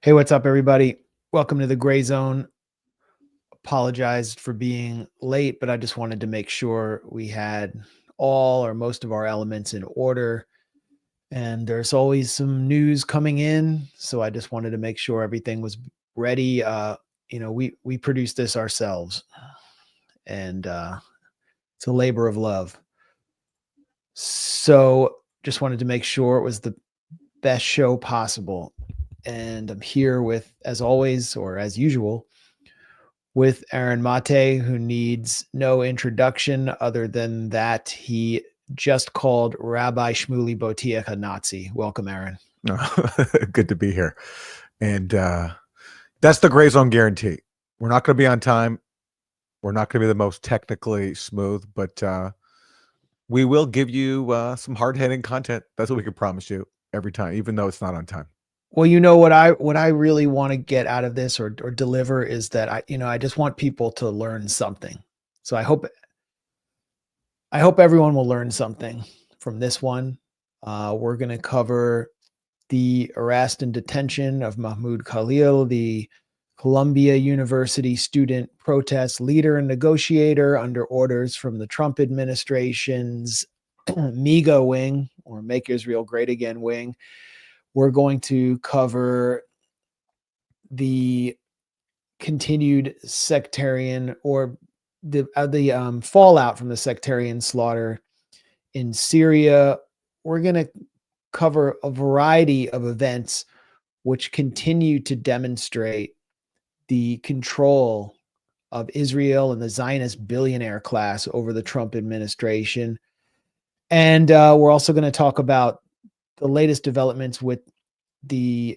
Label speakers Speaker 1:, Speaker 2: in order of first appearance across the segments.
Speaker 1: Hey, what's up, everybody? Welcome to the Gray Zone. Apologized for being late, but I just wanted to make sure we had all or most of our elements in order. And there's always some news coming in, so I just wanted to make sure everything was ready. We produced this ourselves, and it's a labor of love. So just wanted to make sure it was the best show possible. And I'm here with, as always, or as usual, with Aaron Mate, who needs no introduction other than that he just called Rabbi Shmuley Botiach a Nazi. Welcome, Aaron.
Speaker 2: Good to be here. And that's the Gray Zone guarantee. We're not going to be on time. We're not going to be the most technically smooth, but we will give you some hard-hitting content. That's what we can promise you every time, even though it's not on time.
Speaker 1: Well, you know what I really want to get out of this or deliver is that I just want people to learn something. So I hope everyone will learn something from this one. We're going to cover the arrest and detention of Mahmoud Khalil, the Columbia University student protest leader and negotiator under orders from the Trump administration's MAGA wing, or Make Israel Great Again wing. We're going to cover the continued sectarian or the fallout from the sectarian slaughter in Syria. We're going to cover a variety of events which continue to demonstrate the control of Israel and the Zionist billionaire class over the Trump administration. And we're also going to talk about the latest developments with the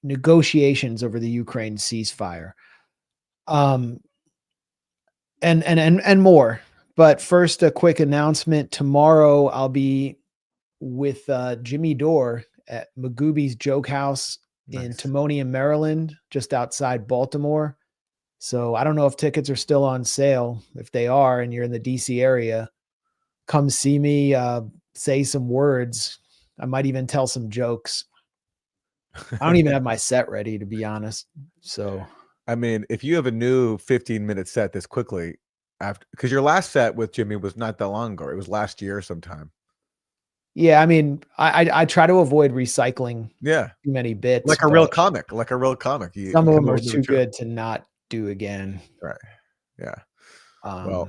Speaker 1: negotiations over the Ukraine ceasefire, and more. But first, a quick announcement. Tomorrow, I'll be with Jimmy Dore at Magooby's Joke House in Timonium, Maryland, just outside Baltimore. So I don't know if tickets are still on sale. If they are, and you're in the DC area, come see me, say some words. I might even tell some jokes. I don't even have my set ready, to be honest. So,
Speaker 2: I mean, if you have a new 15-minute set this quickly, after, because your last set with Jimmy was not that long ago, it was last year sometime.
Speaker 1: Yeah, I mean, I try to avoid recycling too many bits.
Speaker 2: Like a real comic.
Speaker 1: Some of them are too good to not do again.
Speaker 2: Right. Yeah.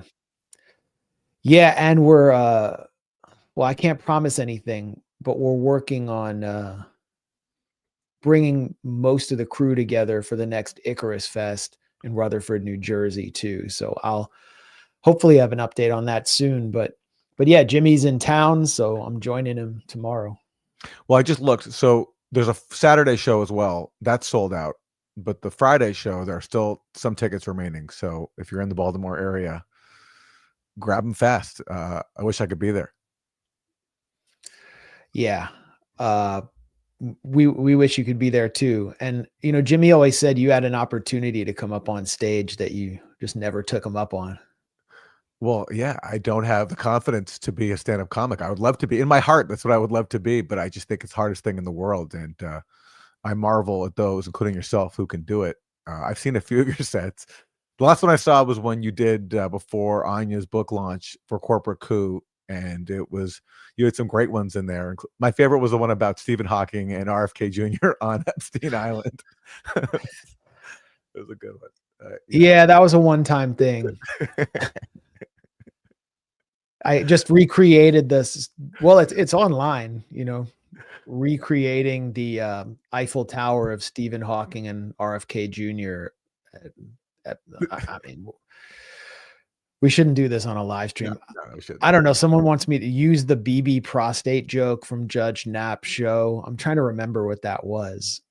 Speaker 1: Yeah, and we're well, I can't promise anything, but we're working on bringing most of the crew together for the next Icarus Fest in Rutherford, New Jersey, too. So I'll hopefully have an update on that soon. But yeah, Jimmy's in town, so I'm joining him tomorrow.
Speaker 2: Well, I just looked. So there's a Saturday show as well. That's sold out. But the Friday show, there are still some tickets remaining. So if you're in the Baltimore area, grab them fast. I wish I could be there.
Speaker 1: Yeah. We wish you could be there too. And, Jimmy always said you had an opportunity to come up on stage that you just never took him up on.
Speaker 2: Well, yeah, I don't have the confidence to be a stand-up comic. I would love to be. In my heart, that's what I would love to be, but I just think it's the hardest thing in the world. And I marvel at those, including yourself, who can do it. I've seen a few of your sets. The last one I saw was when you did before Anya's book launch for Corporate Coup, and you had some great ones in there. My favorite was the one about Stephen Hawking and RFK Jr. on Epstein Island. It was a good one.
Speaker 1: Yeah, that was a one-time thing. I just recreated this. Well, it's online, recreating the Eiffel Tower of Stephen Hawking and RFK Jr. I mean, we shouldn't do this on a live stream.
Speaker 2: No, we shouldn't.
Speaker 1: I don't know. Someone wants me to use the BB prostate joke from Judge Knapp's show. I'm trying to remember what that was.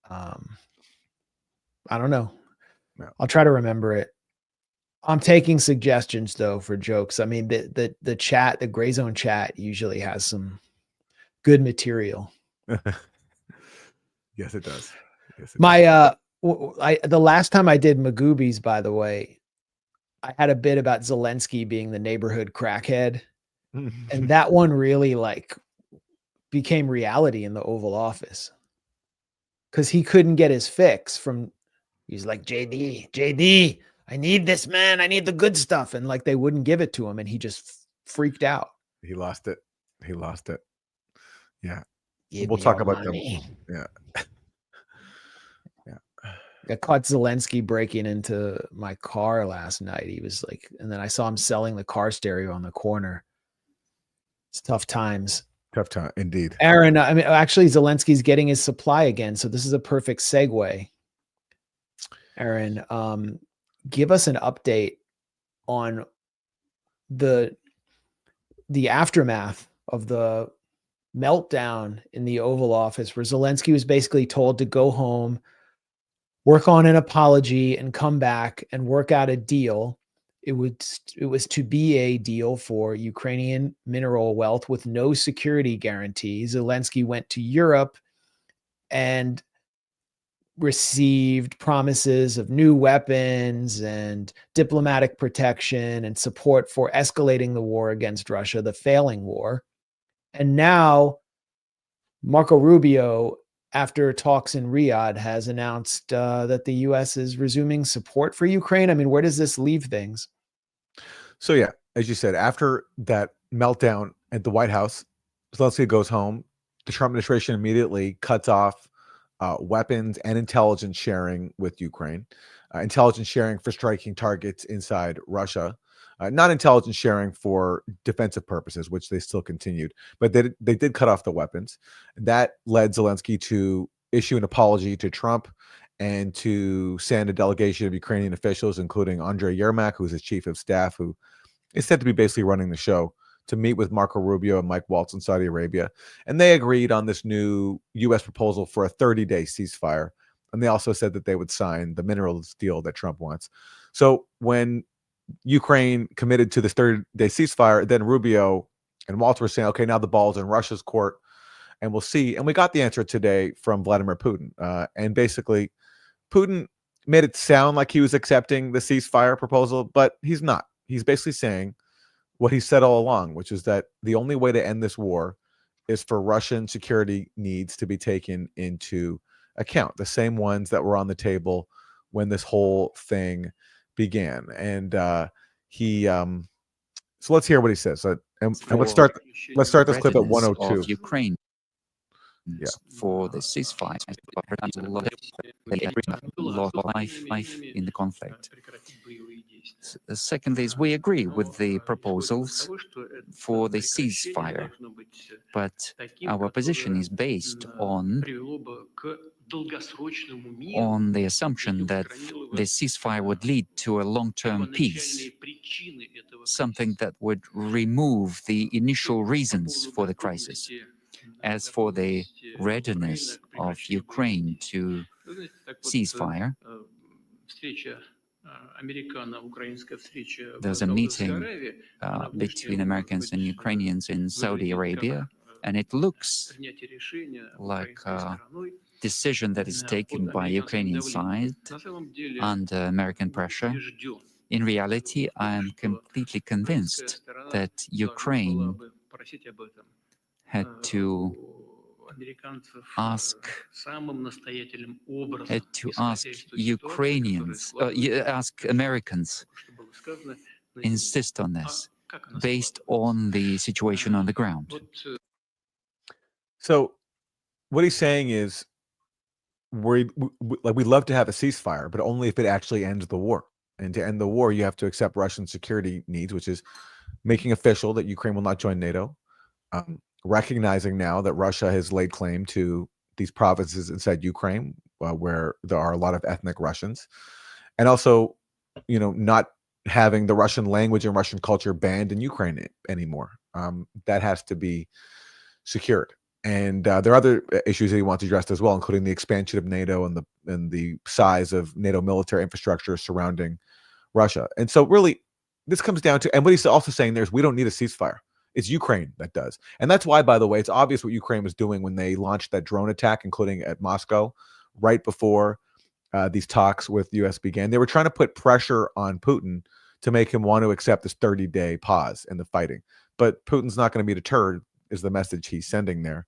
Speaker 1: I don't know. No. I'll try to remember it. I'm taking suggestions though for jokes. I mean, the chat, the Gray Zone chat usually has some good material.
Speaker 2: Yes, it does.
Speaker 1: The last time I did Magooby's, by the way, I had a bit about Zelensky being the neighborhood crackhead. And that one really became reality in the Oval Office. because he couldn't get his fix from, he's like, JD, I need this, man. I need the good stuff. And like, they wouldn't give it to him. And he just freaked out.
Speaker 2: He lost it. Yeah.
Speaker 1: Give
Speaker 2: We'll
Speaker 1: me
Speaker 2: talk
Speaker 1: your
Speaker 2: about
Speaker 1: money.
Speaker 2: them. Yeah.
Speaker 1: I caught Zelensky breaking into my car last night. He was like, and then I saw him selling the car stereo on the corner. It's tough times.
Speaker 2: Tough time, indeed.
Speaker 1: Aaron, I mean, actually, Zelensky's getting his supply again. So this is a perfect segue. Aaron, give us an update on the aftermath of the meltdown in the Oval Office, where Zelensky was basically told to go home, work on an apology, and come back and work out a deal. It was to be a deal for Ukrainian mineral wealth with no security guarantees. Zelensky went to Europe and received promises of new weapons and diplomatic protection and support for escalating the war against Russia, the failing war. And now Marco Rubio, after talks in Riyadh, has announced that the U.S. is resuming support for Ukraine. I mean, where does this leave things?
Speaker 2: So yeah, as you said, after that meltdown at the White House, Zelensky goes home. The Trump administration immediately cuts off weapons and intelligence sharing with Ukraine, intelligence sharing for striking targets inside Russia, not intelligence sharing for defensive purposes, which they still continued, but they did cut off the weapons. That led Zelensky to issue an apology to Trump and to send a delegation of Ukrainian officials, including Andrei Yermak, who's his chief of staff, who is said to be basically running the show, to meet with Marco Rubio and Mike Waltz in Saudi Arabia. And they agreed on this new U.S. proposal for a 30-day ceasefire. And they also said that they would sign the minerals deal that Trump wants. So when Ukraine committed to this 30-day ceasefire, then Rubio and Waltz were saying, okay, now the ball's in Russia's court, and we'll see. And we got the answer today from Vladimir Putin. And basically, Putin made it sound like he was accepting the ceasefire proposal, but he's not. He's basically saying what he said all along, which is that the only way to end this war is for Russian security needs to be taken into account, the same ones that were on the table when this whole thing began. And so let's hear what he says. And let's start this clip at 102.
Speaker 3: Of Ukraine.
Speaker 2: Yeah.
Speaker 3: For the ceasefire, life in the conflict. Secondly, is we agree with the proposals for the ceasefire, but our position is based on the assumption that the ceasefire would lead to a long-term peace, something that would remove the initial reasons for the crisis. As for the readiness of Ukraine to ceasefire, there's a meeting between Americans and Ukrainians in Saudi Arabia, and it looks like a decision that is taken by Ukrainian side under American pressure. In reality, I am completely convinced that Ukraine had to ask Ukrainians, ask Americans, insist on this, based on the situation on the ground.
Speaker 2: So what he's saying is, we'd love to have a ceasefire, but only if it actually ends the war. And to end the war, you have to accept Russian security needs, which is making official that Ukraine will not join NATO, recognizing now that Russia has laid claim to these provinces inside Ukraine, where there are a lot of ethnic Russians, and also, not having the Russian language and Russian culture banned in Ukraine anymore. That has to be secured. And there are other issues that he wants addressed as well, including the expansion of NATO and the size of NATO military infrastructure surrounding Russia. And so really, this comes down to, and what he's also saying there is, we don't need a ceasefire. It's Ukraine that does. And that's why, by the way, it's obvious what Ukraine was doing when they launched that drone attack, including at Moscow, right before these talks with the U.S. began. They were trying to put pressure on Putin to make him want to accept this 30-day pause in the fighting. But Putin's not going to be deterred, is the message he's sending there.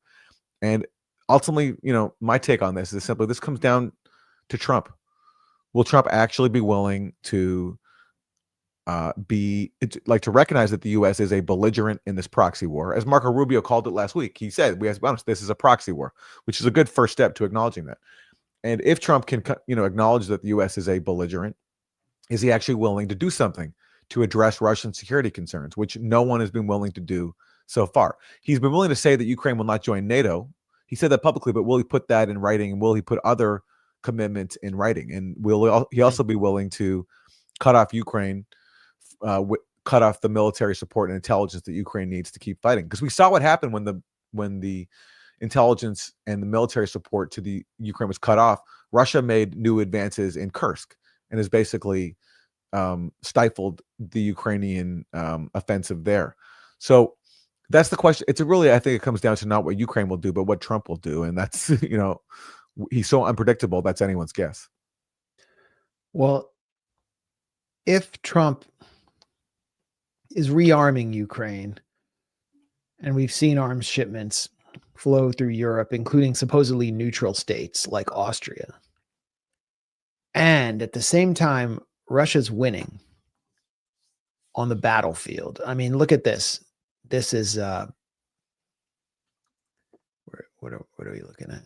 Speaker 2: And ultimately, my take on this is simply this comes down to Trump. Will Trump actually be willing to to recognize that the U.S. is a belligerent in this proxy war, as Marco Rubio called it last week? He said, "We have to be honest, this is a proxy war," which is a good first step to acknowledging that. And if Trump can, acknowledge that the U.S. is a belligerent, is he actually willing to do something to address Russian security concerns, which no one has been willing to do so far? He's been willing to say that Ukraine will not join NATO. He said that publicly, but will he put that in writing? And will he put other commitments in writing? And will he also be willing to cut off Ukraine, cut off the military support and intelligence that Ukraine needs to keep fighting? Because we saw what happened when the intelligence and the military support to the Ukraine was cut off. Russia made new advances in Kursk and has basically stifled the Ukrainian offensive there. So that's the question. It's really, I think it comes down to not what Ukraine will do, but what Trump will do. And that's, he's so unpredictable. That's anyone's guess.
Speaker 1: Well, if Trump is rearming Ukraine, and we've seen arms shipments flow through Europe, including supposedly neutral states like Austria, and at the same time, Russia's winning on the battlefield. I mean, look at this. This is what are we looking at?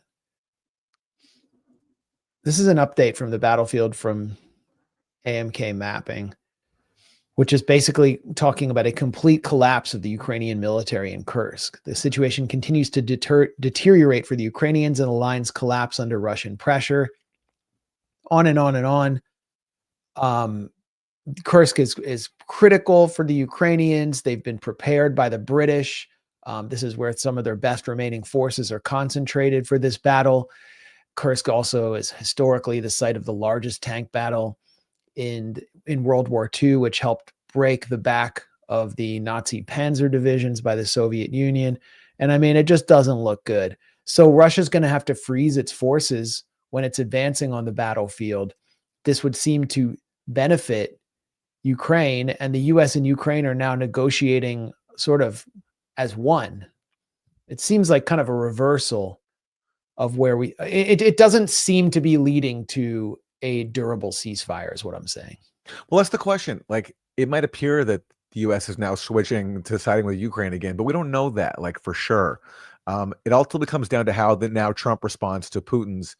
Speaker 1: This is an update from the battlefield from AMK mapping, which is basically talking about a complete collapse of the Ukrainian military in Kursk. The situation continues to deteriorate for the Ukrainians, and the lines collapse under Russian pressure. On and on and on. Kursk is critical for the Ukrainians. They've been prepared by the British. This is where some of their best remaining forces are concentrated for this battle. Kursk also is historically the site of the largest tank battle in World War II, which helped break the back of the Nazi panzer divisions by the Soviet Union. And I mean, it just doesn't look good. So Russia's going to have to freeze its forces when it's advancing on the battlefield. This would seem to benefit Ukraine, and the US and Ukraine are now negotiating sort of as one. It seems like kind of a reversal of where it doesn't seem to be leading to a durable ceasefire is what I'm saying.
Speaker 2: Well, that's the question. Like, it might appear that the U.S. is now switching to siding with Ukraine again, but we don't know that, like, for sure. It ultimately comes down to how now Trump responds to Putin's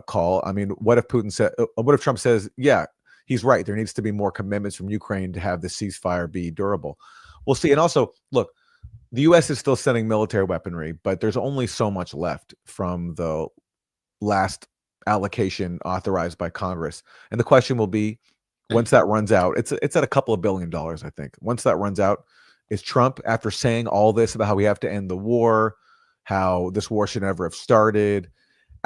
Speaker 2: call. I mean, what if Trump says, yeah, he's right, there needs to be more commitments from Ukraine to have the ceasefire be durable? We'll see. And also, look, the U.S. is still sending military weaponry, but there's only so much left from the last allocation authorized by Congress. And the question will be, once that runs out, it's at a couple of $2 billion, I think. Once that runs out, is Trump, after saying all this about how we have to end the war, how this war should never have started,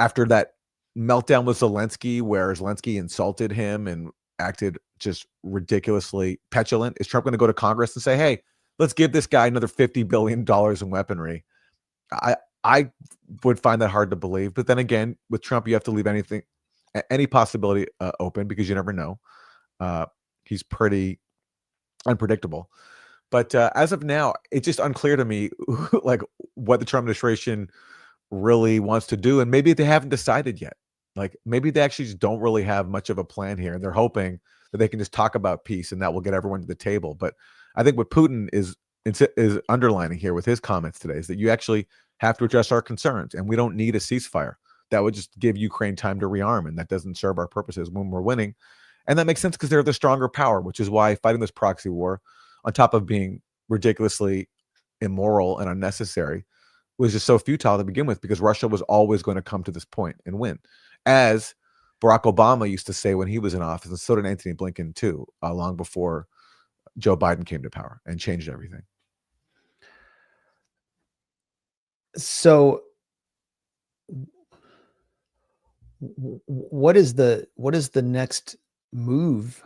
Speaker 2: after that meltdown with Zelensky, where Zelensky insulted him and acted just ridiculously petulant, is Trump going to go to Congress and say, hey, let's give this guy another $50 billion in weaponry? I would find that hard to believe. But then again, with Trump, you have to leave any possibility open, because you never know. He's pretty unpredictable. But as of now, it's just unclear to me like what the Trump administration really wants to do. And maybe they haven't decided yet. Like, maybe they actually just don't really have much of a plan here. And they're hoping that they can just talk about peace and that will get everyone to the table. But I think what Putin is underlining here with his comments today is that you actually have to address our concerns, and we don't need a ceasefire. That would just give Ukraine time to rearm, and that doesn't serve our purposes when we're winning. And that makes sense because they're the stronger power, which is why fighting this proxy war, on top of being ridiculously immoral and unnecessary, was just so futile to begin with, because Russia was always going to come to this point and win. As Barack Obama used to say when he was in office, and so did Antony Blinken too, long before Joe Biden came to power and changed everything.
Speaker 1: So what is the next move?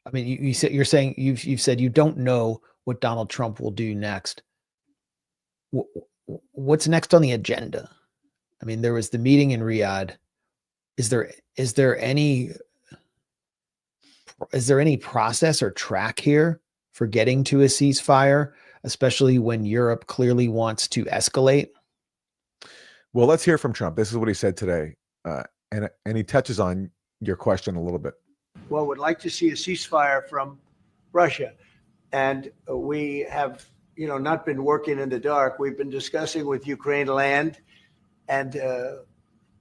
Speaker 1: I mean, you've said you don't know what Donald Trump will do next. What's next on the agenda? I mean, there was the meeting in Riyadh. Is there any process or track here for getting to a ceasefire, especially when Europe clearly wants to escalate?
Speaker 2: Well, let's hear from Trump. This is what he said today, and he touches on your question a little bit.
Speaker 4: Well, would like to see a ceasefire from Russia, and we have, not been working in the dark. We've been discussing with Ukraine land and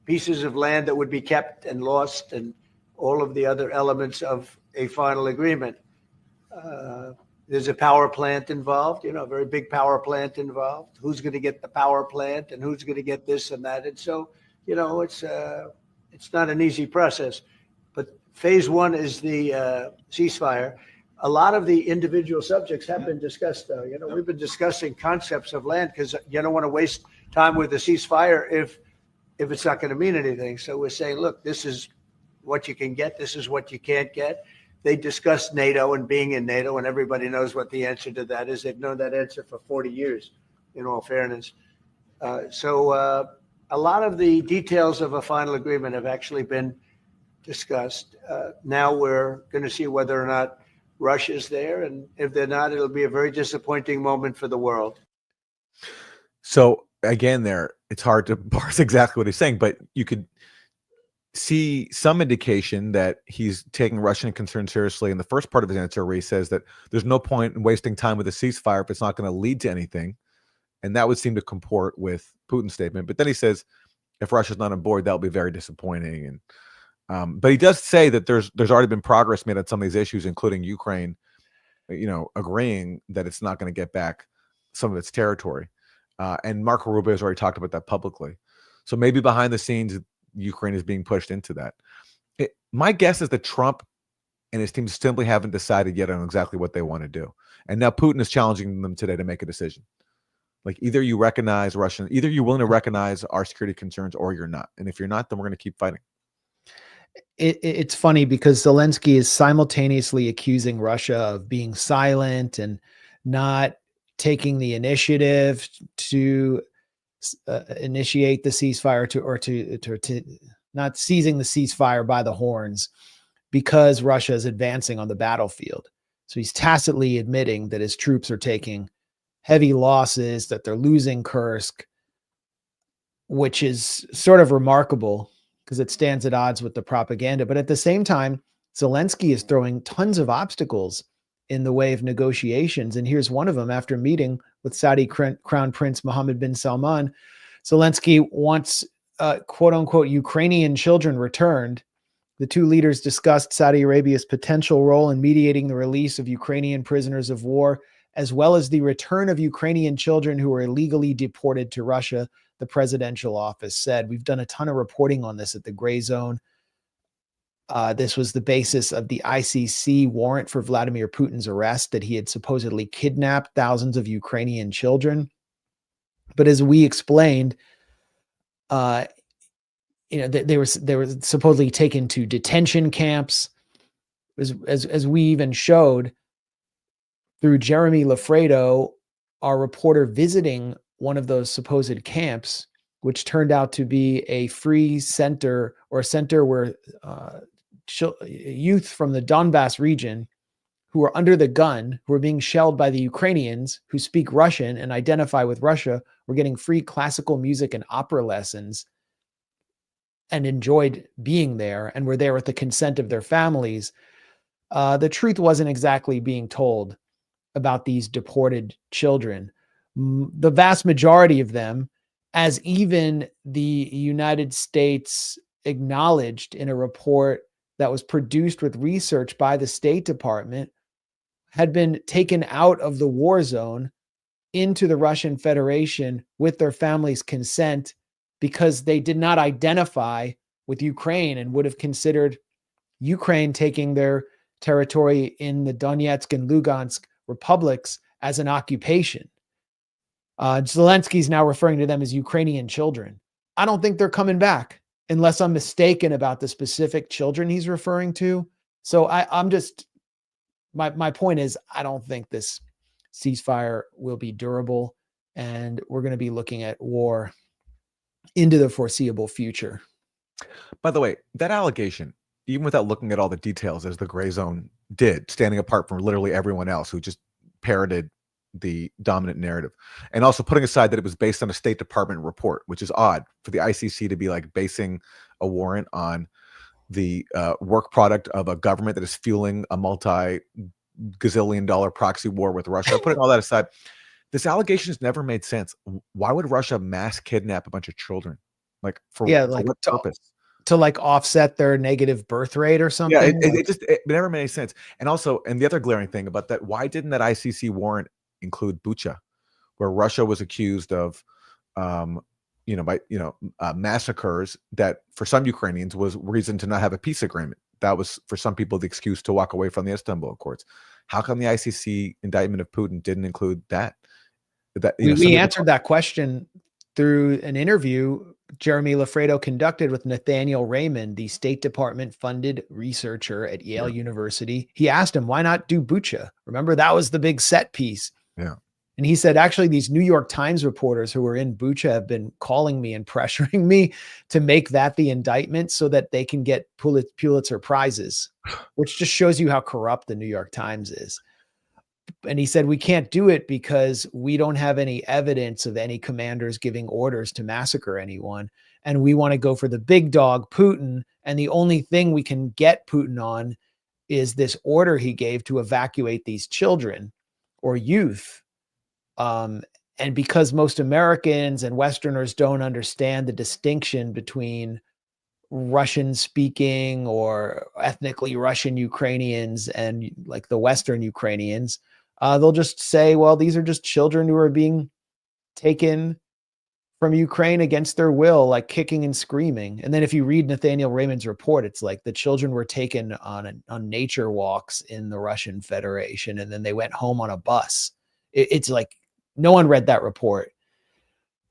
Speaker 4: pieces of land that would be kept and lost, and all of the other elements of a final agreement. There's a power plant involved, a very big power plant involved. Who's going to get the power plant, and who's going to get this and that? And so, it's not an easy process. But phase one is the ceasefire. A lot of the individual subjects have been discussed, though. We've been discussing concepts of land because you don't want to waste time with the ceasefire if it's not going to mean anything. So we're saying, look, this is what you can get. This is what you can't get. They discussed NATO and being in NATO, and everybody knows what the answer to that is. They've known that answer for 40 years, in all fairness. So a lot of the details of a final agreement have actually been discussed. Now we're going to see whether or not Russia's there, and if they're not, it'll be a very disappointing moment for the world.
Speaker 2: So again, it's hard to parse exactly what he's saying, but you could see some indication that he's taking Russian concerns seriously in the first part of his answer, where he says that there's no point in wasting time with a ceasefire if it's not going to lead to anything. And that would seem to comport with Putin's statement. But then he says, if Russia's not on board, that'll be very disappointing. And but he does say that there's already been progress made on some of these issues, including Ukraine, agreeing that it's not going to get back some of its territory. And Marco Rubio has already talked about that publicly. So maybe behind the scenes, Ukraine is being pushed into that. My guess is that Trump and his team simply haven't decided yet on exactly what they want to do. And now Putin is challenging them today to make a decision. Like, either you recognize either you're willing to recognize our security concerns, or you're not. And if you're not, then we're going to keep fighting.
Speaker 1: It's funny because Zelensky is simultaneously accusing Russia of being silent and not taking the initiative to initiate the ceasefire to not seizing the ceasefire by the horns because Russia is advancing on the battlefield. So he's tacitly admitting that his troops are taking heavy losses, that they're losing Kursk, which is sort of remarkable because it stands at odds with the propaganda. But at the same time, Zelensky is throwing tons of obstacles in the way of negotiations. And here's one of them. After meeting with Saudi Crown Prince Mohammed bin Salman, Zelensky wants quote unquote Ukrainian children returned. The two leaders discussed Saudi Arabia's potential role in mediating the release of Ukrainian prisoners of war, as well as the return of Ukrainian children who were illegally deported to Russia, the presidential office said. We've done a ton of reporting on this at the Gray Zone. This was the basis of the ICC warrant for Vladimir Putin's arrest, that he had supposedly kidnapped thousands of Ukrainian children. But as we explained, they were supposedly taken to detention camps. As we even showed through Jeremy Lafredo, our reporter visiting one of those supposed camps, which turned out to be a free center, or a center where youth from the Donbass region who are under the gun, who are being shelled by the Ukrainians who speak Russian and identify with Russia, were getting free classical music and opera lessons and enjoyed being there and were there with the consent of their families. The truth wasn't exactly being told about these deported children. The vast majority of them, as even the United States acknowledged in a report that was produced with research by the State Department, had been taken out of the war zone into the Russian Federation with their families' consent because they did not identify with Ukraine and would have considered Ukraine taking their territory in the Donetsk and Lugansk republics as an occupation. Zelensky's now referring to them as Ukrainian children. I don't think they're coming back unless I'm mistaken about the specific children he's referring to. So I'm just, my point is, I don't think this ceasefire will be durable, and we're going to be looking at war into the foreseeable future.
Speaker 2: By the way, that allegation, even without looking at all the details, as the Gray Zone did, standing apart from literally everyone else who just parroted the dominant narrative. And also putting aside that it was based on a State Department report, which is odd for the ICC to be like basing a warrant on the work product of a government that is fueling a multi-gazillion dollar proxy war with Russia. Putting all that aside, this allegation has never made sense. Why would Russia mass kidnap a bunch of children? Like for what purpose?
Speaker 1: To like offset their negative birth rate or something?
Speaker 2: Yeah, it never made any sense. And also, and the other glaring thing about that, why didn't that ICC warrant include Bucha, where Russia was accused of, massacres that for some Ukrainians was reason to not have a peace agreement. That was for some people the excuse to walk away from the Istanbul Accords. How come the ICC indictment of Putin didn't include that?
Speaker 1: We answered that question through an interview Jeremy Lafredo conducted with Nathaniel Raymond, the State Department funded researcher at Yale University. He asked him, why not do Bucha? Remember, that was the big set piece.
Speaker 2: Yeah.
Speaker 1: And he said, actually, these New York Times reporters who were in Bucha have been calling me and pressuring me to make that the indictment so that they can get Pulitzer Prizes, which just shows you how corrupt the New York Times is. And he said, we can't do it because we don't have any evidence of any commanders giving orders to massacre anyone. And we want to go for the big dog, Putin. And the only thing we can get Putin on is this order he gave to evacuate these children or youth. And because most Americans and Westerners don't understand the distinction between Russian speaking or ethnically Russian Ukrainians and like the Western Ukrainians, they'll just say, well, these are just children who are being taken from Ukraine against their will, like kicking and screaming. And then if you read Nathaniel Raymond's report, it's like the children were taken on nature walks in the Russian Federation, and then they went home on a bus. It's like no one read that report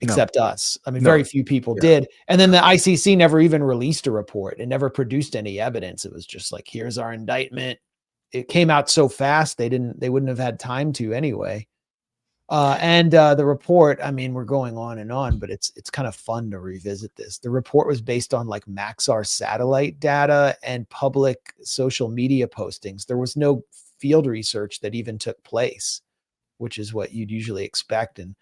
Speaker 1: except us. I mean, very few people did. And then the ICC never even released a report. It never produced any evidence. It was just like, here's our indictment. It came out so fast they wouldn't have had time to anyway. And the report, I mean, we're going on and on, but it's kind of fun to revisit this. The report was based on like Maxar satellite data and public social media postings. There was no field research that even took place, which is what you'd usually expect. And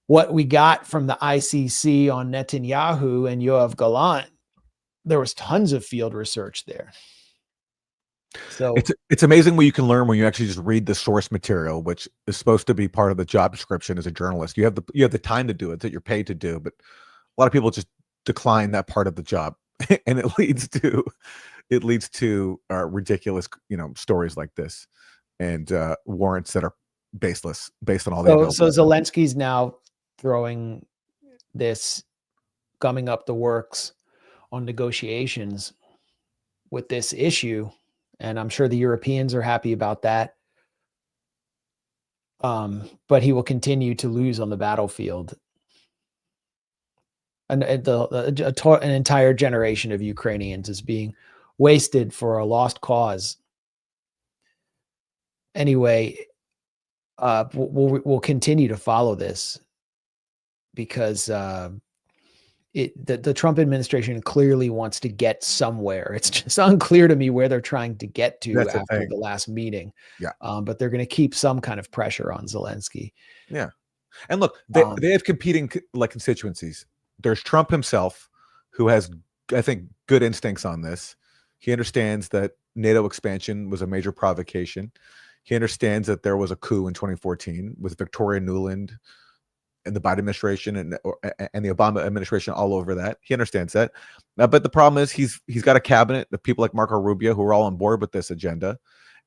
Speaker 1: what we got from the ICC on Netanyahu and Yoav Gallant, there was tons of field research there. So
Speaker 2: it's amazing what you can learn when you actually just read the source material, which is supposed to be part of the job description as a journalist. You have the time to do it, that you're paid to do, but a lot of people just decline that part of the job, and it leads to ridiculous, stories like this and warrants that are baseless based on all the.
Speaker 1: So Zelensky's now throwing this, gumming up the works on negotiations with this issue. And I'm sure the Europeans are happy about that. But he will continue to lose on the battlefield. And an entire generation of Ukrainians is being wasted for a lost cause. Anyway, we'll continue to follow this because the Trump administration clearly wants to get somewhere. It's just unclear to me where they're trying to get to after the last meeting.
Speaker 2: Yeah.
Speaker 1: But they're going to keep some kind of pressure on Zelensky.
Speaker 2: Yeah. And look, they have competing constituencies. There's Trump himself, who has, I think, good instincts on this. He understands that NATO expansion was a major provocation. He understands that there was a coup in 2014 with Victoria Nuland and the Biden administration and the Obama administration all over that. He understands that. But the problem is he's got a cabinet of people like Marco Rubio who are all on board with this agenda,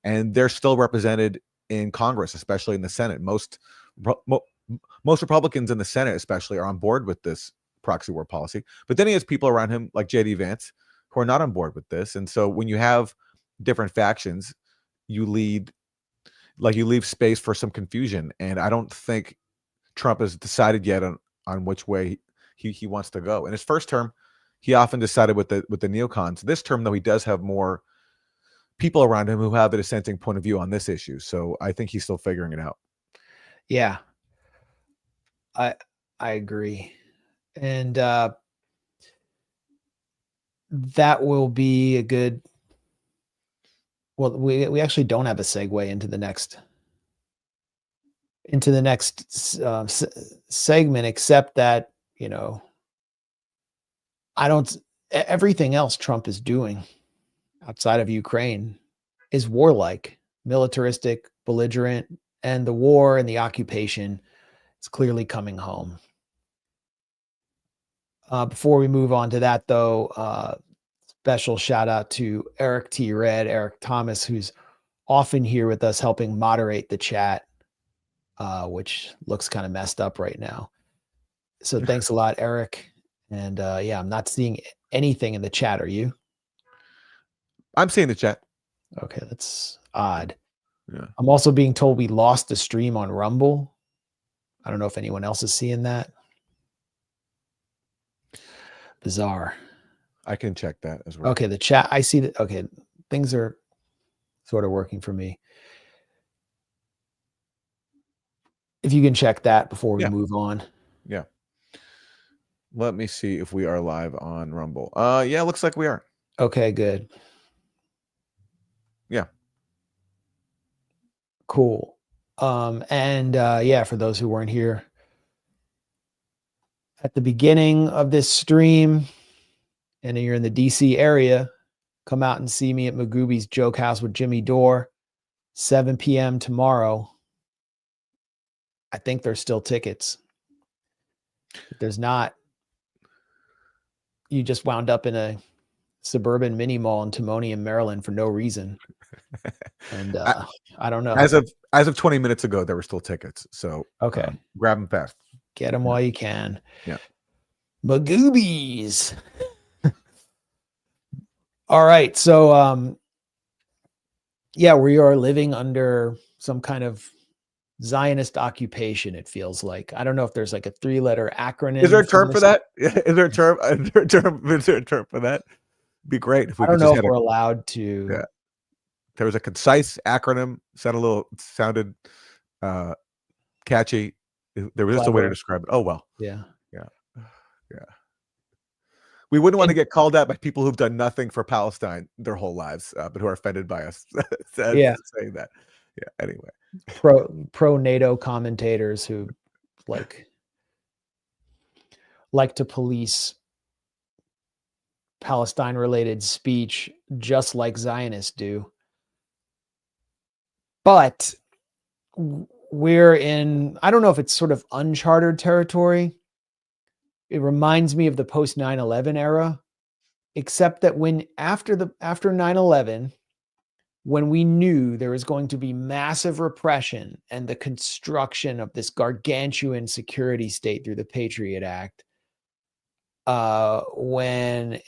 Speaker 2: and they're still represented in Congress, especially in the Senate. Most Republicans in the Senate especially are on board with this proxy war policy. But then he has people around him like J.D. Vance who are not on board with this. And so when you have different factions, you leave space for some confusion. And I don't think Trump has decided yet on which way he wants to go. In his first term, he often decided with the neocons. This term, though, he does have more people around him who have a dissenting point of view on this issue. So I think he's still figuring it out.
Speaker 1: Yeah, I agree. And that will be a good. Well, we actually don't have a segue into the next into the next segment, except that, everything else Trump is doing outside of Ukraine is warlike, militaristic, belligerent, and the war and the occupation is clearly coming home. Before we move on to that, though, special shout out to Eric T. Red, Eric Thomas, who's often here with us helping moderate the chat, which looks kind of messed up right now. So thanks a lot, Eric. And yeah, I'm not seeing anything in the chat. Are you?
Speaker 2: I'm seeing the chat.
Speaker 1: Okay, that's odd.
Speaker 2: Yeah.
Speaker 1: I'm also being told we lost the stream on Rumble. I don't know if anyone else is seeing that. Bizarre.
Speaker 2: I can check that as well.
Speaker 1: Okay, the chat. I see that. Okay, things are sort of working for me. If you can check that before we move on.
Speaker 2: Yeah. Let me see if we are live on Rumble. Yeah, looks like we are.
Speaker 1: Okay, good.
Speaker 2: Yeah.
Speaker 1: Cool. Yeah, for those who weren't here at the beginning of this stream and you're in the DC area, come out and see me at Magooby's Joke House with Jimmy Dore, 7 p.m. tomorrow. I think there's still tickets. If there's not, you just wound up in a suburban mini mall in Timonium, Maryland for no reason. And I don't know.
Speaker 2: As of 20 minutes ago, there were still tickets. So
Speaker 1: okay,
Speaker 2: grab them fast.
Speaker 1: Get them while you can.
Speaker 2: Yeah.
Speaker 1: Magoobies. All right. So yeah, we are living under some kind of Zionist occupation, it feels like. I don't know if there's like a 3-letter acronym.
Speaker 2: Is there a term for that? Is there a term? Is there a term for that? It'd be great if we
Speaker 1: I don't
Speaker 2: could
Speaker 1: know
Speaker 2: just
Speaker 1: if we're allowed to.
Speaker 2: Yeah. There was a concise acronym, sounded catchy. There was just a way to describe it. Oh well.
Speaker 1: Yeah.
Speaker 2: We wouldn't want to get called out by people who've done nothing for Palestine their whole lives, but who are offended by us saying that. Yeah. Anyway,
Speaker 1: pro NATO commentators who like to police Palestine related speech just like Zionists do. But we're in, I don't know if it's sort of uncharted territory. It reminds me of the post 9/11 era, except that after 9/11, when we knew there was going to be massive repression and the construction of this gargantuan security state through the Patriot Act, when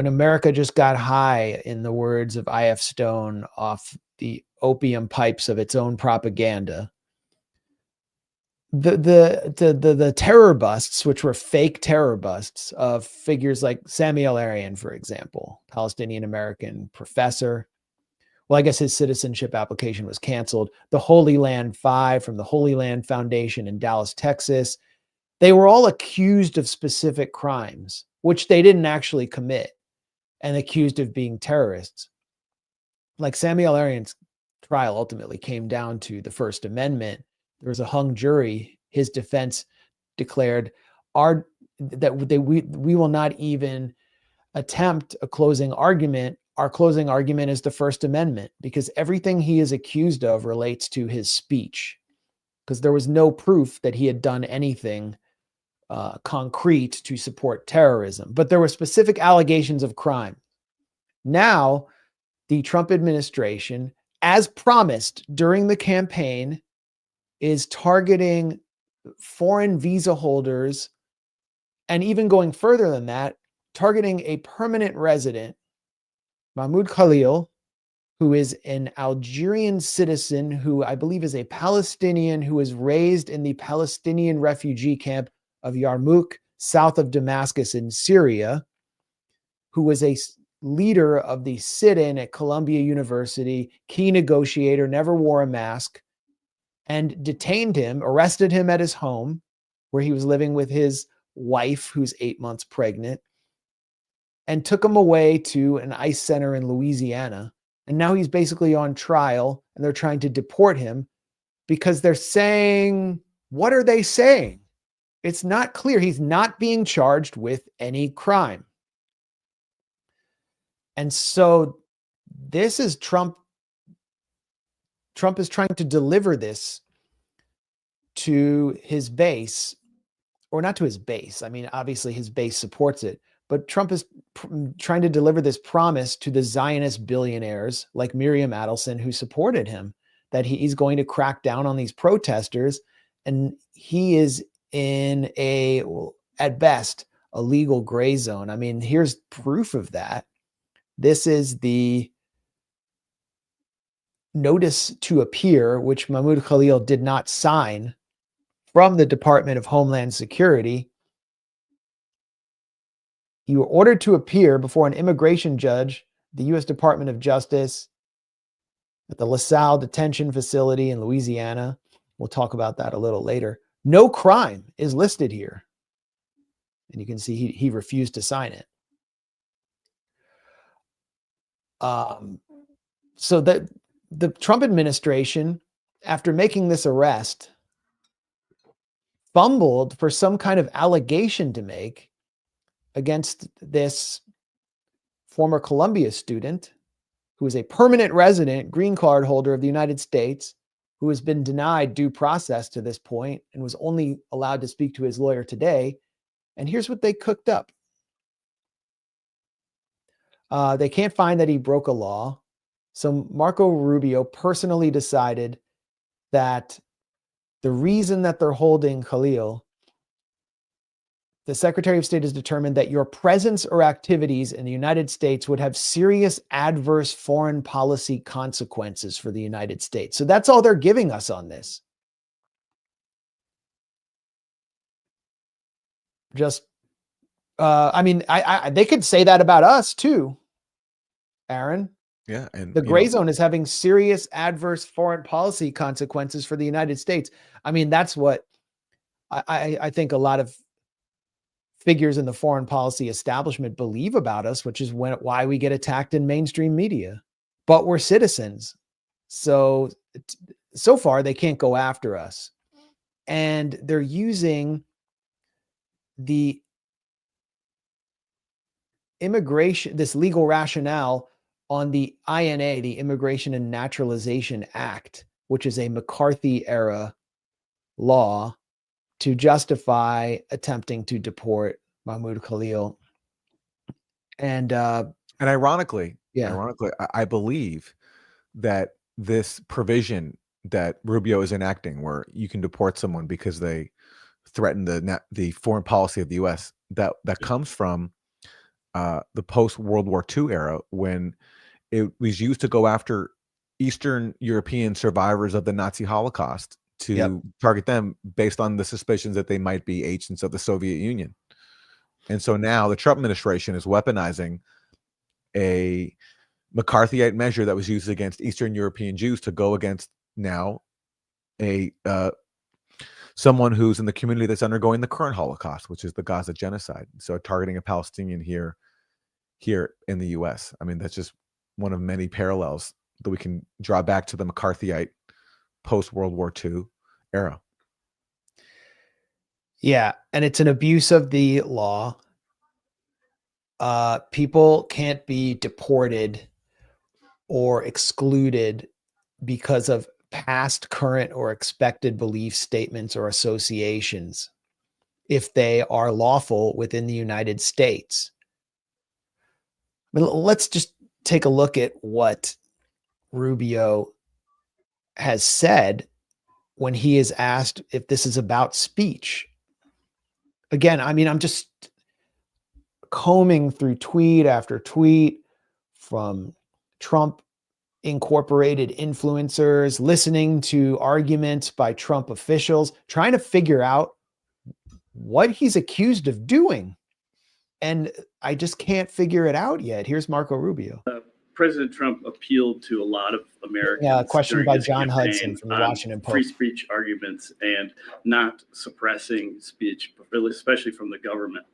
Speaker 1: America just got high, in the words of I.F. Stone, off the opium pipes of its own propaganda, the terror busts, which were fake terror busts of figures like Samuel Arian, for example, Palestinian American professor. Well, I guess his citizenship application was canceled. The Holy Land Five from the Holy Land Foundation in Dallas, Texas. They were all accused of specific crimes, which they didn't actually commit, and accused of being terrorists. Like Samuel Arian's trial ultimately came down to the First Amendment. There was a hung jury. His defense declared we will not even attempt a closing argument. Our closing argument is the First Amendment, because everything he is accused of relates to his speech, because there was no proof that he had done anything concrete to support terrorism, but there were specific allegations of crime. Now, the Trump administration, as promised during the campaign, is targeting foreign visa holders, and even going further than that, targeting a permanent resident, Mahmoud Khalil, who is an Algerian citizen who I believe is a Palestinian who was raised in the Palestinian refugee camp of Yarmouk, south of Damascus in Syria, who was a leader of the sit-in at Columbia University, key negotiator, never wore a mask, and detained him, arrested him at his home where he was living with his wife, who's 8 months pregnant, and took him away to an ICE center in Louisiana And now he's basically on trial, and they're trying to deport him because they're saying, what are they saying? It's not clear. He's not being charged with any crime. And so this is Trump. Trump is trying to deliver this to his base, or not to his base. I mean, obviously his base supports it, but Trump is trying to deliver this promise to the Zionist billionaires like Miriam Adelson, who supported him, that he's going to crack down on these protesters. And he is in a, well, at best, a legal gray zone. I mean, here's proof of that. This is the notice to appear, which Mahmoud Khalil did not sign, from the Department of Homeland Security. You were ordered to appear before an immigration judge, the U.S. Department of Justice, at the LaSalle detention facility in Louisiana. We'll talk about that a little later. No crime is listed here. And you can see he refused to sign it. So the Trump administration, after making this arrest, fumbled for some kind of allegation to make against this former Columbia student who is a permanent resident, green card holder of the United States, who has been denied due process to this point and was only allowed to speak to his lawyer today. And here's what they cooked up. They can't find that he broke a law. So Marco Rubio personally decided that the reason that they're holding Khalil, the Secretary of State has determined that your presence or activities in the United States would have serious adverse foreign policy consequences for the United States. So that's all they're giving us on this. Just, I mean, they could say that about us too, Aaron.
Speaker 2: Yeah. And
Speaker 1: the gray zone is having serious adverse foreign policy consequences for the United States. I mean, that's what I think a lot of figures in the foreign policy establishment believe about us, which is why we get attacked in mainstream media. But we're citizens. So far, they can't go after us. And they're using the immigration, this legal rationale on the INA, the Immigration and Naturalization Act, which is a McCarthy-era law, to justify attempting to deport Mahmoud Khalil. And
Speaker 2: ironically, I believe that this provision that Rubio is enacting, where you can deport someone because they threaten the foreign policy of the U.S., that comes from the post-World War II era, when it was used to go after Eastern European survivors of the Nazi Holocaust, to target them based on the suspicions that they might be agents of the Soviet Union. And so now the Trump administration is weaponizing a McCarthyite measure that was used against Eastern European Jews to go against now someone who's in the community that's undergoing the current Holocaust, which is the Gaza genocide. So targeting a Palestinian here in the U.S. I mean, that's just one of many parallels that we can draw back to the McCarthyite post-World War II era.
Speaker 1: Yeah, and it's an abuse of the law. People can't be deported or excluded because of past, current, or expected belief statements or associations if they are lawful within the United States. But let's just take a look at what Rubio has said when he is asked if this is about speech. Again, I mean, I'm just combing through tweet after tweet from Trump incorporated influencers, listening to arguments by Trump officials, trying to figure out what he's accused of doing. And I just can't figure it out yet. Here's Marco Rubio.
Speaker 5: President Trump appealed to a lot of Americans.
Speaker 1: Yeah, question by John Hudson from the Washington Post.
Speaker 5: Free speech arguments and not suppressing speech, especially from the government.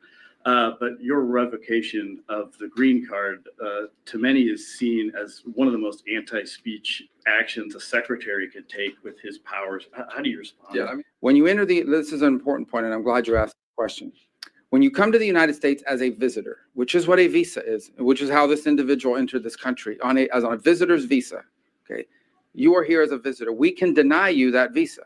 Speaker 5: But your revocation of the green card, to many, is seen as one of the most anti-speech actions a secretary could take with his powers. How do you respond?
Speaker 6: Yeah, I mean, when you enter this is an important point, and I'm glad you asked the question. When you come to the United States as a visitor, which is what a visa is, which is how this individual entered this country on a visitor's visa, okay? You are here as a visitor. We can deny you that visa.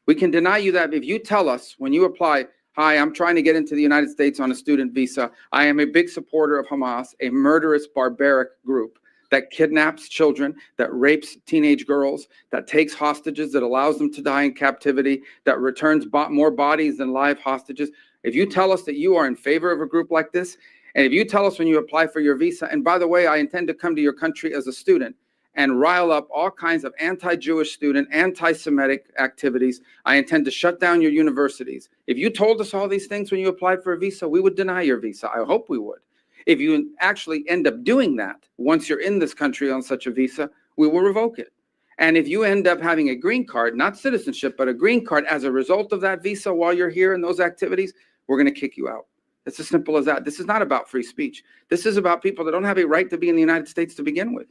Speaker 6: We can deny you that if you tell us when you apply, hi, I'm trying to get into the United States on a student visa. I am a big supporter of Hamas, a murderous, barbaric group that kidnaps children, that rapes teenage girls, that takes hostages, that allows them to die in captivity, that returns more bodies than live hostages. If you tell us that you are in favor of a group like this, and if you tell us when you apply for your visa, and by the way, I intend to come to your country as a student and rile up all kinds of anti-Jewish student, anti-Semitic activities, I intend to shut down your universities. If you told us all these things when you applied for a visa, we would deny your visa. I hope we would. If you actually end up doing that, once you're in this country on such a visa, we will revoke it. And if you end up having a green card, not citizenship, but a green card as a result of that visa while you're here in those activities, we're going to kick you out. It's as simple as that. This is not about free speech. This is about people that don't have a right to be in the United States to begin with.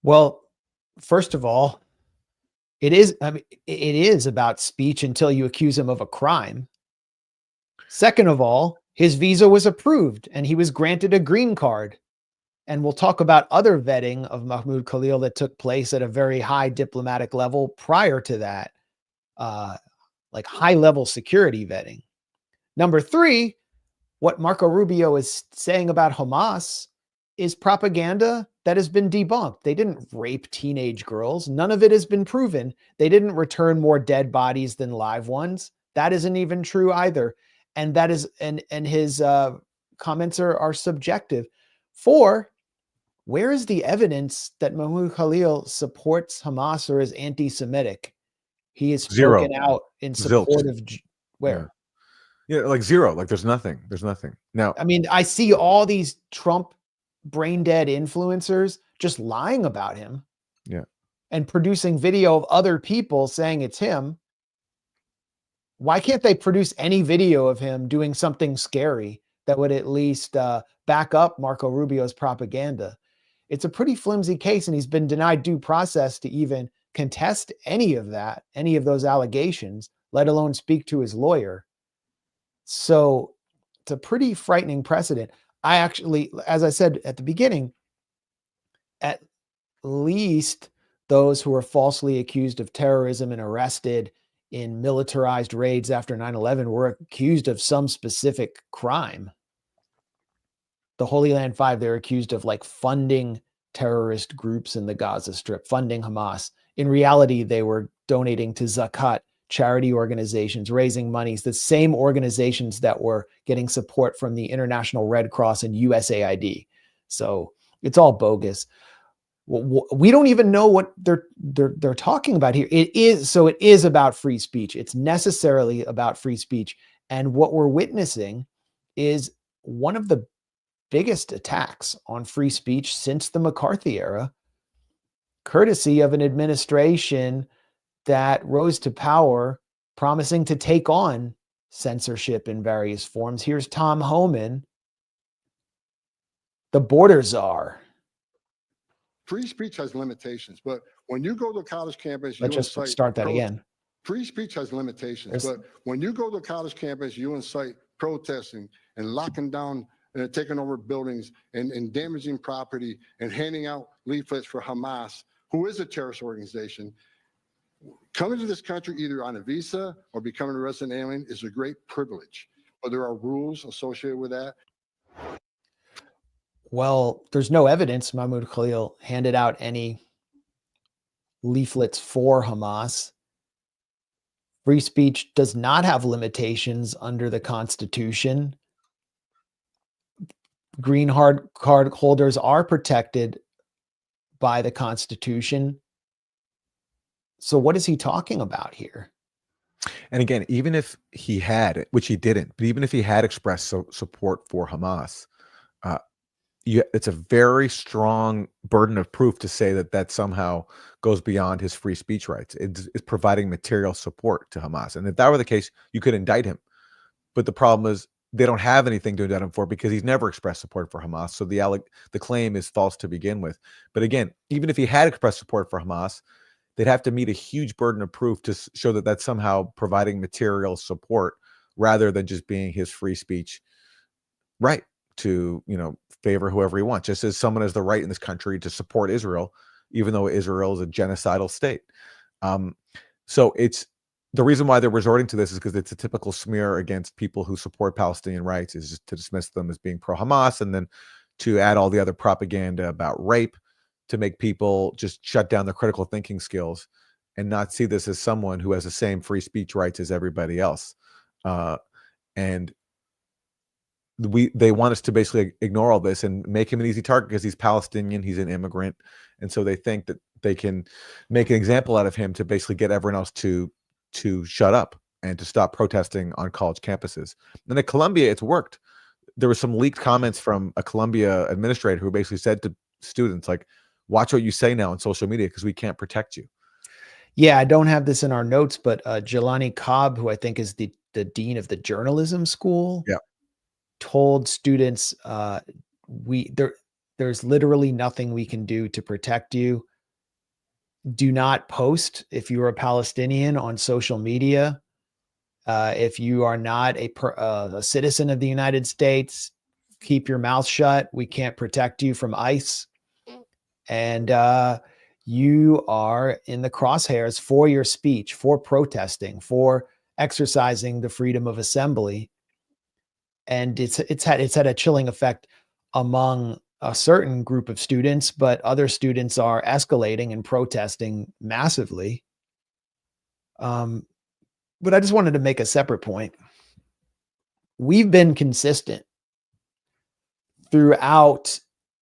Speaker 1: Well, first of all, it is about speech until you accuse him of a crime. Second of all, his visa was approved and he was granted a green card. And we'll talk about other vetting of Mahmoud Khalil that took place at a very high diplomatic level prior to that, like high-level security vetting. Number three, what Marco Rubio is saying about Hamas is propaganda that has been debunked. They didn't rape teenage girls. None of it has been proven. They didn't return more dead bodies than live ones. That isn't even true either. And that is, and his comments are subjective. Four, where is the evidence that Mahmoud Khalil supports Hamas or is anti-Semitic? He is spoken out in support of where?
Speaker 2: Yeah, like zero. Like there's nothing. There's nothing. Now,
Speaker 1: I mean, I see all these Trump brain dead influencers just lying about him.
Speaker 2: Yeah.
Speaker 1: And producing video of other people saying it's him. Why can't they produce any video of him doing something scary that would at least back up Marco Rubio's propaganda? It's a pretty flimsy case, and he's been denied due process to even contest any of that, any of those allegations, let alone speak to his lawyer. So it's a pretty frightening precedent. I actually, as I said at the beginning, at least those who were falsely accused of terrorism and arrested in militarized raids after 9/11 were accused of some specific crime. The Holy Land Five, they're accused of like funding terrorist groups in the Gaza Strip, funding Hamas. In reality, they were donating to Zakat, charity organizations, raising monies, the same organizations that were getting support from the International Red Cross and USAID. So it's all bogus. We don't even know what they're talking about here. It is about free speech. It's necessarily about free speech. And what we're witnessing is one of the biggest attacks on free speech since the McCarthy era, courtesy of an administration that rose to power promising to take on censorship in various forms. Here's Tom Homan, the border czar.
Speaker 7: Free speech has limitations, but when you go to a college campus,
Speaker 1: Let's just start that again.
Speaker 7: Free speech has limitations, but when you go to a college campus, you incite protesting and locking down, taking over buildings and damaging property and handing out leaflets for Hamas, who is a terrorist organization. Coming to this country either on a visa or becoming a resident alien is a great privilege, but there are rules associated with that.
Speaker 1: Well, there's no evidence Mahmoud Khalil handed out any leaflets for Hamas. Free speech does not have limitations under the Constitution. Green card holders are protected by the Constitution. So what is he talking about here?
Speaker 2: and again, even if he had, which he didn't, but even if he had expressed support for Hamas, it's a very strong burden of proof to say that that somehow goes beyond his free speech rights. It's providing material support to Hamas. And if that were the case, you could indict him. But the problem is they don't have anything to indict him for because he's never expressed support for Hamas. So the claim is false to begin with. But again, even if he had expressed support for Hamas, they'd have to meet a huge burden of proof to show that that's somehow providing material support rather than just being his free speech right to, favor whoever he wants, just as someone has the right in this country to support Israel, even though Israel is a genocidal state. So it's the reason why they're resorting to this is because it's a typical smear against people who support Palestinian rights, is just to dismiss them as being pro-Hamas, and then to add all the other propaganda about rape to make people just shut down their critical thinking skills and not see this as someone who has the same free speech rights as everybody else. And they want us to basically ignore all this and make him an easy target because he's Palestinian, he's an immigrant. And so they think that they can make an example out of him to basically get everyone else to shut up and to stop protesting on college campuses. And at Columbia, it's worked. There were some leaked comments from a Columbia administrator who basically said to students, like, watch what you say now on social media because we can't protect you.
Speaker 1: Yeah, I don't have this in our notes, but Jelani Cobb, who I think is the dean of the journalism school, told students, there's literally nothing we can do to protect you. Do not post if you're a Palestinian on social media. If you are not a citizen of the United States, keep your mouth shut. We can't protect you from ICE. And you are in the crosshairs for your speech, for protesting, for exercising the freedom of assembly. And it's had a chilling effect among a certain group of students, but other students are escalating and protesting massively. But I just wanted to make a separate point. We've been consistent throughout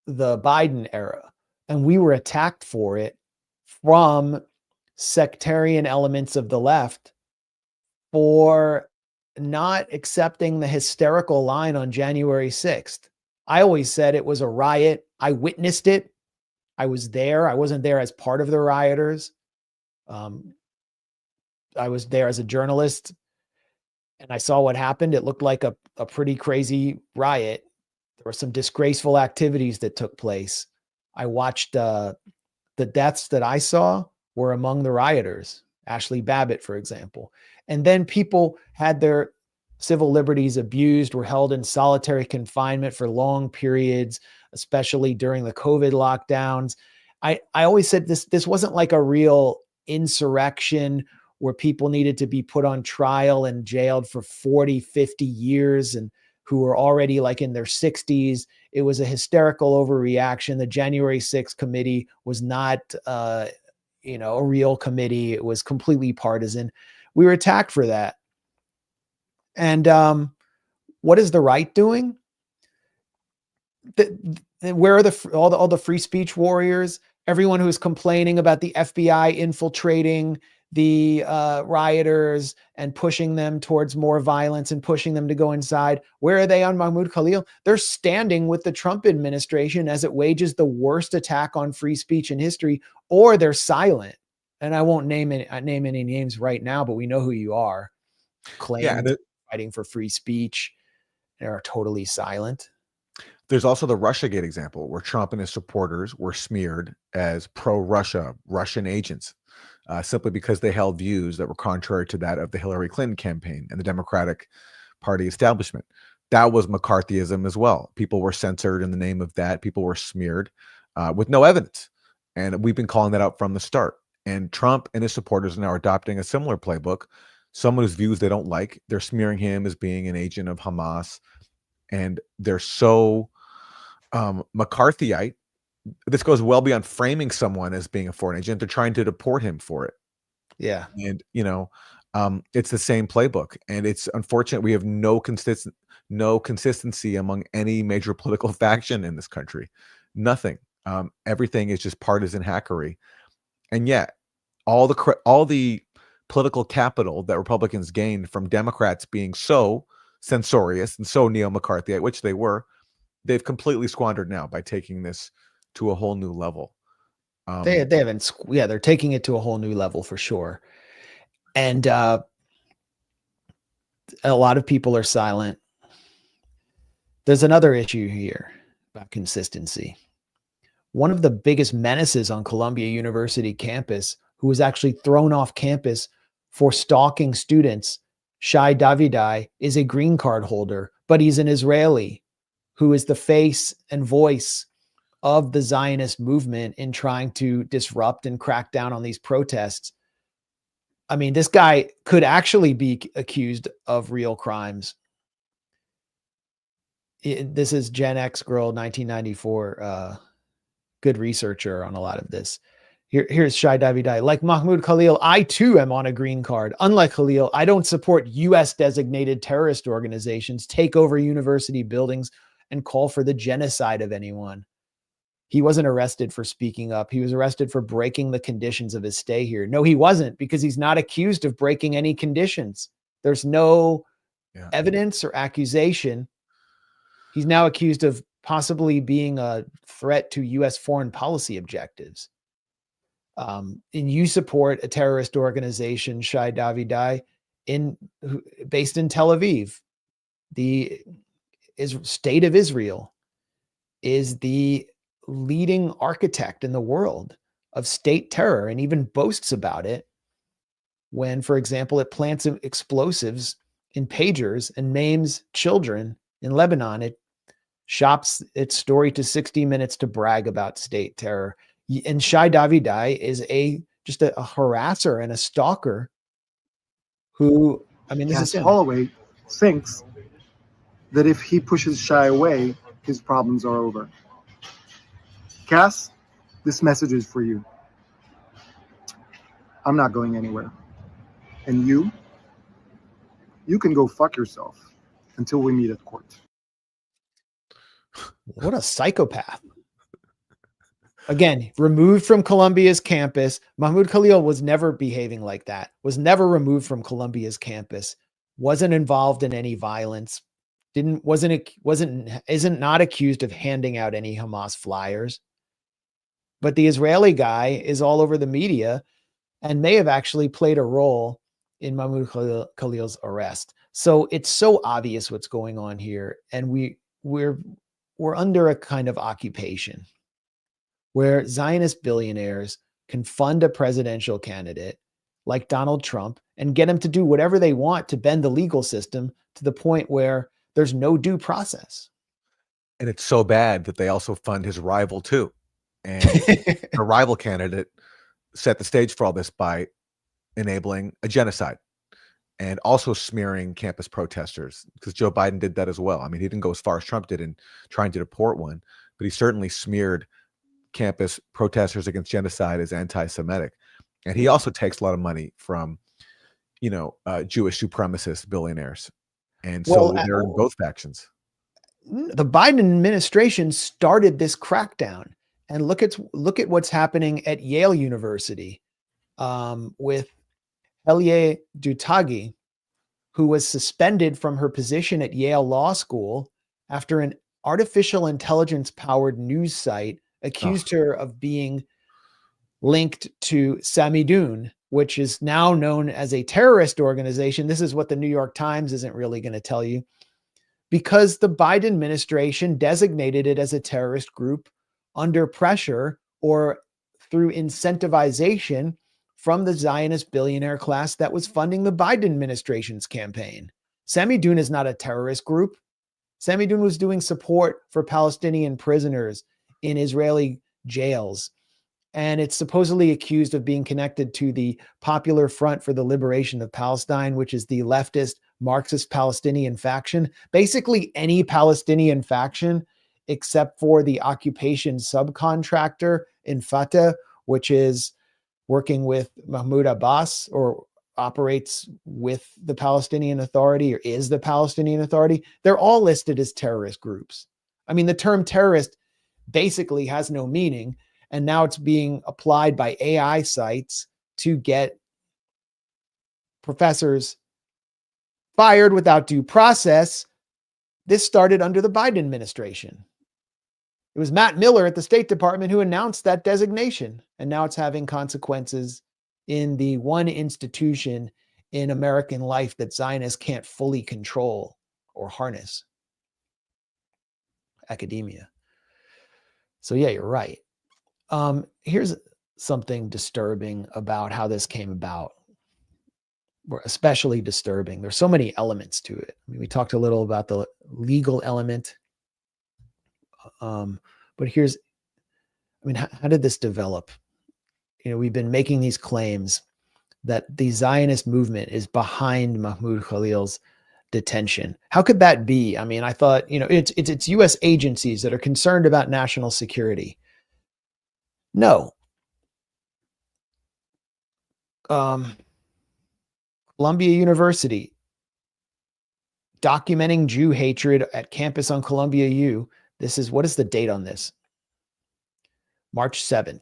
Speaker 1: the Biden era, and we were attacked for it from sectarian elements of the left for not accepting the hysterical line on January 6th. I always said it was a riot. I witnessed it. I was there. I wasn't there as part of the rioters. I was there as a journalist, and I saw what happened. It looked like a pretty crazy riot. There were some disgraceful activities that took place. I watched the deaths that I saw were among the rioters, Ashley Babbitt, for example. And then people had their civil liberties abused, were held in solitary confinement for long periods, especially during the COVID lockdowns. I always said this wasn't like a real insurrection where people needed to be put on trial and jailed for 40, 50 years and who were already like in their 60s. It was a hysterical overreaction. The January 6th committee was not, a real committee. It was completely partisan. We were attacked for that. And what is the right doing? Where are all the free speech warriors? Everyone who is complaining about the FBI infiltrating the rioters and pushing them towards more violence and pushing them to go inside. Where are they on Mahmoud Khalil? They're standing with the Trump administration as it wages the worst attack on free speech in history, or they're silent. And I won't name any names right now, but we know who you are. Claiming fighting for free speech. They're totally silent.
Speaker 2: There's also the Russiagate example where Trump and his supporters were smeared as pro-Russia, Russian agents, simply because they held views that were contrary to that of the Hillary Clinton campaign and the Democratic Party establishment. That was McCarthyism as well. People were censored in the name of that. People were smeared with no evidence. And we've been calling that out from the start. And Trump and his supporters are now adopting a similar playbook. Someone whose views they don't like, they're smearing him as being an agent of Hamas. And they're so McCarthyite. This goes well beyond framing someone as being a foreign agent. They're trying to deport him for it.
Speaker 1: Yeah.
Speaker 2: And, it's the same playbook. And it's unfortunate we have no consistency among any major political faction in this country. Nothing. Everything is just partisan hackery. And yet all the political capital that Republicans gained from Democrats being so censorious and so neo-McCarthyite, which they were, they've completely squandered now by taking this to a whole new level.
Speaker 1: They haven't. Yeah, they're taking it to a whole new level for sure. And a lot of people are silent. There's another issue here about consistency. One of the biggest menaces on Columbia University campus, who was actually thrown off campus for stalking students, Shai Davidai, is a green card holder, but he's an Israeli who is the face and voice of the Zionist movement in trying to disrupt and crack down on these protests. I mean, this guy could actually be accused of real crimes. This is Gen X Girl 1994, good researcher on a lot of this. Here's Shai Davidai. Like Mahmoud Khalil, I too am on a green card. Unlike Khalil, I don't support US designated terrorist organizations, take over university buildings, and call for the genocide of anyone. He wasn't arrested for speaking up. He was arrested for breaking the conditions of his stay here. No, he wasn't, because he's not accused of breaking any conditions. There's no evidence or accusation. He's now accused of possibly being a threat to U.S. foreign policy objectives. And you support a terrorist organization, Shai Davidai, based in Tel Aviv. The state of Israel is the leading architect in the world of state terror, and even boasts about it when, for example, it plants explosives in pagers and maims children in Lebanon. It shops its story to 60 Minutes to brag about state terror. And Shai Davidai is just a harasser and a stalker who, I mean, this is him.
Speaker 8: Holloway thinks that if he pushes Shai away, his problems are over. Cass, this message is for you. I'm not going anywhere. And you can go fuck yourself until we meet at court.
Speaker 1: What a psychopath. Again, removed from Columbia's campus. Mahmoud Khalil was never behaving like that, was never removed from Columbia's campus, wasn't involved in any violence, isn't not accused of handing out any Hamas flyers. But the Israeli guy is all over the media and may have actually played a role in Mahmoud Khalil's arrest. So it's so obvious what's going on here. And we're under a kind of occupation where Zionist billionaires can fund a presidential candidate like Donald Trump and get him to do whatever they want to bend the legal system to the point where there's no due process.
Speaker 2: And it's so bad that they also fund his rival too. And the rival candidate set the stage for all this by enabling a genocide and also smearing campus protesters, because Joe Biden did that as well. I mean, he didn't go as far as Trump did in trying to deport one, but he certainly smeared campus protesters against genocide as anti-Semitic. And he also takes a lot of money from, Jewish supremacist billionaires. And so they're in both factions.
Speaker 1: The Biden administration started this crackdown. And look at what's happening at Yale University with Elie Dutagi, who was suspended from her position at Yale Law School after an artificial intelligence-powered news site accused her of being linked to Samidun, which is now known as a terrorist organization. This is what the New York Times isn't really going to tell you, because the Biden administration designated it as a terrorist group under pressure or through incentivization from the Zionist billionaire class that was funding the Biden administration's campaign. Samidun is not a terrorist group. Samidun was doing support for Palestinian prisoners in Israeli jails. And it's supposedly accused of being connected to the Popular Front for the Liberation of Palestine, which is the leftist Marxist Palestinian faction. Basically any Palestinian faction except for the occupation subcontractor in Fatah, which is working with Mahmoud Abbas or operates with the Palestinian Authority or is the Palestinian Authority. They're all listed as terrorist groups. I mean, the term terrorist basically has no meaning, and now it's being applied by AI sites to get professors fired without due process. This started under the Biden administration. It was Matt Miller at the State Department who announced that designation, and now it's having consequences in the one institution in American life that Zionists can't fully control or harness. academia. So yeah, you're right. Here's something disturbing about how this came about. Especially disturbing. There's so many elements to it. I mean, we talked a little about the legal element. But here's, I mean, how did this develop? You know, we've been making these claims that the Zionist movement is behind Mahmoud Khalil's detention. How could that be? I mean, I thought, you know, it's U.S. agencies that are concerned about national security. No. Columbia University documenting Jew hatred at campus on Columbia U. This is, what is the date on this? March 7th.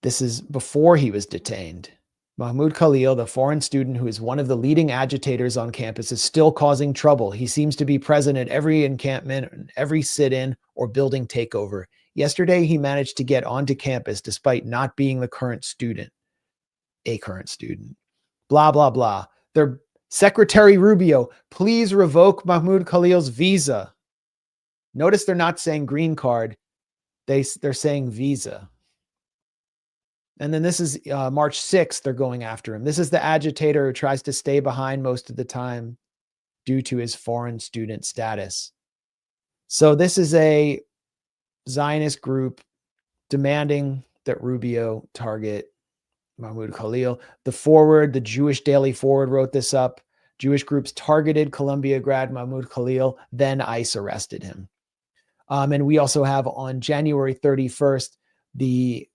Speaker 1: This is before he was detained. Mahmoud Khalil, the foreign student who is one of the leading agitators on campus, is still causing trouble. He seems to be present at every encampment, every sit-in or building takeover. Yesterday, he managed to get onto campus despite not being the current student. A current student. Blah, blah, blah. Their Secretary Rubio, please revoke Mahmoud Khalil's visa. Notice they're not saying green card. They're saying visa. And then this is March 6th, they're going after him. This is the agitator who tries to stay behind most of the time due to his foreign student status. So this is a Zionist group demanding that Rubio target Mahmoud Khalil. The Forward, the Jewish Daily Forward wrote this up. Jewish groups targeted Columbia grad Mahmoud Khalil, then ICE arrested him. And we also have on January 31st, the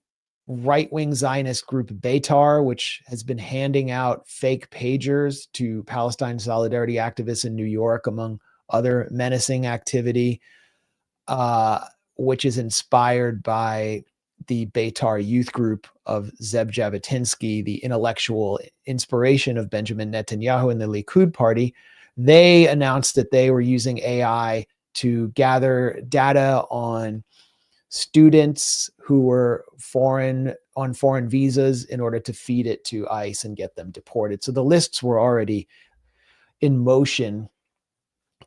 Speaker 1: right-wing Zionist group Beitar, which has been handing out fake pagers to Palestine solidarity activists in New York, among other menacing activity, which is inspired by the Beitar youth group of Zeb Jabotinsky, the intellectual inspiration of Benjamin Netanyahu and the Likud party. They announced that they were using AI to gather data on students who were on foreign visas in order to feed it to ICE and get them deported. So the lists were already in motion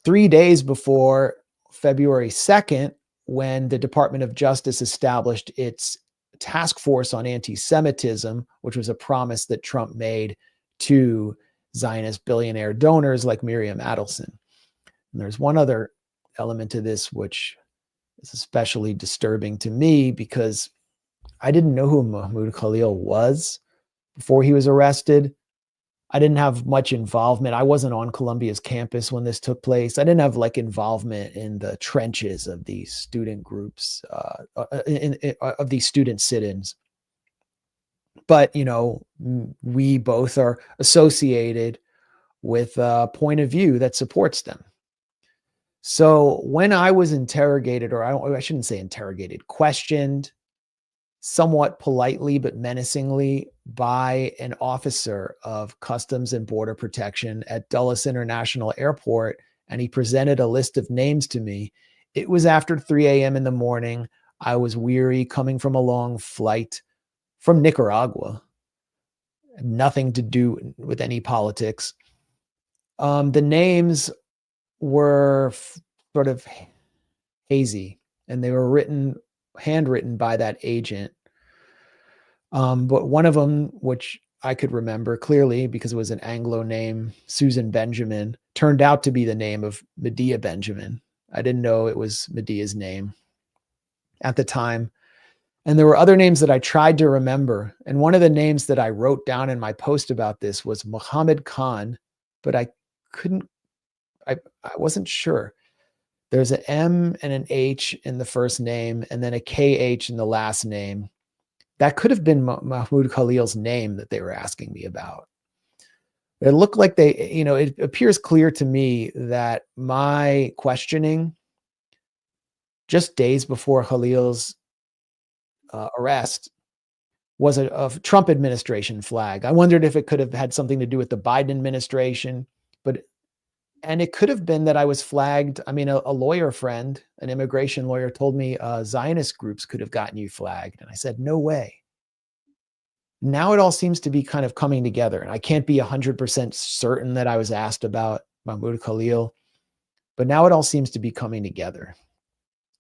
Speaker 1: 3 days before February 2nd, when the Department of Justice established its task force on anti-Semitism, which was a promise that Trump made to Zionist billionaire donors like Miriam Adelson. And there's one other element to this, which is especially disturbing to me, because I didn't know who Mahmoud Khalil was before he was arrested. I didn't have much involvement. I wasn't on Columbia's campus when this took place. I didn't have like involvement in the trenches of these student groups, of these student sit-ins. But, you know, we both are associated with a point of view that supports them. So when I was interrogated, or I shouldn't say interrogated, questioned somewhat politely but menacingly by an officer of Customs and Border Protection at Dulles International Airport, and he presented a list of names to me. It was after 3 a.m. in the morning. I was weary, coming from a long flight from Nicaragua. Nothing to do with any politics. The names were sort of hazy, and they were handwritten by that agent. But one of them, which I could remember clearly because it was an Anglo name, Susan Benjamin, turned out to be the name of Medea Benjamin. I didn't know it was Medea's name at the time. And there were other names that I tried to remember. And one of the names that I wrote down in my post about this was Muhammad Khan, but I wasn't sure. There's an M and an H in the first name, and then a KH in the last name. That could have been Mahmoud Khalil's name that they were asking me about. It looked like it appears clear to me that my questioning just days before Khalil's arrest was a Trump administration flag. I wondered if it could have had something to do with the Biden administration, and it could have been that I was flagged. I mean, a lawyer friend, an immigration lawyer, told me Zionist groups could have gotten you flagged. And I said, no way. Now it all seems to be kind of coming together. And I can't be 100% certain that I was asked about Mahmoud Khalil. But now it all seems to be coming together.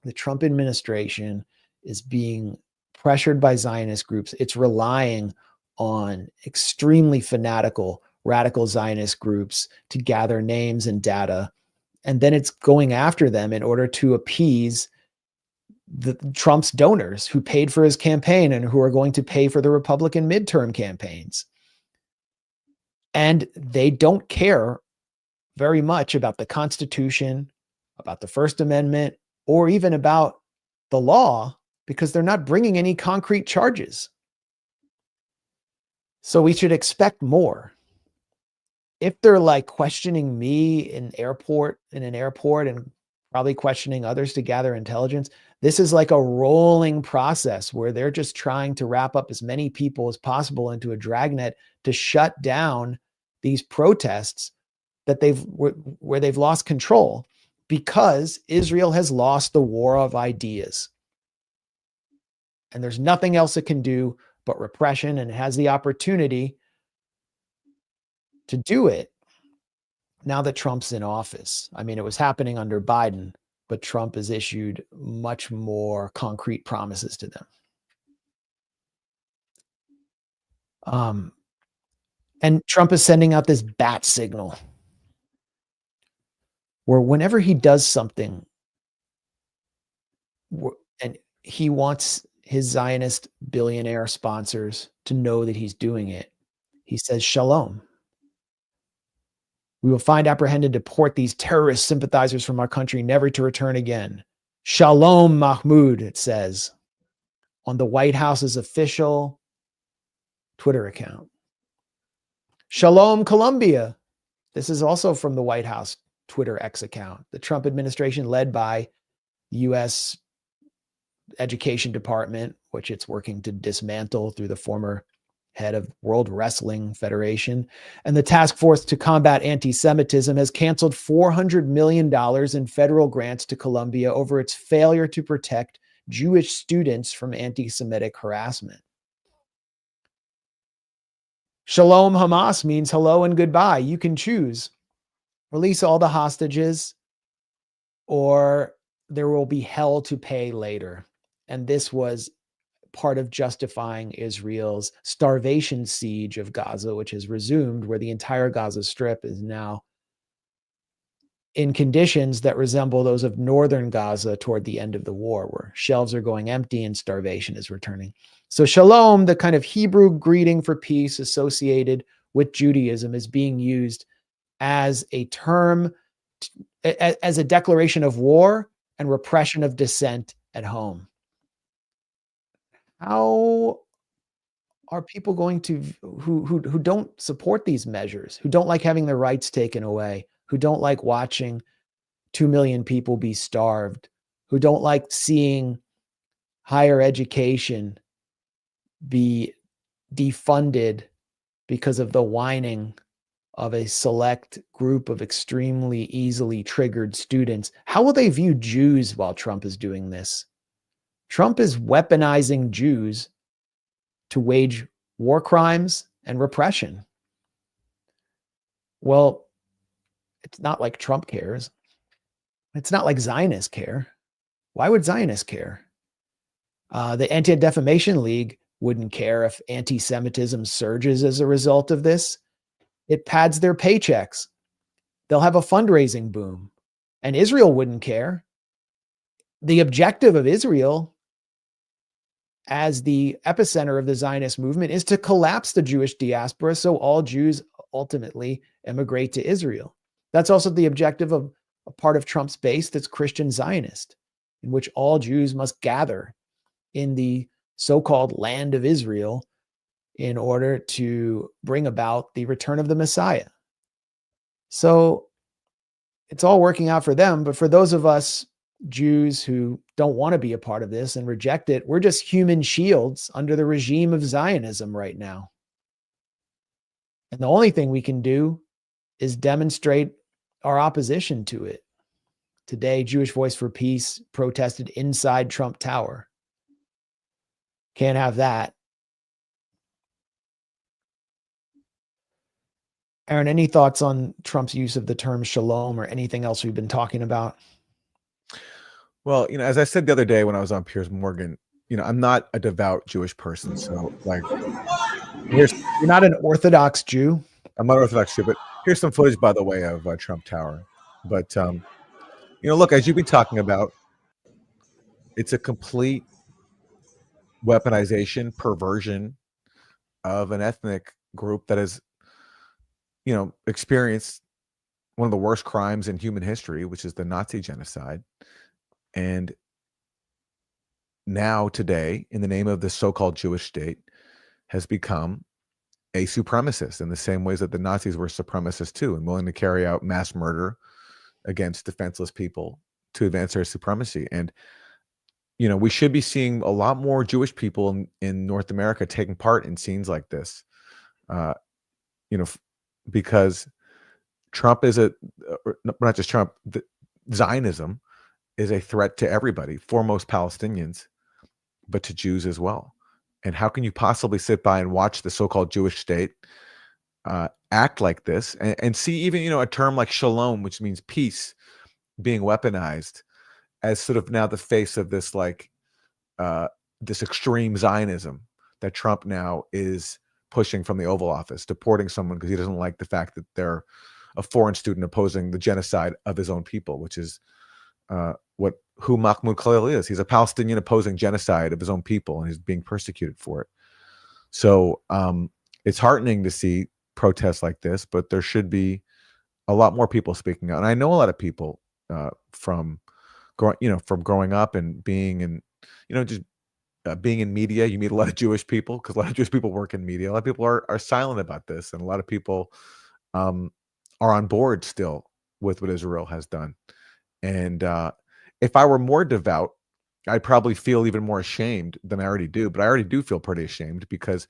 Speaker 1: The Trump administration is being pressured by Zionist groups. It's relying on extremely fanatical, radical Zionist groups to gather names and data. And then it's going after them in order to appease Trump's donors who paid for his campaign and who are going to pay for the Republican midterm campaigns. And they don't care very much about the Constitution, about the First Amendment, or even about the law, because they're not bringing any concrete charges. So we should expect more. If they're like questioning me in an airport and probably questioning others to gather intelligence, this is like a rolling process where they're just trying to wrap up as many people as possible into a dragnet to shut down these protests that where they've lost control, because Israel has lost the war of ideas. And there's nothing else it can do but repression, and it has the opportunity to do it now that Trump's in office. I mean, it was happening under Biden, but Trump has issued much more concrete promises to them. And Trump is sending out this bat signal where whenever he does something, and he wants his Zionist billionaire sponsors to know that he's doing it, he says, Shalom. We will find, apprehend, and deport these terrorist sympathizers from our country, never to return again. Shalom, Mahmoud, it says on the White House's official Twitter account. Shalom, Colombia. This is also from the White House Twitter X account. The Trump administration, led by the U.S. Education Department, which it's working to dismantle through the former head of World Wrestling Federation, and the task force to combat anti-Semitism, has canceled $400 million in federal grants to Colombia over its failure to protect Jewish students from anti-Semitic harassment. Shalom Hamas means hello and goodbye. You can choose. Release all the hostages, or there will be hell to pay later. And this was part of justifying Israel's starvation siege of Gaza, which has resumed, where the entire Gaza Strip is now in conditions that resemble those of northern Gaza toward the end of the war, where shelves are going empty and starvation is returning. So shalom, the kind of Hebrew greeting for peace associated with Judaism, is being used as a term, as a declaration of war and repression of dissent at home. How are people going to, who don't support these measures, who don't like having their rights taken away, who don't like watching 2 million people be starved, who don't like seeing higher education be defunded because of the whining of a select group of extremely easily triggered students? How will they view Jews while Trump is doing this? Trump is weaponizing Jews to wage war crimes and repression. Well, it's not like Trump cares. It's not like Zionists care. Why would Zionists care? The Anti-Defamation League wouldn't care if anti-Semitism surges as a result of this. It pads their paychecks. They'll have a fundraising boom. And Israel wouldn't care. The objective of Israel as the epicenter of the Zionist movement is to collapse the Jewish diaspora so all Jews ultimately immigrate to Israel. That's also the objective of a part of Trump's base that's Christian Zionist, in which all Jews must gather in the so-called land of Israel in order to bring about the return of the Messiah. So it's all working out for them, but for those of us Jews who don't want to be a part of this and reject it, we're just human shields under the regime of Zionism right now. And the only thing we can do is demonstrate our opposition to it. Today, Jewish Voice for Peace protested inside Trump Tower. Can't have that. Aaron, any thoughts on Trump's use of the term shalom or anything else we've been talking about?
Speaker 2: Well, as I said the other day when I was on Piers Morgan, I'm not a devout Jewish person. So like,
Speaker 1: You're not an Orthodox Jew.
Speaker 2: I'm not Orthodox Jew, but here's some footage, by the way, of Trump Tower. But, look, as you've been talking about, it's a complete weaponization, perversion of an ethnic group that has, experienced one of the worst crimes in human history, which is the Nazi genocide. And now today, in the name of the so-called Jewish state, has become a supremacist in the same ways that the Nazis were supremacists too, and willing to carry out mass murder against defenseless people to advance their supremacy. And, we should be seeing a lot more Jewish people in North America taking part in scenes like this, because Trump is not just Trump, Zionism is a threat to everybody, foremost Palestinians, but to Jews as well. And how can you possibly sit by and watch the so-called Jewish state act like this and see even, a term like shalom, which means peace, being weaponized as sort of now the face of this, this extreme Zionism that Trump now is pushing from the Oval Office, deporting someone because he doesn't like the fact that they're a foreign student opposing the genocide of his own people, which is who Mahmoud Khalil is. He's a Palestinian opposing genocide of his own people, and he's being persecuted for it. So it's heartening to see protests like this, but there should be a lot more people speaking out. And I know a lot of people from growing up and being in, just being in media. You meet a lot of Jewish people because a lot of Jewish people work in media. A lot of people are silent about this, and a lot of people are on board still with what Israel has done. And if I were more devout, I'd probably feel even more ashamed than I already do. But I already do feel pretty ashamed because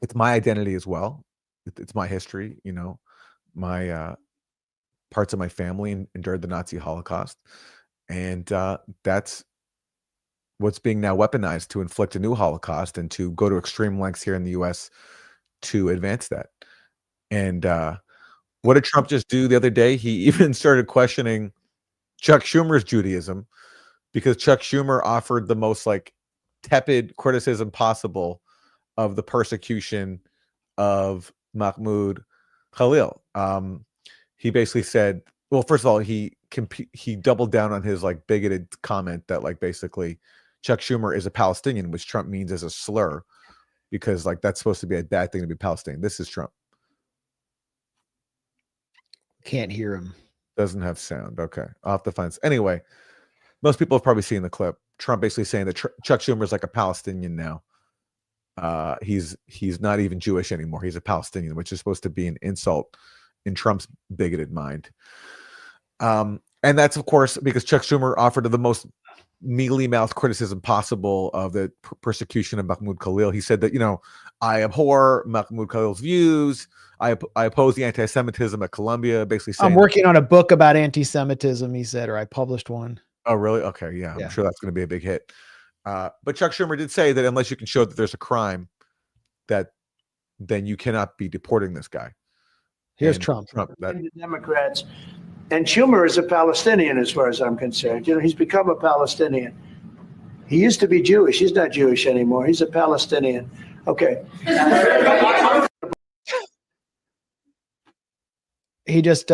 Speaker 2: it's my identity as well. It's my history. My parts of my family endured the Nazi Holocaust, and that's what's being now weaponized to inflict a new Holocaust and to go to extreme lengths here in the U.S. to advance that. And what did Trump just do the other day? He even started questioning Chuck Schumer's Judaism because Chuck Schumer offered the most tepid criticism possible of the persecution of Mahmoud Khalil. He basically said, well, first of all, he doubled down on his bigoted comment that basically Chuck Schumer is a Palestinian, which Trump means as a slur because that's supposed to be a bad thing to be Palestinian. This is Trump.
Speaker 1: Can't hear him.
Speaker 2: Doesn't have sound. Okay. I'll have to find. Anyway, most people have probably seen the clip. Trump basically saying that Chuck Schumer is like a Palestinian now. He's not even Jewish anymore. He's a Palestinian, which is supposed to be an insult in Trump's bigoted mind. And that's, of course, because Chuck Schumer offered the most mealy-mouthed criticism possible of the persecution of Mahmoud Khalil. He said that, I abhor Mahmoud Khalil's views. I oppose the anti-Semitism at Columbia, basically saying—
Speaker 1: I'm working on a book about anti-Semitism, he said, or I published one.
Speaker 2: Oh, really? Okay, yeah. I'm sure that's going to be a big hit. But Chuck Schumer did say that unless you can show that there's a crime, then you cannot be deporting this guy.
Speaker 1: Here's Trump.
Speaker 4: The Democrats. And Schumer is a Palestinian, as far as I'm concerned. He's become a Palestinian. He used to be Jewish. He's not Jewish anymore. He's a Palestinian. Okay.
Speaker 1: He just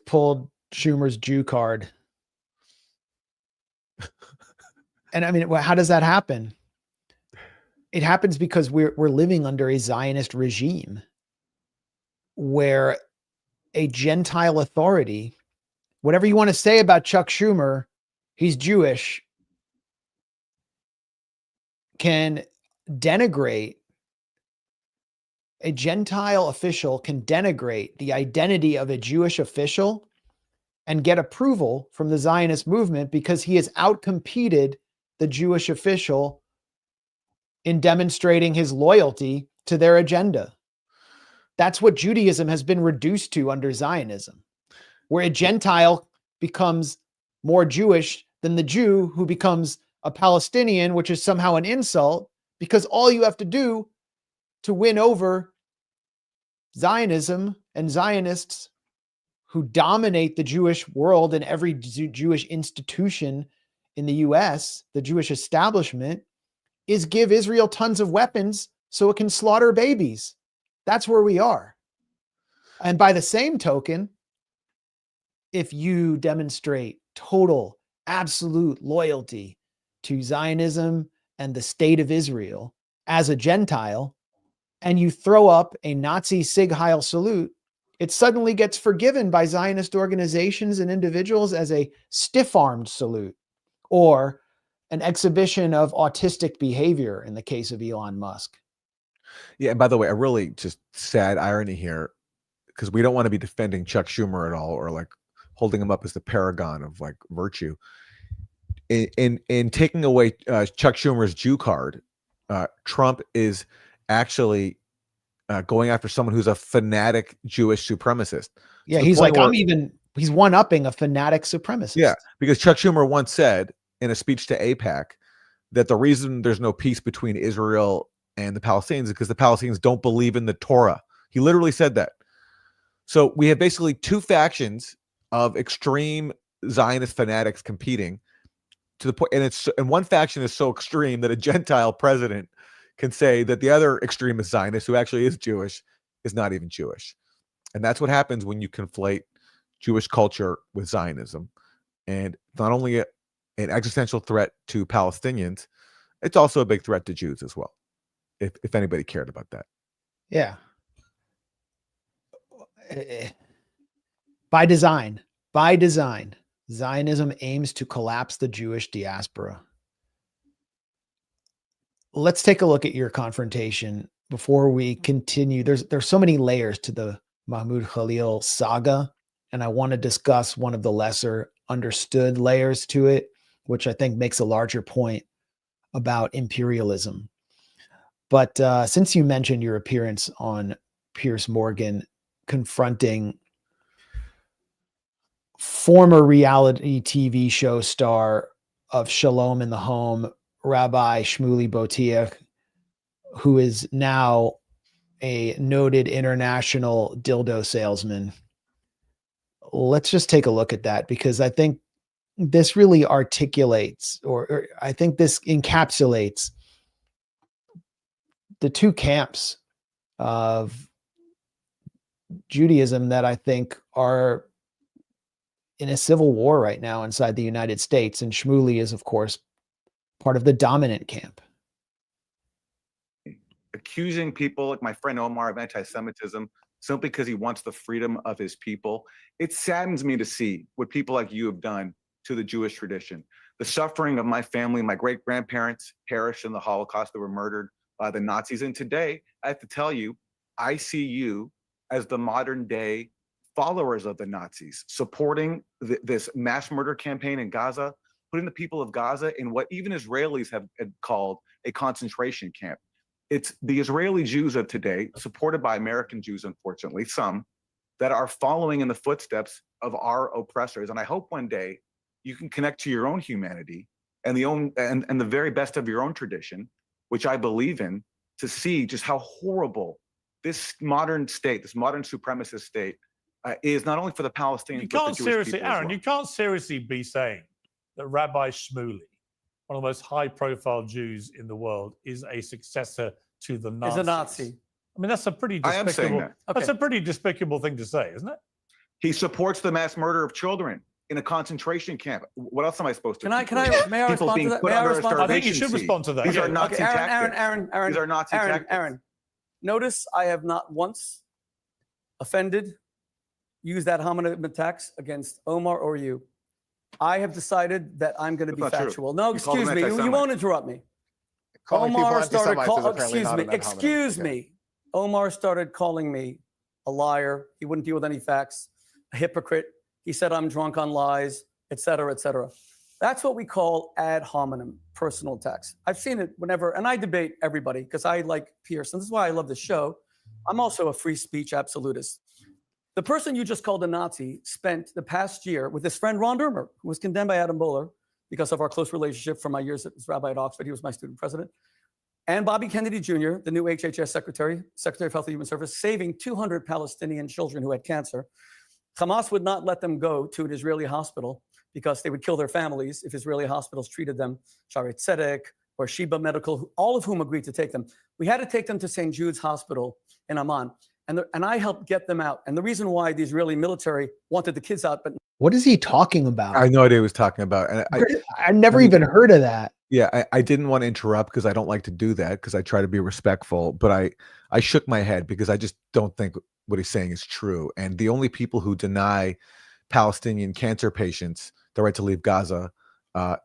Speaker 1: pulled Schumer's Jew card. And I mean, how does that happen? It happens because we're living under a Zionist regime where a Gentile authority, whatever you want to say about Chuck Schumer, he's Jewish, can denigrate— a Gentile official can denigrate the identity of a Jewish official and get approval from the Zionist movement because he has outcompeted the Jewish official in demonstrating his loyalty to their agenda. That's what Judaism has been reduced to under Zionism, where a Gentile becomes more Jewish than the Jew who becomes a Palestinian, which is somehow an insult, because all you have to do to win over Zionism and Zionists who dominate the Jewish world and every Jewish institution in the US, the Jewish establishment, is give Israel tons of weapons so it can slaughter babies. That's where we are. And by the same token, if you demonstrate total, absolute loyalty to Zionism and the state of Israel as a Gentile, and you throw up a Nazi Sieg Heil salute, it suddenly gets forgiven by Zionist organizations and individuals as a stiff-armed salute or an exhibition of autistic behavior in the case of Elon Musk.
Speaker 2: Yeah, and by the way, a really just sad irony here, because we don't want to be defending Chuck Schumer at all or like holding him up as the paragon of like virtue. In taking away Chuck Schumer's Jew card, Trump is actually going after someone who's a fanatic Jewish supremacist.
Speaker 1: Yeah, he's like, he's one-upping a fanatic supremacist.
Speaker 2: Yeah, because Chuck Schumer once said in a speech to AIPAC that the reason there's no peace between Israel and the Palestinians is because the Palestinians don't believe in the Torah. He literally said that. So we have basically two factions of extreme Zionist fanatics competing to the point, and one faction is so extreme that a Gentile president can say that the other extremist Zionist, who actually is Jewish, is not even Jewish. And that's what happens when you conflate Jewish culture with Zionism. And not only an existential threat to Palestinians, it's also a big threat to Jews as well, if anybody cared about that.
Speaker 1: Yeah. By design, Zionism aims to collapse the Jewish diaspora. Let's take a look at your confrontation before we continue. There's so many layers to the Mahmoud Khalil saga, and I want to discuss one of the lesser understood layers to it, which I think makes a larger point about imperialism. But since you mentioned your appearance on Piers Morgan confronting former reality TV show star of Shalom in the Home, Rabbi Shmuley Boteach, who is now a noted international dildo salesman. Let's just take a look at that, because I think this really articulates, or I think this encapsulates the two camps of Judaism that I think are in a civil war right now inside the United States. And Shmuley is, of course, part of the dominant camp.
Speaker 2: Accusing people like my friend Omar of anti-Semitism simply because he wants the freedom of his people. It saddens me to see what people like you have done to the Jewish tradition. The suffering of my family, my great-grandparents perished in the Holocaust. They were murdered by the Nazis. And today, I have to tell you, I see you as the modern day followers of the Nazis, supporting this mass murder campaign in Gaza, putting the people of Gaza in what even Israelis have called a concentration camp. It's the Israeli Jews of today, supported by American Jews, unfortunately, some, that are following in the footsteps of our oppressors. And I hope one day you can connect to your own humanity and the very best of your own tradition, which I believe in, to see just how horrible this modern state, this modern supremacist state, is not only for the Palestinians, but the Jewish people as
Speaker 9: Aaron,
Speaker 2: well.
Speaker 9: you can't seriously be saying that Rabbi Shmuley, one of the most high-profile Jews in the world, is a successor to the Nazis.
Speaker 10: Is a Nazi.
Speaker 9: I mean, that's a pretty
Speaker 2: I am saying
Speaker 9: despicable.
Speaker 2: that.
Speaker 9: That's a pretty despicable thing to say, isn't it?
Speaker 2: He supports the mass murder of children in a concentration camp. What else am I supposed to
Speaker 10: May I
Speaker 2: People
Speaker 10: respond
Speaker 2: being
Speaker 10: to that?
Speaker 2: put
Speaker 10: May I
Speaker 2: under a
Speaker 10: respond to that?
Speaker 9: I think you
Speaker 2: starvation
Speaker 9: should
Speaker 2: siege.
Speaker 9: respond to that.
Speaker 2: These
Speaker 9: yeah.
Speaker 2: are Nazi
Speaker 10: Okay,
Speaker 2: tactics.
Speaker 10: Aaron,
Speaker 2: These are Nazi tactics.
Speaker 10: Aaron, notice I have not once offended, used that hominem attacks against Omar or you. I have decided that I'm going to be
Speaker 2: That's not true.
Speaker 10: factual. No,
Speaker 2: You called him
Speaker 10: excuse me. You
Speaker 2: anti-Semite.
Speaker 10: won't interrupt me.
Speaker 11: Calling people
Speaker 10: Omar started
Speaker 11: anti-Semites is apparently not an ad hominem.
Speaker 10: excuse me. Omar started calling me a liar. He wouldn't deal with any facts, a hypocrite. He said I'm drunk on lies, et cetera, et cetera. That's what we call ad hominem, personal attacks. I've seen it whenever, and I debate everybody because I like Pierce, and this is why I love this show. I'm also a free speech absolutist. The person you just called a Nazi spent the past year with his friend Ron Dermer, who was condemned by Adam Boehler because of our close relationship from my years as rabbi at Oxford. He was my student president. and Bobby Kennedy Jr., the new HHS Secretary of Health and Human Services, saving 200 Palestinian children who had cancer. Hamas would not let them go to an Israeli hospital because they would kill their families if Israeli hospitals treated them, Shaare Tzedek or Sheba Medical, all of whom agreed to take them. We had to take them to St. Jude's Hospital in Amman, and I helped get them out. And the reason why the Israeli military wanted the kids out, but
Speaker 1: What is he talking about?
Speaker 2: I had no idea what he was talking about. And
Speaker 1: I never even heard of that.
Speaker 2: Yeah, I didn't want to interrupt because I don't like to do that because I try to be respectful, but I shook my head because I just don't think what he's saying is true. And the only people who deny Palestinian cancer patients the right to leave Gaza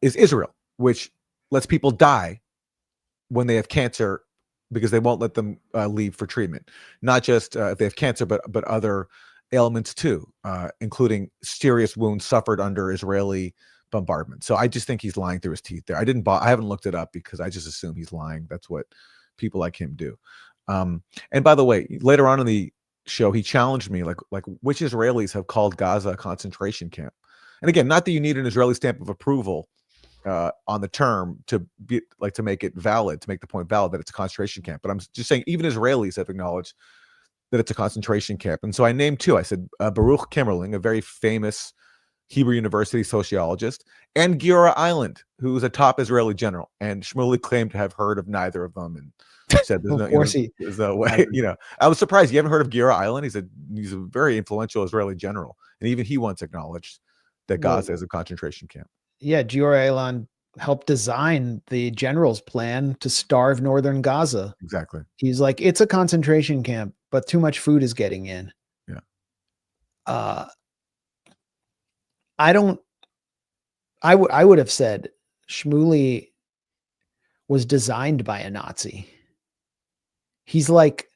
Speaker 2: is Israel, which lets people die when they have cancer because they won't let them leave for treatment. Not just if they have cancer, but other ailments too, including serious wounds suffered under Israeli bombardment. So I just think he's lying through his teeth there. I haven't looked it up because I just assume he's lying. That's what people like him do. And by the way, later on in the show, he challenged me like which Israelis have called Gaza a concentration camp. And again, not that you need an Israeli stamp of approval on the term to be like to make it valid, to make the point valid that it's a concentration camp. But I'm just saying even Israelis have acknowledged that it's a concentration camp. And so I named two. I said Baruch Kimmerling, a very famous Hebrew University sociologist, and Giora Island, who's a top Israeli general. And Shmuley claimed to have heard of neither of them and said there's no, there's no way. I was surprised you haven't heard of Giora Island. He's a very influential Israeli general, and even he once acknowledged that Gaza is a concentration camp.
Speaker 1: Yeah, Giora Island helped design the general's plan to starve northern Gaza.
Speaker 2: Exactly.
Speaker 1: He's like, it's a concentration camp, but too much food is getting in.
Speaker 2: Yeah.
Speaker 1: I would have said Shmuley was designed by a Nazi. He's like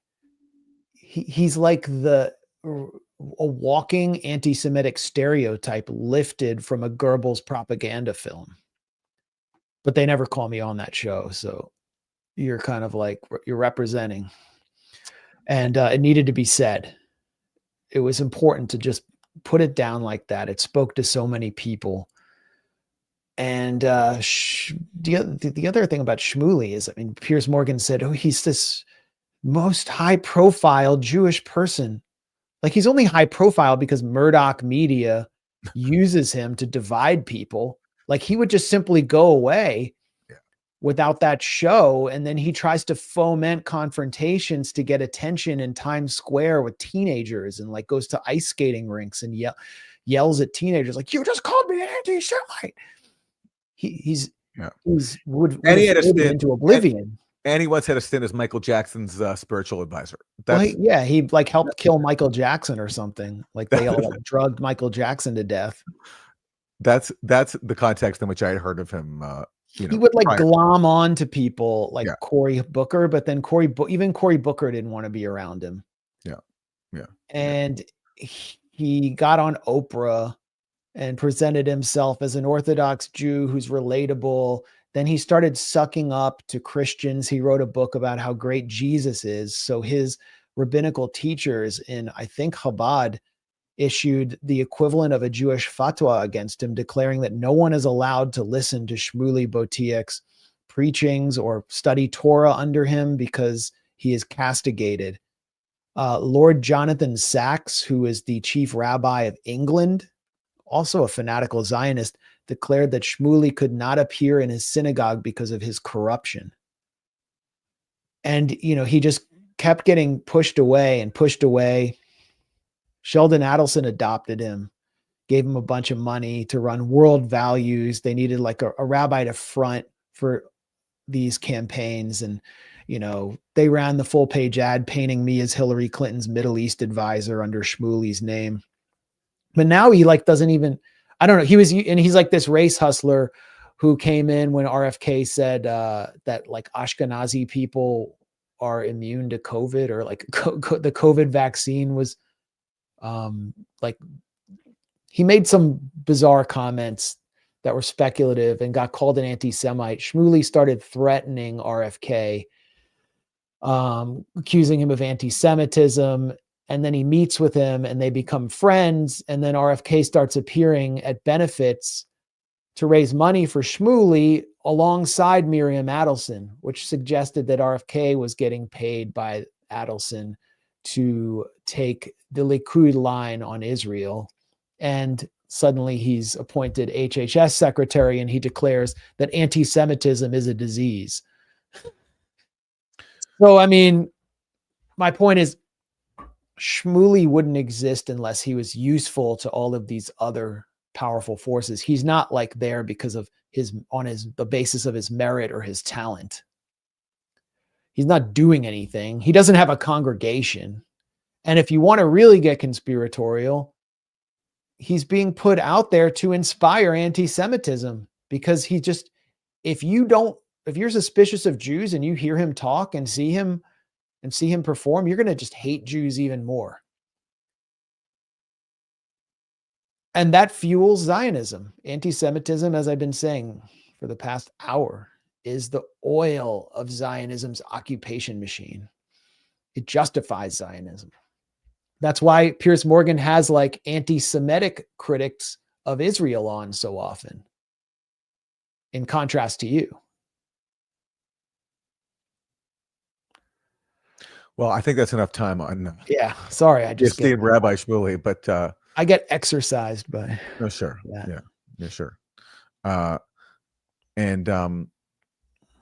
Speaker 1: a walking anti-Semitic stereotype lifted from a Goebbels propaganda film. But they never call me on that show, so you're kind of like you're representing. And it needed to be said. It was important to just put it down like that. It spoke to so many people. And the other thing about Shmuley is, I mean, Piers Morgan said, oh, he's this most high profile Jewish person. Like he's only high profile because Murdoch Media uses him to divide people. Like he would just simply go away without that show. And then he tries to foment confrontations to get attention in Times Square with teenagers and like goes to ice skating rinks and yells at teenagers like, you just called me an anti-Semite. He would into oblivion.
Speaker 2: And he once had a stint as Michael Jackson's spiritual advisor.
Speaker 1: He like helped kill Michael Jackson or something. Like they all like drugged Michael Jackson to death.
Speaker 2: That's the context in which I had heard of him.
Speaker 1: He would like glom on to people like Cory Booker, but then Cory Booker didn't want to be around him.
Speaker 2: Yeah.
Speaker 1: And he got on Oprah and presented himself as an Orthodox Jew who's relatable. Then he started sucking up to Christians. He wrote a book about how great Jesus is. So his rabbinical teachers in, I think, Chabad issued the equivalent of a Jewish fatwa against him, declaring that no one is allowed to listen to Shmuley Botiek's preachings or study Torah under him because he is castigated. Lord Jonathan Sacks, who is the chief rabbi of England, also a fanatical Zionist, declared that Shmuley could not appear in his synagogue because of his corruption. And, he just kept getting pushed away and pushed away. Sheldon Adelson adopted him, gave him a bunch of money to run World Values. They needed like a rabbi to front for these campaigns. And, they ran the full page ad painting me as Hillary Clinton's Middle East advisor under Shmuley's name. But now he like doesn't even, I don't know. He's like this race hustler who came in when RFK said that like Ashkenazi people are immune to COVID, or like the COVID vaccine was like, he made some bizarre comments that were speculative and got called an anti-Semite. Shmuley started threatening RFK, accusing him of anti-Semitism. And then he meets with him and they become friends. And then RFK starts appearing at benefits to raise money for Shmuley, alongside Miriam Adelson, which suggested that RFK was getting paid by Adelson to take the Likud line on Israel. And suddenly he's appointed HHS secretary and he declares that anti-Semitism is a disease. So, I mean, my point is Shmuley wouldn't exist unless he was useful to all of these other powerful forces. He's not like there because of the basis of his merit or his talent. He's not doing anything. He doesn't have a congregation. And if you want to really get conspiratorial, he's being put out there to inspire anti-Semitism, because if you're suspicious of Jews and you hear him talk and see him perform, you're going to just hate Jews even more. And that fuels Zionism. Anti-Semitism, as I've been saying for the past hour, is the oil of Zionism's occupation machine. It justifies Zionism. That's why Piers Morgan has like anti-Semitic critics of Israel on so often, in contrast to you.
Speaker 2: Well, I think that's enough time on
Speaker 1: Yeah, sorry, I just
Speaker 2: esteemed Rabbi Shmuley, but
Speaker 1: I get exercised by.
Speaker 2: no, sure,
Speaker 1: that.
Speaker 2: yeah, sure.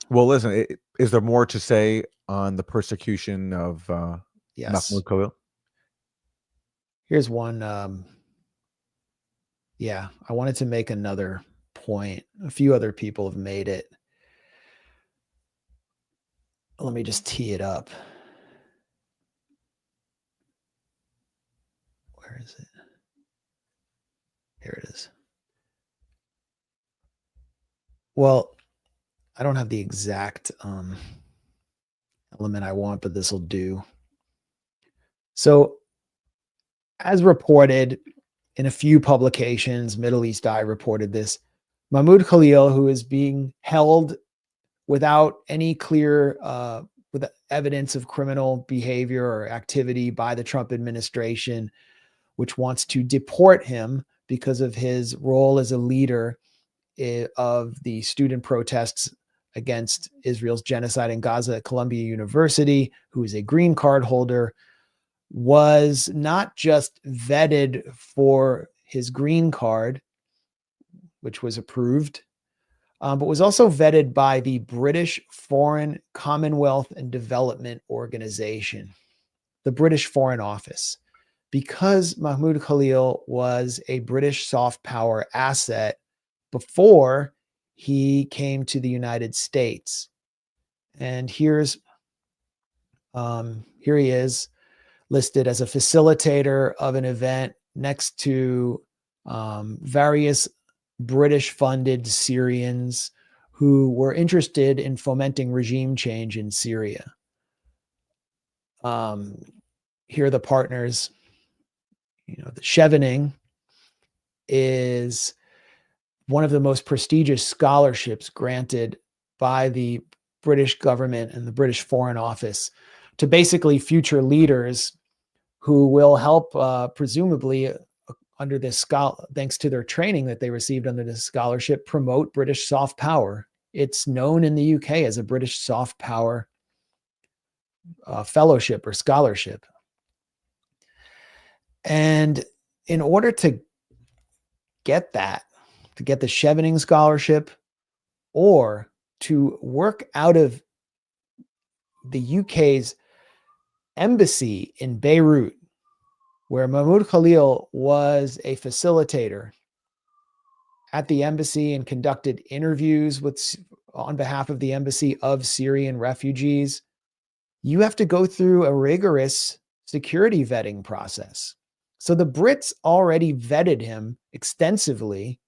Speaker 2: Well, listen, is there more to say on the persecution of
Speaker 1: Yes.
Speaker 2: Mahmoud Khalil?
Speaker 1: Here's one. I wanted to make another point. A few other people have made it. Let me just tee it up. Where is it? Here it is. Well, I don't have the exact element I want, but this will do. So, as reported in a few publications, Middle East Eye reported this, Mahmoud Khalil, who is being held without any clear with evidence of criminal behavior or activity by the Trump administration, which wants to deport him because of his role as a leader of the student protests against Israel's genocide in Gaza at Columbia University, who is a green card holder, was not just vetted for his green card, which was approved, but was also vetted by the British Foreign, Commonwealth and Development Organization, the British Foreign Office, because Mahmoud Khalil was a British soft power asset before he came to the United States. And here he is listed as a facilitator of an event next to various British-funded Syrians who were interested in fomenting regime change in Syria. Here are the partners. The Chevening is one of the most prestigious scholarships granted by the British government and the British Foreign Office to basically future leaders who will help, presumably, under this thanks to their training that they received under this scholarship, promote British soft power. It's known in the UK as a British soft power fellowship or scholarship. And in order to get that, to get the Chevening scholarship, or to work out of the UK's embassy in Beirut, where Mahmoud Khalil was a facilitator at the embassy and conducted interviews on behalf of the embassy of Syrian refugees, you have to go through a rigorous security vetting process. So the Brits already vetted him extensively.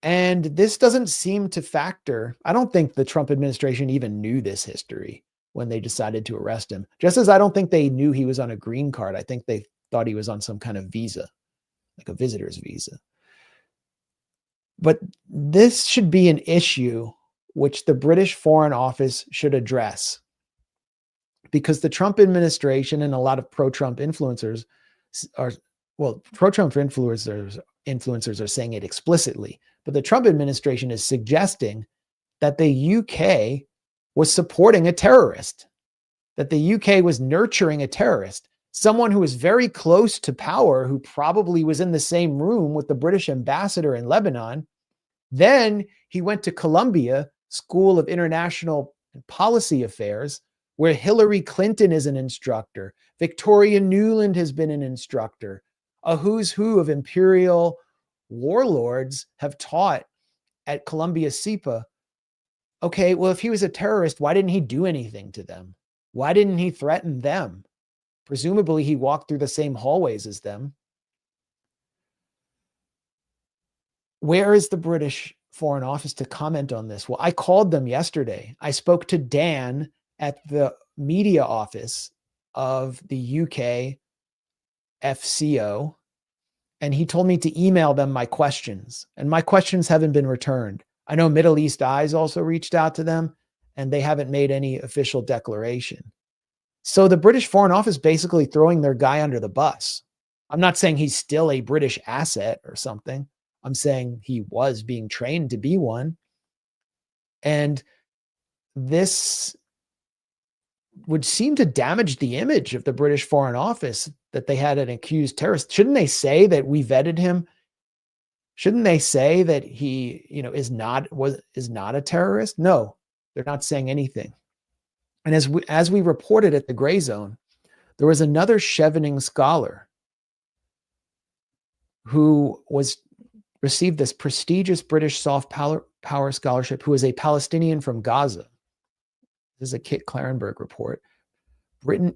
Speaker 1: And this doesn't seem to factor. I don't think the Trump administration even knew this history when they decided to arrest him. Just as I don't think they knew he was on a green card. I think they thought he was on some kind of visa, like a visitor's visa. But this should be an issue which the British Foreign Office should address, because the Trump administration and a lot of pro-Trump influencers pro-Trump influencers are saying it explicitly, But the Trump administration is suggesting that the UK was supporting a terrorist, that the UK was nurturing a terrorist, someone who was very close to power, who probably was in the same room with the British ambassador in Lebanon. Then he went to Columbia School of International Policy Affairs, where Hillary Clinton is an instructor. Victoria Nuland has been an instructor. A who's who of imperial warlords have taught at Columbia SIPA. Okay, well, if he was a terrorist, why didn't he do anything to them? Why didn't he threaten them? Presumably, he walked through the same hallways as them. Where is the British Foreign Office to comment on this? Well, I called them yesterday. I spoke to Dan at the media office of the UK FCO, and he told me to email them my questions, and my questions haven't been returned. I know Middle East Eyes also reached out to them, and they haven't made any official declaration. So the British Foreign Office basically throwing their guy under the bus. I'm not saying he's still a British asset or something. I'm saying he was being trained to be one. And this would seem to damage the image of the British Foreign Office that they had an accused terrorist. Shouldn't they say that we vetted him? Shouldn't they say that he, is not a terrorist? No, they're not saying anything. And as we reported at the Gray Zone, there was another Chevening scholar who received this prestigious British soft power scholarship, who is a Palestinian from Gaza. This is a Kit Clarenberg report. Britain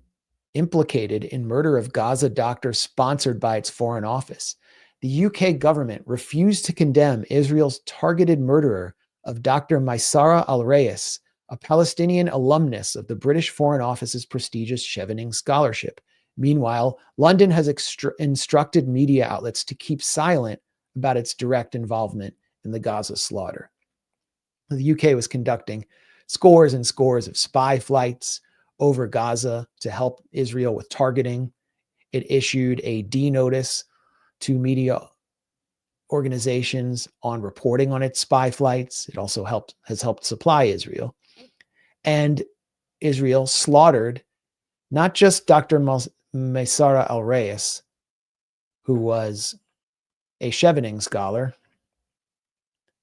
Speaker 1: implicated in murder of Gaza doctor sponsored by its foreign office. The UK government refused to condemn Israel's targeted murderer of Dr. Maysara al-Rayes, a Palestinian alumnus of the British Foreign Office's prestigious Chevening Scholarship. Meanwhile, London has instructed media outlets to keep silent about its direct involvement in the Gaza slaughter. The UK was conducting scores and scores of spy flights over Gaza to help Israel with targeting. It issued a D notice to media organizations on reporting on its spy flights. It also has helped supply Israel. And Israel slaughtered not just Dr. Maysara al-Rayes, who was a Chevening scholar,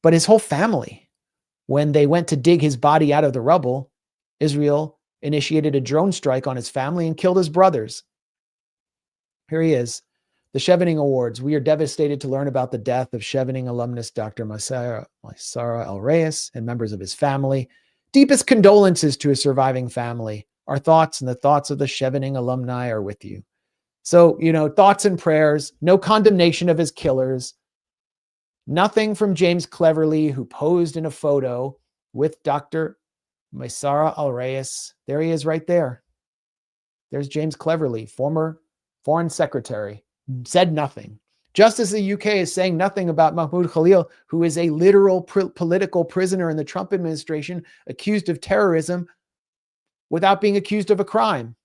Speaker 1: but his whole family. When they went to dig his body out of the rubble, Israel initiated a drone strike on his family and killed his brothers. Here he is. The Chevening Awards. We are devastated to learn about the death of Chevening alumnus Dr. Maysara al-Rayes and members of his family. Deepest condolences to his surviving family. Our thoughts and the thoughts of the Chevening alumni are with you. So, thoughts and prayers, no condemnation of his killers. Nothing from James Cleverly, who posed in a photo with Dr. Maysara al-Rayes. There he is right there. There's James Cleverly, former foreign secretary, said nothing. Just as the UK is saying nothing about Mahmoud Khalil, who is a literal political prisoner in the Trump administration, accused of terrorism without being accused of a crime.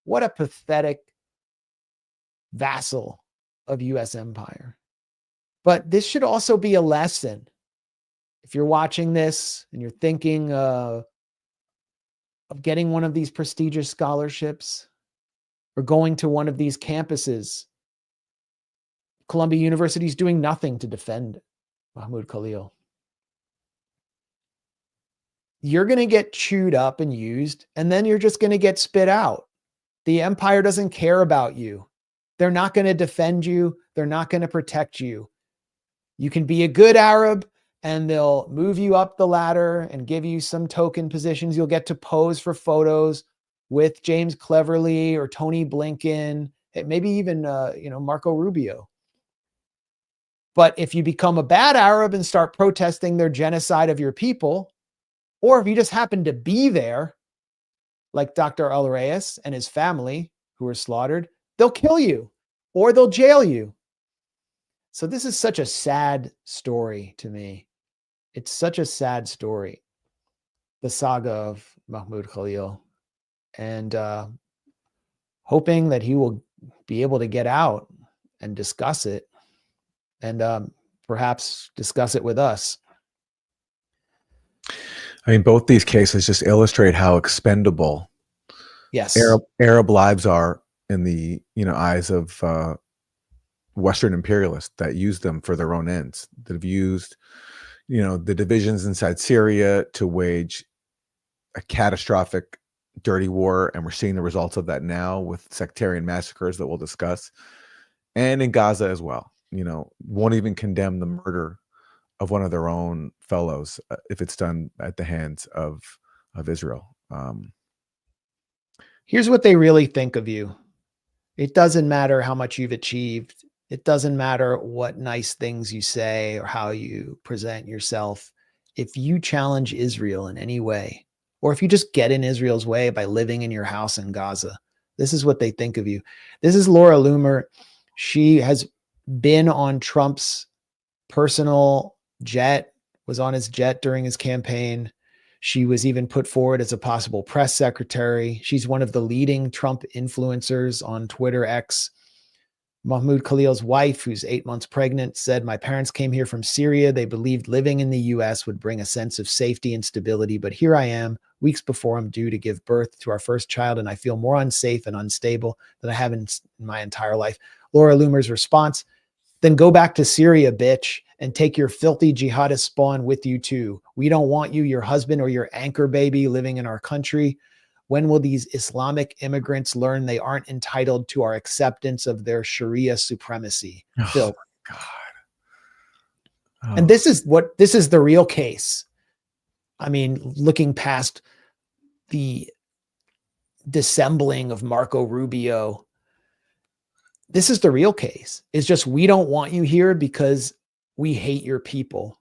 Speaker 1: What a pathetic vassal of US empire. But this should also be a lesson. If you're watching this and you're thinking of getting one of these prestigious scholarships or going to one of these campuses, Columbia University is doing nothing to defend Mahmoud Khalil. You're going to get chewed up and used, and then you're just going to get spit out. The empire doesn't care about you. They're not going to defend you. They're not going to protect you. You can be a good Arab, and they'll move you up the ladder and give you some token positions. You'll get to pose for photos with James Cleverly or Tony Blinken, maybe even Marco Rubio. But if you become a bad Arab and start protesting their genocide of your people, or if you just happen to be there, like Dr. al-Rayes and his family who were slaughtered, they'll kill you or they'll jail you. So this is such a sad story to me. It's such a sad story, the saga of Mahmoud Khalil, and hoping that he will be able to get out and discuss it and perhaps discuss it with us.
Speaker 2: I mean, both these cases just illustrate how expendable
Speaker 1: Yes.
Speaker 2: Arab lives are in the eyes of Western imperialists that use them for their own ends, that have used the divisions inside Syria to wage a catastrophic, dirty war, and we're seeing the results of that now with sectarian massacres that we'll discuss, and in Gaza as well. Won't even condemn the murder of one of their own fellows if it's done at the hands of Israel.
Speaker 1: Here's what they really think of you. It doesn't matter how much you've achieved. It doesn't matter what nice things you say or how you present yourself. If you challenge Israel in any way, or if you just get in Israel's way by living in your house in Gaza, this is what they think of you. This is Laura Loomer. She has been on Trump's personal jet, was on his jet during his campaign. She was even put forward as a possible press secretary. She's one of the leading Trump influencers on Twitter X. Mahmoud Khalil's wife, who's 8 months pregnant, said, "My parents came here from Syria. They believed living in the U.S. would bring a sense of safety and stability. But here I am, weeks before I'm due to give birth to our first child, and I feel more unsafe and unstable than I have in my entire life." Laura Loomer's response: "Then go back to Syria, bitch, and take your filthy jihadist spawn with you too. We don't want you, your husband, or your anchor baby living in our country. When will these Islamic immigrants learn they aren't entitled to our acceptance of their Sharia supremacy?" Phil.
Speaker 2: God.
Speaker 1: And this is the real case. I mean, looking past the dissembling of Marco Rubio, this is the real case. It's just, we don't want you here because we hate your people.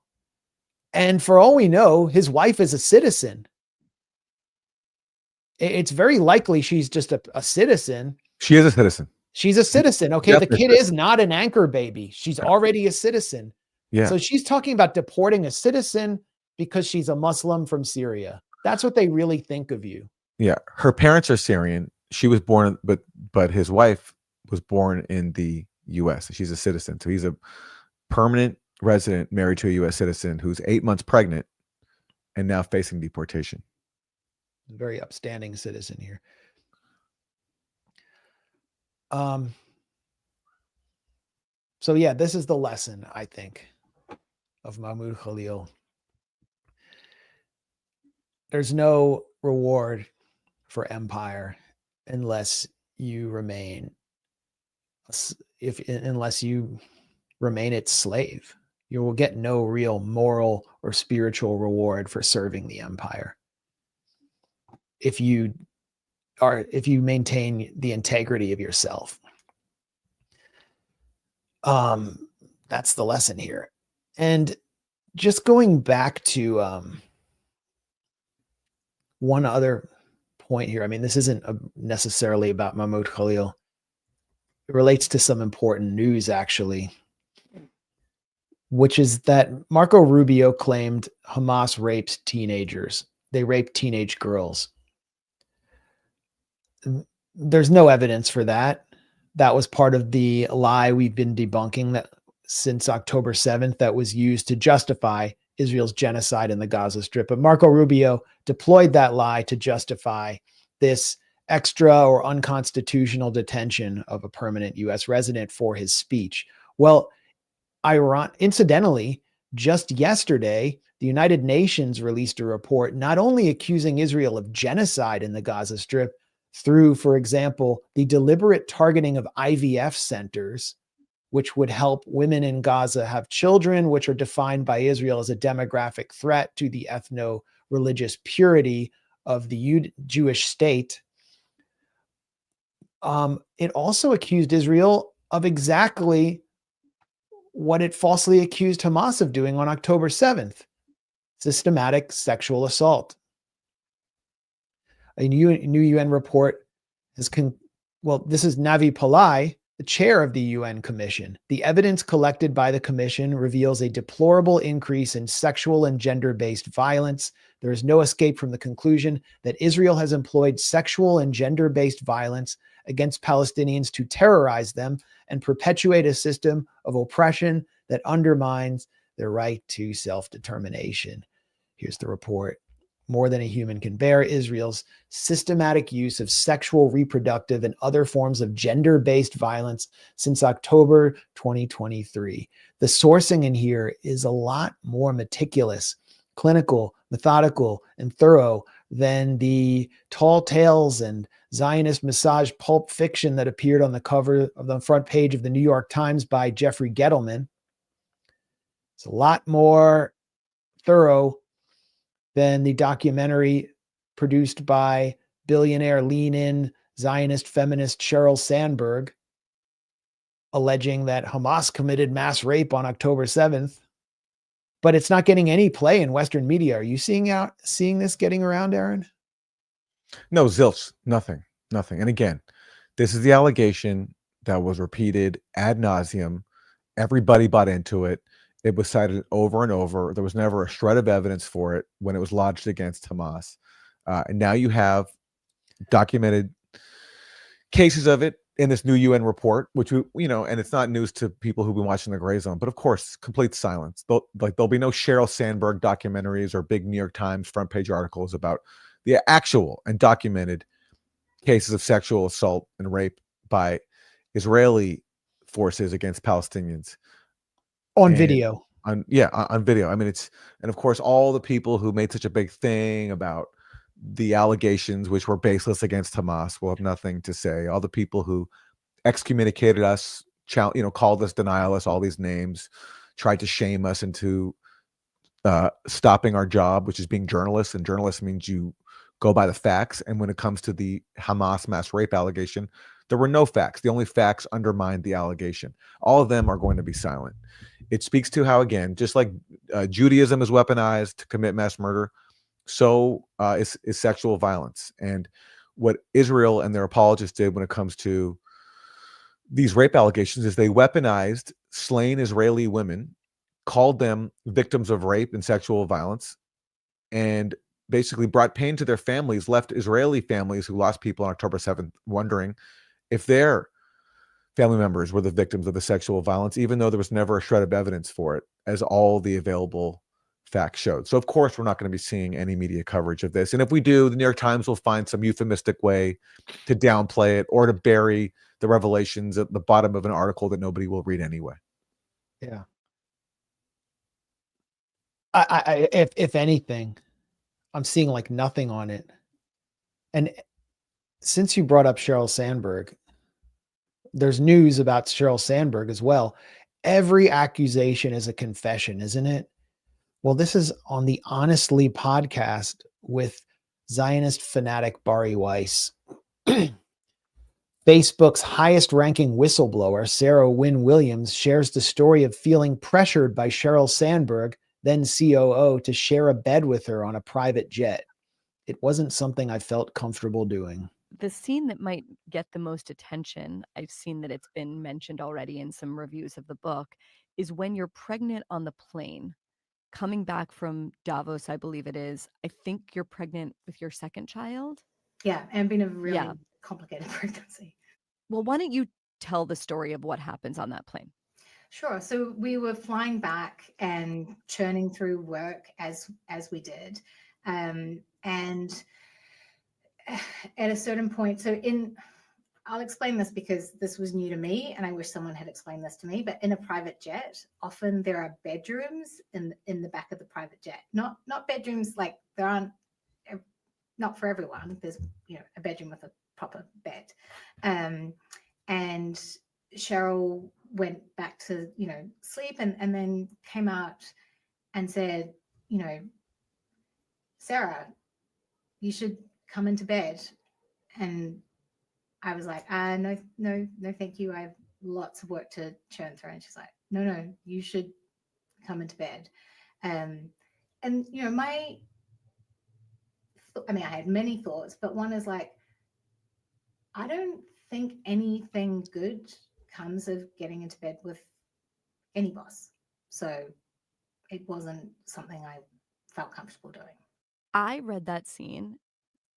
Speaker 1: And for all we know, his wife is a citizen. It's very likely she's just a citizen.
Speaker 2: She is a citizen.
Speaker 1: She's a citizen. Okay,
Speaker 2: Definitely.
Speaker 1: the kid is not an anchor baby. She's already a citizen.
Speaker 2: Yeah.
Speaker 1: So she's talking about deporting a citizen because she's a Muslim from Syria. That's what they really think of you.
Speaker 2: Yeah. Her parents are Syrian. She was born, but his wife was born in the U.S. She's a citizen. So he's a permanent resident married to a U.S. citizen who's 8 months pregnant and now facing deportation.
Speaker 1: Very upstanding citizen here. So yeah, this is the lesson, I think, of Mahmoud Khalil. There's no reward for empire unless you remain its slave. You will get no real moral or spiritual reward for serving the empire if you maintain the integrity of yourself. That's the lesson here. And just going back to one other point here. I mean, this isn't necessarily about Mahmoud Khalil. It relates to some important news, actually, which is that Marco Rubio claimed Hamas raped teenagers. They raped teenage girls. There's no evidence for that. That was part of the lie we've been debunking that since October 7th that was used to justify Israel's genocide in the Gaza Strip. But Marco Rubio deployed that lie to justify this extra or unconstitutional detention of a permanent U.S. resident for his speech. Well, incidentally, just yesterday, the United Nations released a report not only accusing Israel of genocide in the Gaza Strip through, for example, the deliberate targeting of IVF centers, which would help women in Gaza have children, which are defined by Israel as a demographic threat to the ethno-religious purity of the Jewish state. It also accused Israel of exactly what it falsely accused Hamas of doing on October 7th, systematic sexual assault. A new UN report this is Navi Pillai, the chair of the UN Commission. The evidence collected by the Commission reveals a deplorable increase in sexual and gender-based violence. There is no escape from the conclusion that Israel has employed sexual and gender-based violence against Palestinians to terrorize them and perpetuate a system of oppression, that undermines their right to self-determination. Here's the report. More than a human can bear, Israel's systematic use of sexual, reproductive, and other forms of gender-based violence since October 2023. The sourcing in here is a lot more meticulous, clinical, methodical, and thorough than the tall tales and Zionist massage pulp fiction that appeared on the cover of the front page of the New York Times by Jeffrey Gettleman. It's a lot more thorough than the documentary produced by billionaire lean-in Zionist feminist Sheryl Sandberg, alleging that Hamas committed mass rape on October 7th. But it's not getting any play in Western media. Are you seeing this getting around, Aaron?
Speaker 2: No, zilch, nothing. And again, this is the allegation that was repeated ad nauseum. Everybody bought into it. It was cited over and over. There was never a shred of evidence for it when it was lodged against Hamas. And now you have documented cases of it in this new UN report, which and it's not news to people who've been watching the Gray Zone, but of course, complete silence. There'll be no Sheryl Sandberg documentaries or big New York Times front page articles about the actual and documented cases of sexual assault and rape by Israeli forces against Palestinians.
Speaker 1: On video.
Speaker 2: On video. I mean, and of course, all the people who made such a big thing about the allegations, which were baseless against Hamas, will have nothing to say. All the people who excommunicated us, called us denialists, all these names, tried to shame us into stopping our job, which is being journalists. And journalists means you go by the facts. And when it comes to the Hamas mass rape allegation, there were no facts. The only facts undermined the allegation. All of them are going to be silent. It speaks to how, again, just like Judaism is weaponized to commit mass murder, so is sexual violence. And what Israel and their apologists did when it comes to these rape allegations is they weaponized slain Israeli women, called them victims of rape and sexual violence, and basically brought pain to their families, left Israeli families who lost people on October 7th wondering if their family members were the victims of the sexual violence, even though there was never a shred of evidence for it, as all the available facts showed. So, of course, we're not going to be seeing any media coverage of this. And if we do, the New York Times will find some euphemistic way to downplay it or to bury the revelations at the bottom of an article that nobody will read anyway.
Speaker 1: Yeah. If anything, I'm seeing like nothing on it. And since you brought up Sheryl Sandberg, there's news about Sheryl Sandberg as well. Every accusation is a confession, isn't it? Well, this is on the Honestly podcast with Zionist fanatic Bari Weiss. Facebook's highest ranking whistleblower, Sarah Wynne Williams, shares the story of feeling pressured by Sheryl Sandberg, then COO, to share a bed with her on a private jet. It wasn't something I felt comfortable doing.
Speaker 12: The scene that might get the most attention, I've seen that it's been mentioned already in some reviews of the book, is when you're pregnant on the plane, coming back from Davos, I believe it is. I think you're pregnant with your second child.
Speaker 13: Yeah, and been a really complicated pregnancy.
Speaker 12: Well, why don't you tell the story of what happens on that plane?
Speaker 13: Sure. So we were flying back and churning through work as we did. And at a certain point, I'll explain this because this was new to me and I wish someone had explained this to me, but in a private jet, often there are bedrooms in the back of the private jet. Not bedrooms, like there aren't, not for everyone. There's, a bedroom with a proper bed. And Sheryl went back to, sleep and then came out and said, Sarah, you should come into bed. And I was like, no, thank you. I have lots of work to churn through. And she's like, no, you should come into bed. And, I had many thoughts, but one is like, I don't think anything good comes of getting into bed with any boss. So it wasn't something I felt comfortable doing.
Speaker 12: I read that scene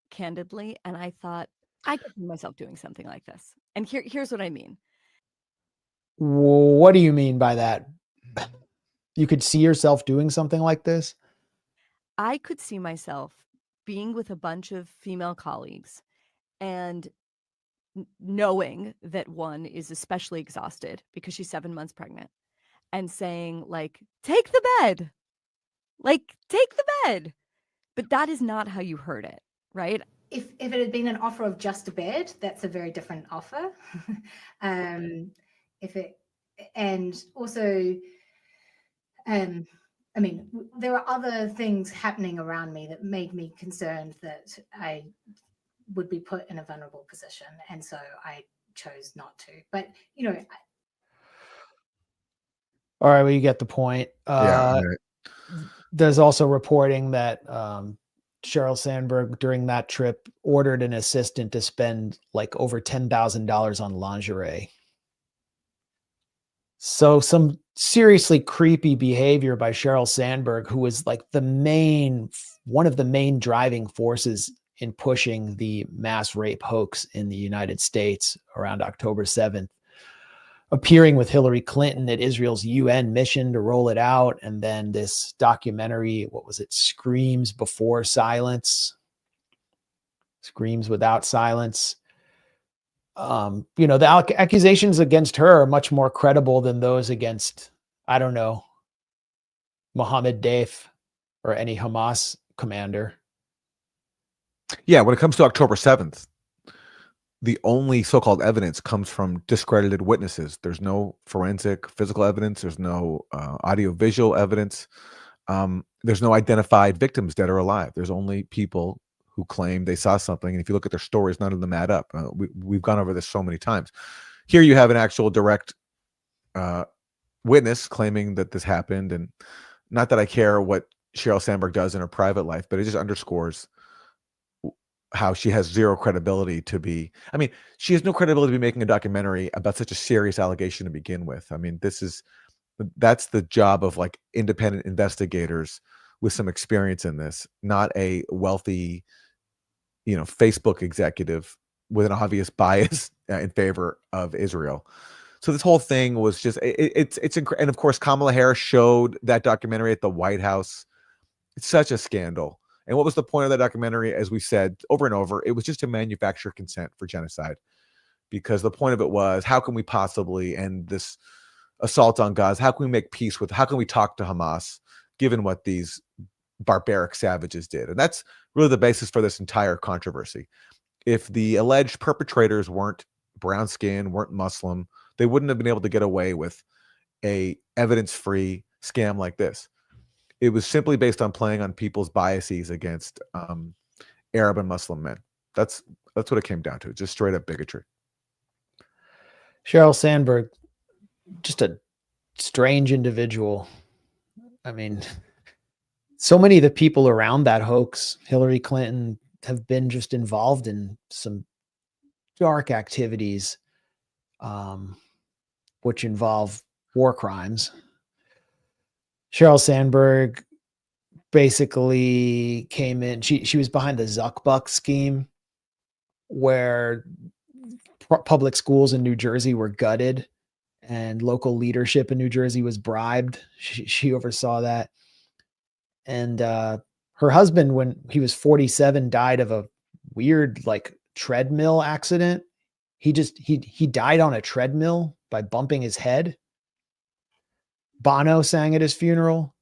Speaker 12: candidly, and I thought, I could see myself doing something like this. And here's what I mean.
Speaker 1: What do you mean by that? you could see yourself doing something like this?
Speaker 12: I could see myself being with a bunch of female colleagues and knowing that one is especially exhausted because she's 7 months pregnant and saying, like, take the bed, take the bed. But that is not how you heard it, right?
Speaker 13: If it had been an offer of just a bed, that's a very different offer. And also, I mean, there are other things happening around me that made me concerned that I would be put in a vulnerable position. And so I chose not to. But, you know.
Speaker 1: All right, well, you get the point. There's also reporting that Sheryl Sandberg during that trip ordered an assistant to spend like over $10,000 on lingerie. So some seriously creepy behavior by Sheryl Sandberg, who was like one of the main driving forces in pushing the mass rape hoax in the United States around October 7th, appearing with Hillary Clinton at Israel's UN mission to roll it out. And then this documentary, what was it? Screams Before Silence, Screams Without Silence. The accusations against her are much more credible than those against, I don't know, Mohammed Deif or any Hamas commander.
Speaker 2: Yeah, when it comes to October 7th, the only so-called evidence comes from discredited witnesses. There's no forensic physical evidence. There's no audio-visual evidence. There's no identified victims, dead or alive. There's only people who claim they saw something. And if you look at their stories, none of them add up. We've gone over this so many times. Here you have an actual direct witness claiming that this happened. And not that I care what Sheryl Sandberg does in her private life, but it just underscores how she has zero credibility to be. I mean, she has no credibility to be making a documentary about such a serious allegation to begin with. I mean, that's the job of like independent investigators with some experience in this, not a wealthy, Facebook executive with an obvious bias in favor of Israel. So this whole thing was just, and of course, Kamala Harris showed that documentary at the White House. It's such a scandal. And what was the point of that documentary? As we said over and over, it was just to manufacture consent for genocide, because the point of it was, how can we possibly end this assault on Gaza? How can we make peace how can we talk to Hamas, given what these barbaric savages did? And that's really the basis for this entire controversy. If the alleged perpetrators weren't brown skinned, weren't Muslim, they wouldn't have been able to get away with a evidence-free scam like this. It was simply based on playing on people's biases against Arab and Muslim men. That's what it came down to, just straight up bigotry.
Speaker 1: Sheryl Sandberg, just a strange individual. I mean, so many of the people around that hoax, Hillary Clinton, have been just involved in some dark activities, which involve war crimes. Sheryl Sandberg basically came in. She was behind the Zuckbuck scheme, where public schools in New Jersey were gutted and local leadership in New Jersey was bribed. She oversaw that. And her husband, when he was 47, died of a weird treadmill accident. He died on a treadmill by bumping his head. Bono sang at his funeral.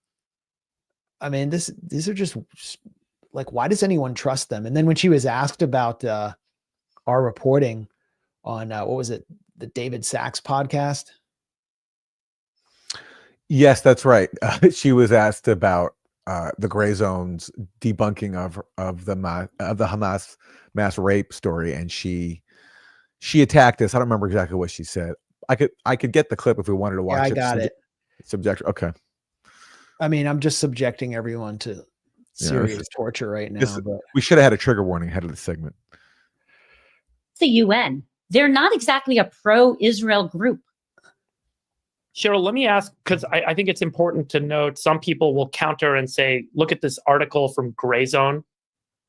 Speaker 1: I mean, these are just why does anyone trust them? And then when she was asked about our reporting on what was it, the David Sachs podcast?
Speaker 2: Yes, that's right. She was asked about the Gray Zone's debunking of the Hamas mass rape story, and she attacked us. I don't remember exactly what she said. I could get the clip if we wanted to watch it.
Speaker 1: Yeah, I got it.
Speaker 2: Subject. Okay.
Speaker 1: I mean, I'm just subjecting everyone to serious torture right now. But
Speaker 2: we should have had a trigger warning ahead of the segment.
Speaker 14: The UN, they're not exactly a pro-Israel group.
Speaker 15: Cheryl, let me ask, because I think it's important to note, some people will counter and say, look at this article from Gray Zone.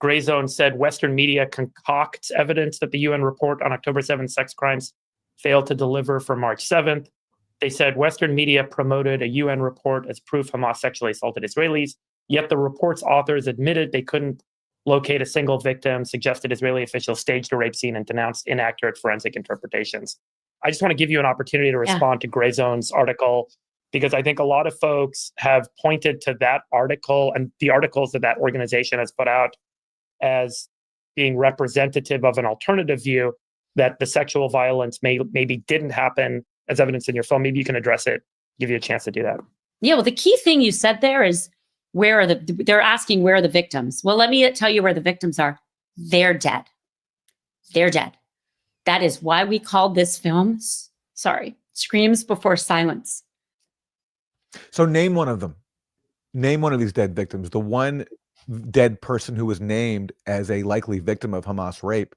Speaker 15: Gray Zone said Western media concocts evidence that the UN report on October 7th sex crimes failed to deliver for March 7th. They said Western media promoted a UN report as proof Hamas sexually assaulted Israelis, yet the report's authors admitted they couldn't locate a single victim, suggested Israeli officials staged a rape scene, and denounced inaccurate forensic interpretations. I just want to give you an opportunity to respond to Gray Zone's article, because I think a lot of folks have pointed to that article and the articles that that organization has put out as being representative of an alternative view that the sexual violence maybe didn't happen as evidence in your film. Maybe you can address it, give you a chance to do that.
Speaker 14: Yeah, well, the key thing you said there is they're asking where are the victims? Well, let me tell you where the victims are. They're dead. They're dead. That is why we called this film, Screams Before Silence.
Speaker 2: So name one of them. Name one of these dead victims. The one dead person who was named as a likely victim of Hamas rape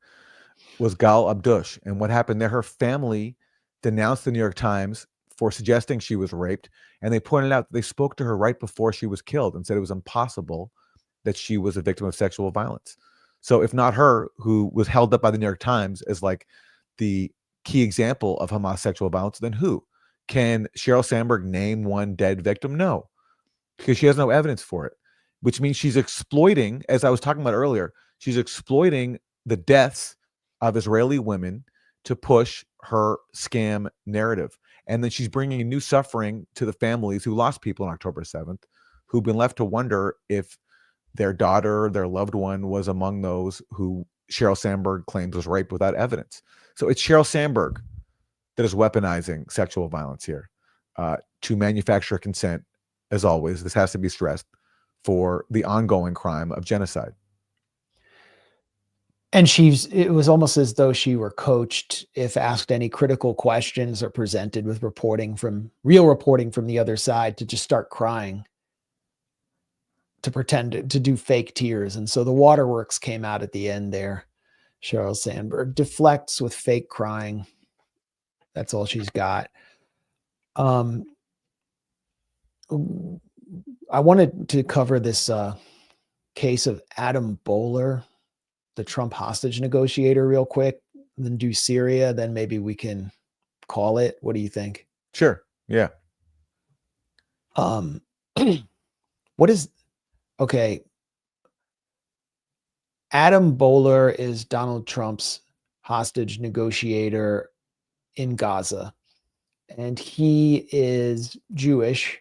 Speaker 2: was Gal Abdush. And what happened there, her family denounced the New York Times for suggesting she was raped. And they pointed out that they spoke to her right before she was killed and said it was impossible that she was a victim of sexual violence. So if not her, who was held up by the New York Times as like the key example of Hamas sexual violence, then who? Can Sheryl Sandberg name one dead victim? No, because she has no evidence for it, which means she's exploiting, as I was talking about earlier, she's exploiting the deaths of Israeli women to push her scam narrative. And then she's bringing new suffering to the families who lost people on October 7th, who've been left to wonder if their daughter, their loved one was among those who Sheryl Sandberg claims was raped without evidence. So it's Sheryl Sandberg that is weaponizing sexual violence here to manufacture consent, as always. This has to be stressed, for the ongoing crime of genocide.
Speaker 1: And it was almost as though she were coached, if asked any critical questions or presented with real reporting from the other side, to just start crying, to pretend to do fake tears. And so the waterworks came out at the end there. Sheryl Sandberg deflects with fake crying. That's all she's got. I wanted to cover this case of Adam Bowler, the Trump hostage negotiator, real quick, then do Syria, then maybe we can call it. What do you think?
Speaker 2: Sure. Yeah.
Speaker 1: Okay. Adam Bowler is Donald Trump's hostage negotiator in Gaza, and he is Jewish.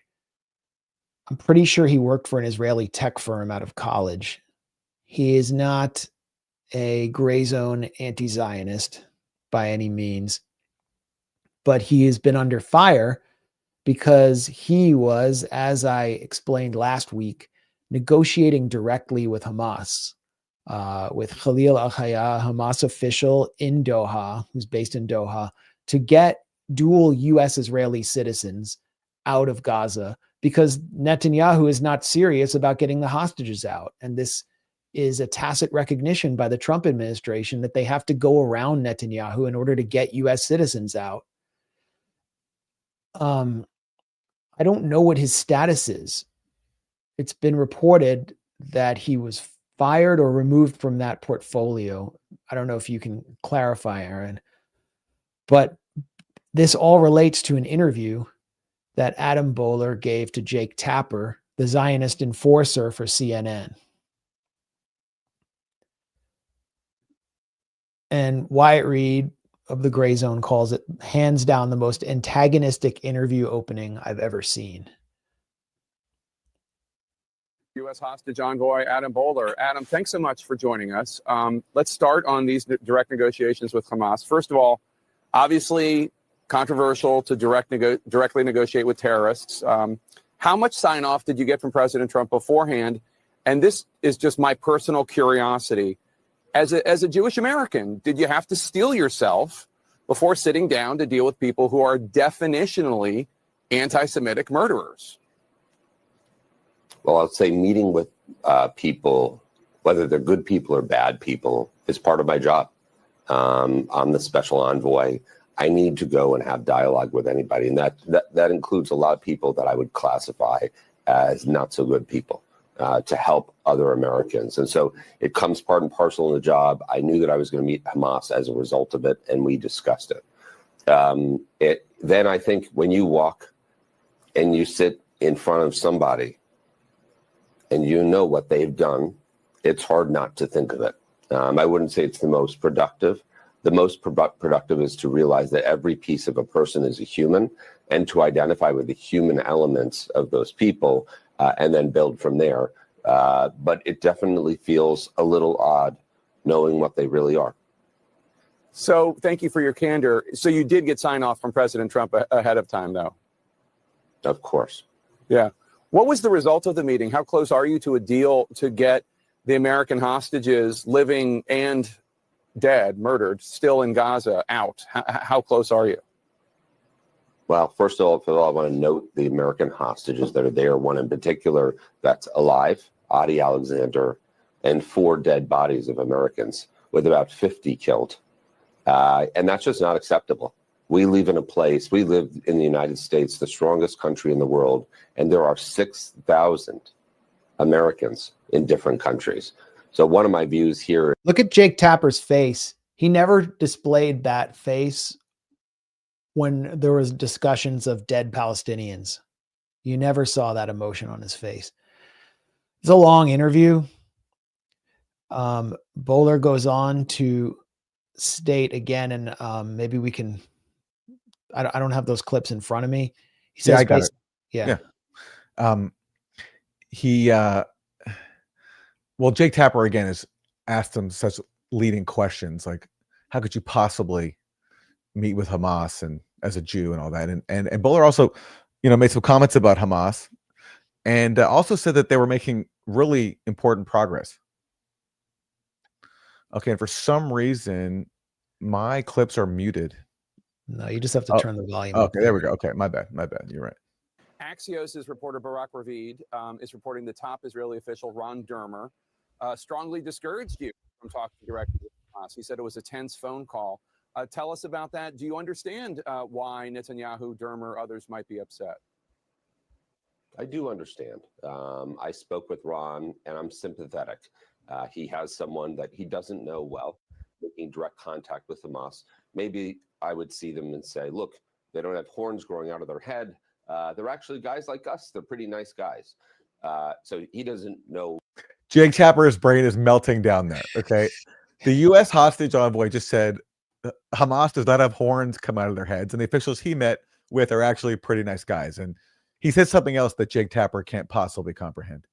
Speaker 1: I'm pretty sure he worked for an Israeli tech firm out of college. He is not a gray zone anti-Zionist by any means, but he has been under fire because he was, as I explained last week, negotiating directly with Hamas, with Khalil al-Hayya, Hamas official in Doha, who's based in Doha, to get dual U.S. Israeli citizens out of Gaza, because Netanyahu is not serious about getting the hostages out. And this is a tacit recognition by the Trump administration that they have to go around Netanyahu in order to get U.S. citizens out. I don't know what his status is. It's been reported that he was fired or removed from that portfolio. I don't know if you can clarify, Aaron, but this all relates to an interview that Adam Bowler gave to Jake Tapper, the Zionist enforcer for CNN. And Wyatt Reed of the Gray Zone calls it hands down the most antagonistic interview opening I've ever seen.
Speaker 16: U.S. hostage envoy Adam Bowler. Adam, thanks so much for joining us. Let's start on these direct negotiations with Hamas. First of all, obviously controversial to directly negotiate with terrorists. How much sign-off did you get from President Trump beforehand? And this is just my personal curiosity. As a Jewish American, did you have to steel yourself before sitting down to deal with people who are definitionally anti-Semitic murderers?
Speaker 17: Well, I'd say meeting with people, whether they're good people or bad people, is part of my job. I'm the special envoy. I need to go and have dialogue with anybody. And that includes a lot of people that I would classify as not so good people to help other Americans. And so it comes part and parcel in the job. I knew that I was going to meet Hamas as a result of it, and we discussed it. then I think when you walk and you sit in front of somebody and you know what they've done, it's hard not to think of it. I wouldn't say it's the most productive. The most productive is to realize that every piece of a person is a human, and to identify with the human elements of those people, and then build from there. But it definitely feels a little odd knowing what they really are.
Speaker 16: So thank you for your candor. So you did get sign off from President Trump ahead of time, though?
Speaker 17: Of course.
Speaker 16: Yeah. What was the result of the meeting? How close are you to a deal to get the American hostages, living and dead, murdered, still in Gaza, out? How close are you?
Speaker 17: Well, first of all, I want to note the American hostages that are there. One in particular that's alive, Adi Alexander, and 4 dead bodies of Americans, with about 50 killed. And that's just not acceptable. We live in the United States, the strongest country in the world, and there are 6,000 Americans in different countries. So one of my views here.
Speaker 1: Look at Jake Tapper's face. He never displayed that face when there was discussions of dead Palestinians. You never saw that emotion on his face. It's a long interview. Bowler goes on to state again, and maybe we can, I don't have those clips in front of me. He says,
Speaker 2: yeah, I got it.
Speaker 1: Yeah.
Speaker 2: Well, Jake Tapper again has asked him such leading questions, like, how could you possibly meet with Hamas and as a Jew and all that? And Bowler also, made some comments about Hamas, and also said that they were making really important progress. Okay, and for some reason, my clips are muted.
Speaker 1: No, you just have to turn the volume up.
Speaker 2: Okay, there we go. Okay, my bad. You're right.
Speaker 16: Axios' reporter Barak Ravid is reporting the top Israeli official, Ron Dermer, strongly discouraged you from talking directly with Hamas. He said it was a tense phone call. Tell us about that. Do you understand why Netanyahu, Dermer, others might be upset?
Speaker 17: I do understand. I spoke with Ron, and I'm sympathetic. He has someone that he doesn't know well, making direct contact with Hamas. Maybe I would see them and say, look, they don't have horns growing out of their head. They're actually guys like us. They're pretty nice guys. So he doesn't know.
Speaker 2: Jake Tapper's brain is melting down there. Okay. The U.S. hostage envoy just said Hamas does not have horns come out of their heads, and the officials he met with are actually pretty nice guys. And he said something else that Jake Tapper can't possibly comprehend.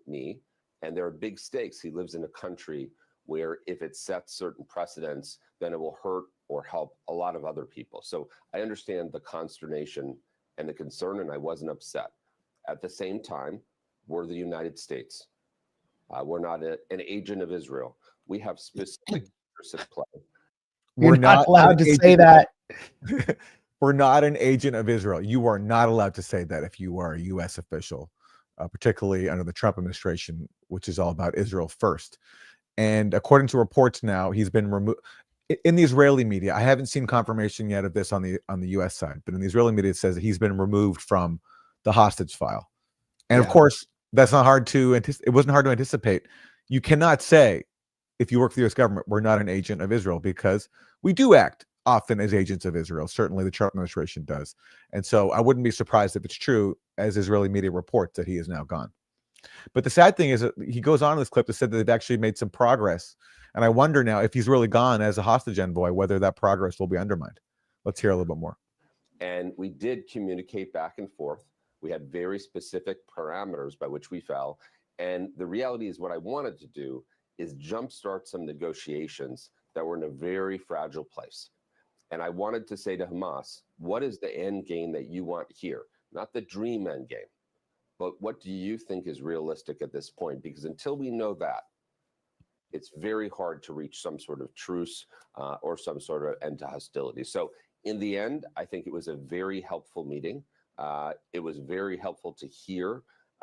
Speaker 17: Me, and there are big stakes. He lives in a country where if it sets certain precedents, then it will hurt or help a lot of other people. So I understand the consternation and the concern, and I wasn't upset. At the same time, we're the United States. We're not an agent of Israel. We have specific interests at play.
Speaker 1: We're not allowed to say that.
Speaker 2: We're not an agent of Israel. You are not allowed to say that if you are a U.S. official, particularly under the Trump administration, which is all about Israel first. And according to reports now, he's been removed. In the Israeli media, I haven't seen confirmation yet of this on the U.S. side, but in the Israeli media, it says that he's been removed from the hostage file. And of course, that's not hard to anticipate. It wasn't hard to anticipate. You cannot say, if you work for the U.S. government, we're not an agent of Israel, because we do act often as agents of Israel. Certainly the Trump administration does. And so I wouldn't be surprised if it's true, as Israeli media reports, that he is now gone. But the sad thing is that he goes on in this clip to say that they've actually made some progress. And I wonder now, if he's really gone as a hostage envoy, whether that progress will be undermined. Let's hear a little bit more.
Speaker 17: And we did communicate back and forth. We had very specific parameters by which we fell. And the reality is, what I wanted to do is jumpstart some negotiations that were in a very fragile place. And I wanted to say to Hamas, what is the end game that you want here? Not the dream end game, but what do you think is realistic at this point? Because until we know that, it's very hard to reach some sort of truce or some sort of end to hostility. So in the end, I think it was a very helpful meeting. It was very helpful to hear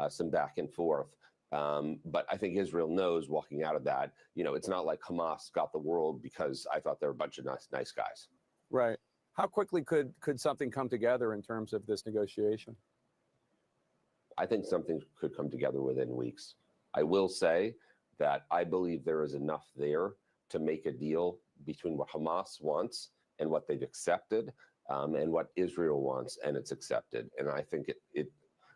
Speaker 17: some back and forth. But I think Israel knows, walking out of that, it's not like Hamas got the world because I thought they were a bunch of nice guys.
Speaker 16: Right. How quickly could something come together in terms of this negotiation?
Speaker 17: I think something could come together within weeks. I will say that I believe there is enough there to make a deal between what Hamas wants and what they've accepted, and what Israel wants, and it's accepted. And I think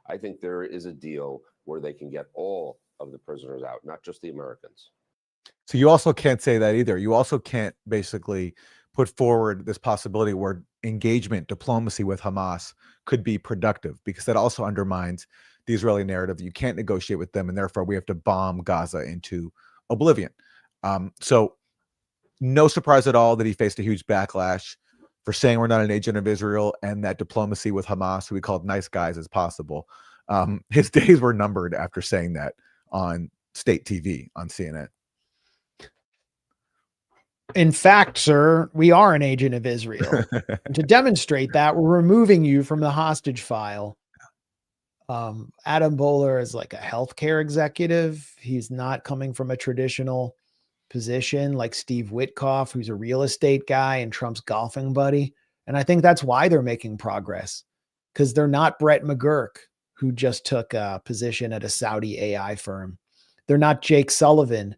Speaker 17: I think there is a deal where they can get all of the prisoners out, not just the Americans.
Speaker 2: So you also can't say that either. You also can't basically put forward this possibility where engagement, diplomacy with Hamas could be productive, because that also undermines the Israeli narrative. You can't negotiate with them, and therefore we have to bomb Gaza into oblivion. So no surprise at all that he faced a huge backlash for saying we're not an agent of Israel, and that diplomacy with Hamas, who we called nice guys, is possible. His days were numbered after saying that on state TV on CNN.
Speaker 1: In fact, sir, we are an agent of Israel. And to demonstrate that, we're removing you from the hostage file. Adam Boehler is like a healthcare executive. He's not coming from a traditional position like Steve Witkoff, who's a real estate guy and Trump's golfing buddy. And I think that's why they're making progress, because they're not Brett McGurk, who just took a position at a Saudi AI firm. They're not Jake Sullivan,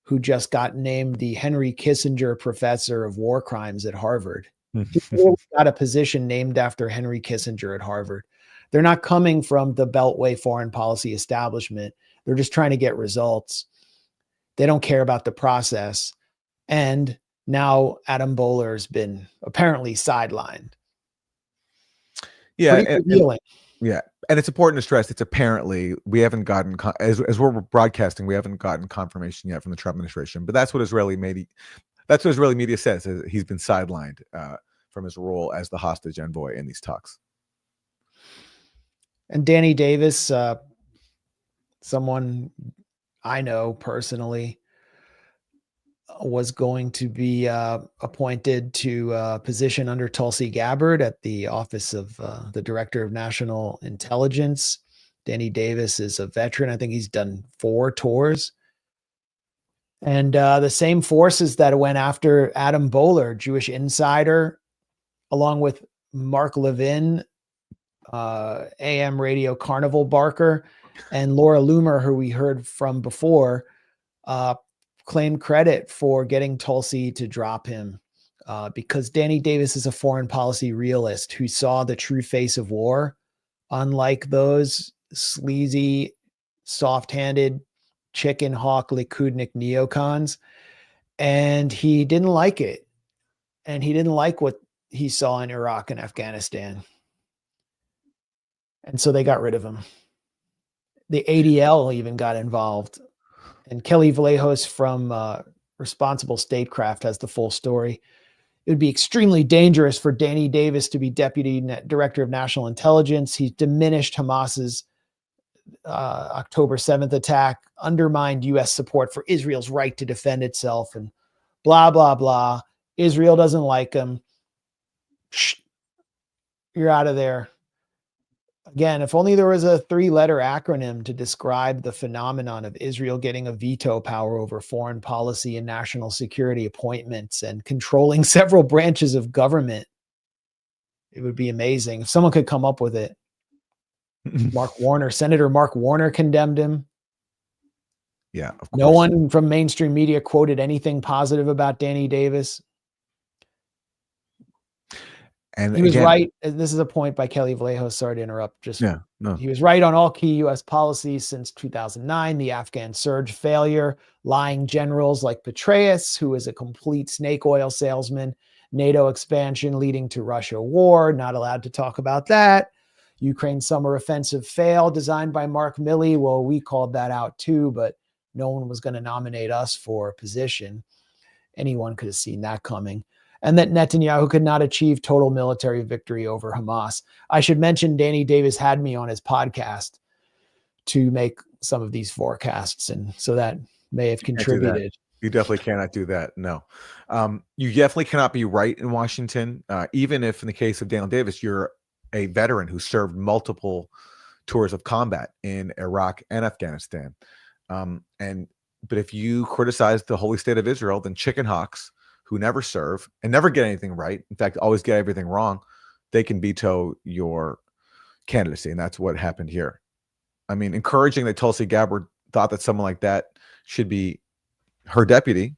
Speaker 1: who just got named the Henry Kissinger Professor of War Crimes at Harvard. He got a position named after Henry Kissinger at Harvard. They're not coming from the Beltway foreign policy establishment. They're just trying to get results. They don't care about the process. And now Adam Boehler has been apparently sidelined.
Speaker 2: Yeah.
Speaker 1: Yeah.
Speaker 2: And it's important to stress, it's apparently, we haven't gotten, as we're broadcasting, we haven't gotten confirmation yet from the Trump administration, but that's what Israeli media says. He's been sidelined from his role as the hostage envoy in these talks.
Speaker 1: And Danny Davis, someone I know personally, was going to be appointed to a position under Tulsi Gabbard at the office of the Director of National Intelligence. Danny Davis is a veteran. I think he's done 4 tours. And the same forces that went after Adam Boehler, Jewish insider, along with Mark Levin, AM radio Carnival Barker, and Laura Loomer, who we heard from before, claimed credit for getting Tulsi to drop him because Danny Davis is a foreign policy realist who saw the true face of war, unlike those sleazy, soft-handed, chicken hawk Likudnik neocons. And he didn't like it. And he didn't like what he saw in Iraq and Afghanistan. And so they got rid of him. The ADL even got involved. And Kelly Vallejos from Responsible Statecraft has the full story. It would be extremely dangerous for Danny Davis to be Deputy Director of National Intelligence. He's diminished Hamas's October 7th attack, undermined U.S. support for Israel's right to defend itself, and blah, blah, blah. Israel doesn't like him. Shh. You're out of there. Again, if only there was a 3-letter acronym to describe the phenomenon of Israel getting a veto power over foreign policy and national security appointments and controlling several branches of government, it would be amazing. If someone could come up with it. Senator Mark Warner condemned him.
Speaker 2: Yeah, of course.
Speaker 1: No one from mainstream media quoted anything positive about Danny Davis.
Speaker 2: And
Speaker 1: he was right. This is a point by Kelly Vallejos. Sorry to interrupt. He was right on all key U.S. policies since 2009, the Afghan surge failure, lying generals like Petraeus, who is a complete snake oil salesman, NATO expansion leading to Russia war, not allowed to talk about that. Ukraine summer offensive fail, designed by Mark Milley. Well, we called that out too, but no one was going to nominate us for a position. Anyone could have seen that coming. And that Netanyahu could not achieve total military victory over Hamas. I should mention Danny Davis had me on his podcast to make some of these forecasts, and so that may have contributed.
Speaker 2: You definitely cannot do that. No. You definitely cannot be right in Washington, even if in the case of Daniel Davis, you're a veteran who served multiple tours of combat in Iraq and Afghanistan. But if you criticize the holy state of Israel, then chicken hawks who never serve and never get anything right, in fact, always get everything wrong, they can veto your candidacy. And that's what happened here. I mean, encouraging that Tulsi Gabbard thought that someone like that should be her deputy.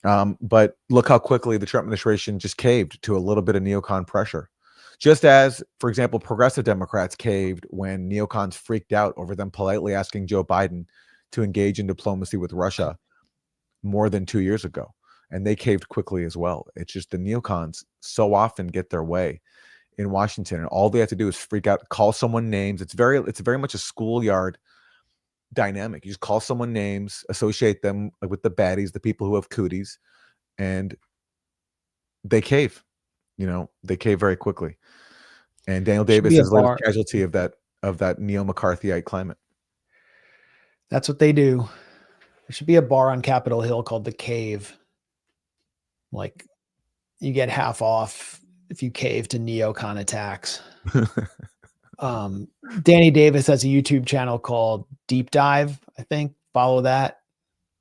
Speaker 2: But look how quickly the Trump administration just caved to a little bit of neocon pressure. Just as, for example, progressive Democrats caved when neocons freaked out over them politely asking Joe Biden to engage in diplomacy with Russia more than 2 years ago. And they caved quickly as well. It's just the neocons so often get their way in Washington, and all they have to do is freak out, call someone names. It's very much a schoolyard dynamic. You just call someone names, associate them with the baddies, the people who have cooties, and they cave. They cave very quickly. And Daniel Davis is the latest casualty of that neo-McCarthyite climate.
Speaker 1: That's what they do. There should be a bar on Capitol Hill called The Cave. Like, you get half off if you cave to neocon attacks. Danny Davis has a YouTube channel called Deep Dive, I think. Follow that.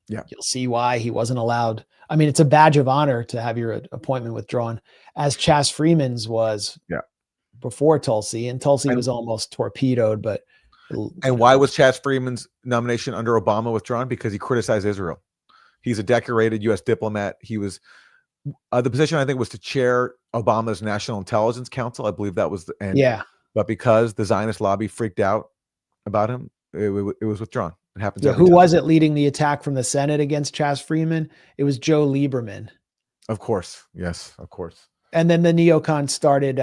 Speaker 2: Yeah.
Speaker 1: You'll see why he wasn't allowed. I mean, it's a badge of honor to have your appointment withdrawn, as Chas Freeman's was before Tulsi, and Tulsi was almost torpedoed. But
Speaker 2: why was Chas Freeman's nomination under Obama withdrawn? Because he criticized Israel. He's a decorated U.S. diplomat. He was the position, I think, was to chair Obama's National Intelligence Council. I believe that was But because the Zionist lobby freaked out about him, it was withdrawn. It happens.
Speaker 1: Who was it leading the attack from the Senate against Chas Freeman? It was Joe Lieberman.
Speaker 2: Of course. Yes, of course.
Speaker 1: And then the neocons started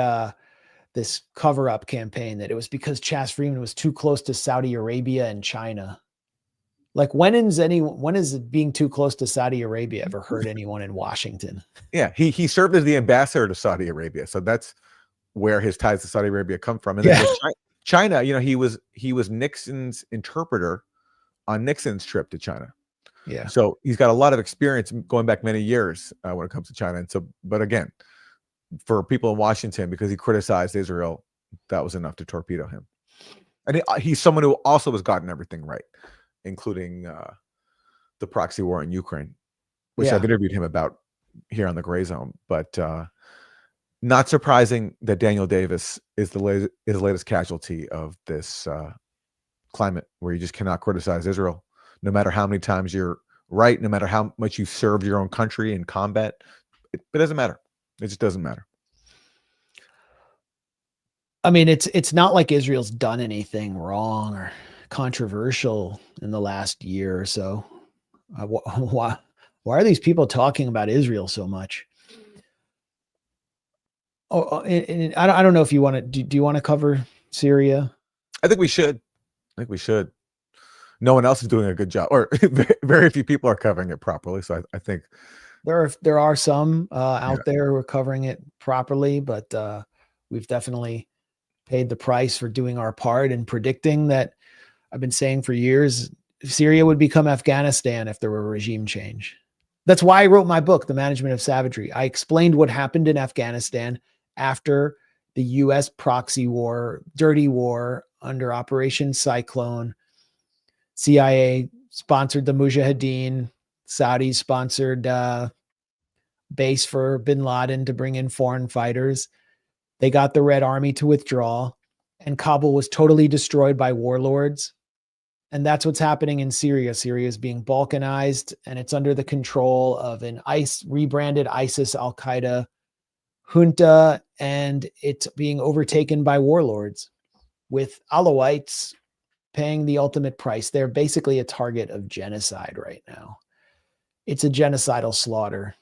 Speaker 1: this cover-up campaign that it was because Chas Freeman was too close to Saudi Arabia and China. Like, when is being too close to Saudi Arabia ever hurt anyone in Washington?
Speaker 2: Yeah, he served as the ambassador to Saudi Arabia, so that's where his ties to Saudi Arabia come from. And then China, he was Nixon's interpreter on Nixon's trip to China.
Speaker 1: Yeah.
Speaker 2: So he's got a lot of experience going back many years when it comes to China. And so, but again, for people in Washington, because he criticized Israel, that was enough to torpedo him. And he's someone who also has gotten everything right, including the proxy war in Ukraine, which I've interviewed him about here on the Gray Zone. But not surprising that Daniel Davis is the latest casualty of this climate where you just cannot criticize Israel, no matter how many times you're right, no matter how much you served your own country in combat. It doesn't matter. It just doesn't matter.
Speaker 1: I mean, it's not like Israel's done anything wrong or controversial in the last year or so. Why are these people talking about Israel so much? And I don't know if you want to. Do you want to cover Syria?
Speaker 2: I think we should. No one else is doing a good job, or very few people are covering it properly. So I think
Speaker 1: there are some out there who are covering it properly, but we've definitely paid the price for doing our part in predicting that. I've been saying for years, Syria would become Afghanistan if there were a regime change. That's why I wrote my book, The Management of Savagery. I explained what happened in Afghanistan after the U.S. proxy war, dirty war under Operation Cyclone. CIA sponsored the Mujahideen. Saudis sponsored base for bin Laden to bring in foreign fighters. They got the Red Army to withdraw, and Kabul was totally destroyed by warlords. And that's what's happening in Syria. Syria is being balkanized, and it's under the control of an rebranded ISIS Al-Qaeda junta, and it's being overtaken by warlords with Alawites paying the ultimate price. They're basically a target of genocide right now. It's a genocidal slaughter.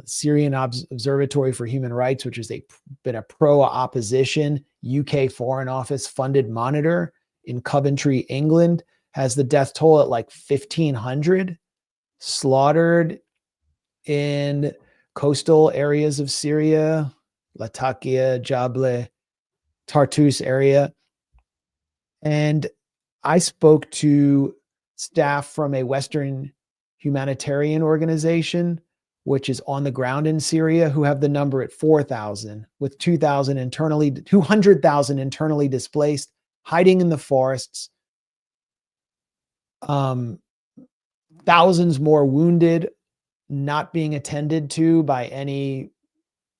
Speaker 1: Syrian Observatory for Human Rights, which has been a pro-opposition UK Foreign Office funded monitor in Coventry, England, has the death toll at like 1,500 slaughtered in coastal areas of Syria, Latakia, Jable, Tartus area. And I spoke to staff from a Western humanitarian organization, which is on the ground in Syria, who have the number at 4,000, with 200,000 internally displaced, hiding in the forests, thousands more wounded, not being attended to by any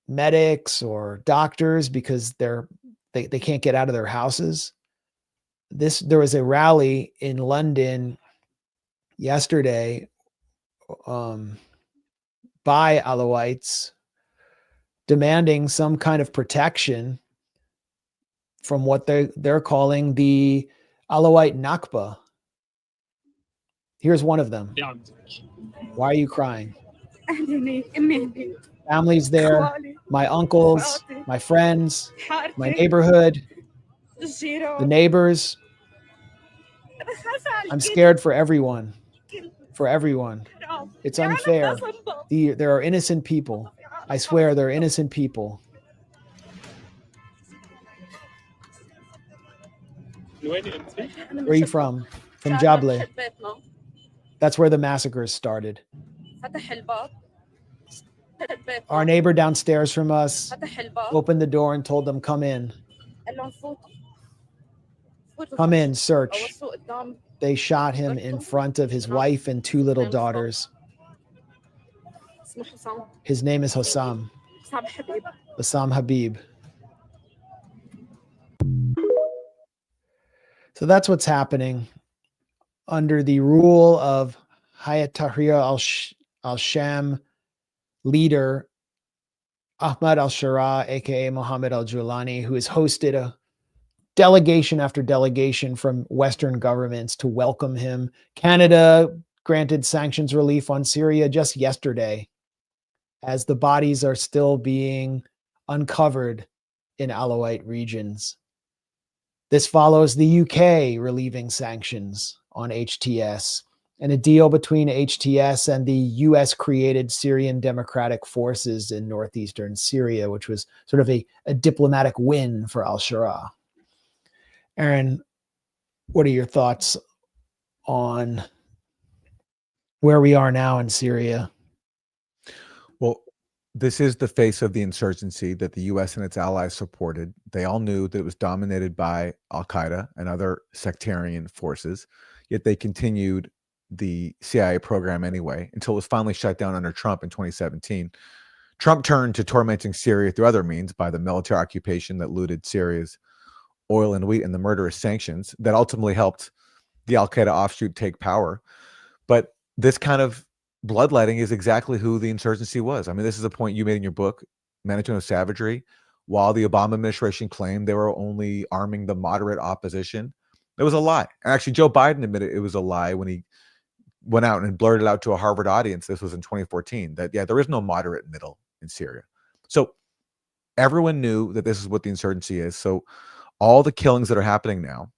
Speaker 1: medics or doctors because they can't get out of their houses. There was a rally in London yesterday by Alawites demanding some kind of protection from what they're calling the Alawite Nakba. Here's one of them. Why are you crying? Families there, my uncles, my friends, my neighborhood, the neighbors. I'm scared for everyone. For everyone. It's unfair. There are innocent people. I swear there are innocent people. Where are you from? From Jable. That's where the massacres started. Our neighbor downstairs from us opened the door and told them, come in. Come in, search. They shot him in front of his wife and 2 little daughters. His name is Hossam. Hossam Habib. So that's what's happening under the rule of Hayat Tahrir al-Sham leader Ahmad al-Shara, aka Mohammed al-Julani, who has hosted a delegation after delegation from Western governments to welcome him. Canada granted sanctions relief on Syria just yesterday, as the bodies are still being uncovered in Alawite regions. This follows the UK relieving sanctions on HTS and a deal between HTS and the US-created Syrian Democratic Forces in northeastern Syria, which was sort of a diplomatic win for al-Shara. Aaron, what are your thoughts on where we are now in Syria?
Speaker 2: Well, this is the face of the insurgency that the U.S. and its allies supported. They all knew that it was dominated by al-Qaeda and other sectarian forces, yet they continued the CIA program anyway until it was finally shut down under Trump in 2017. Trump turned to tormenting Syria through other means by the military occupation that looted Syria's oil and wheat and the murderous sanctions that ultimately helped the al-Qaeda offshoot take power. But this kind of bloodletting is exactly who the insurgency was. I mean, this is a point you made in your book, Management of Savagery. While the Obama administration claimed they were only arming the moderate opposition, it was a lie. And actually, Joe Biden admitted it was a lie when he went out and blurted out to a Harvard audience, this was in 2014, that, yeah, there is no moderate middle in Syria. So everyone knew that this is what the insurgency is. So all the killings that are happening now,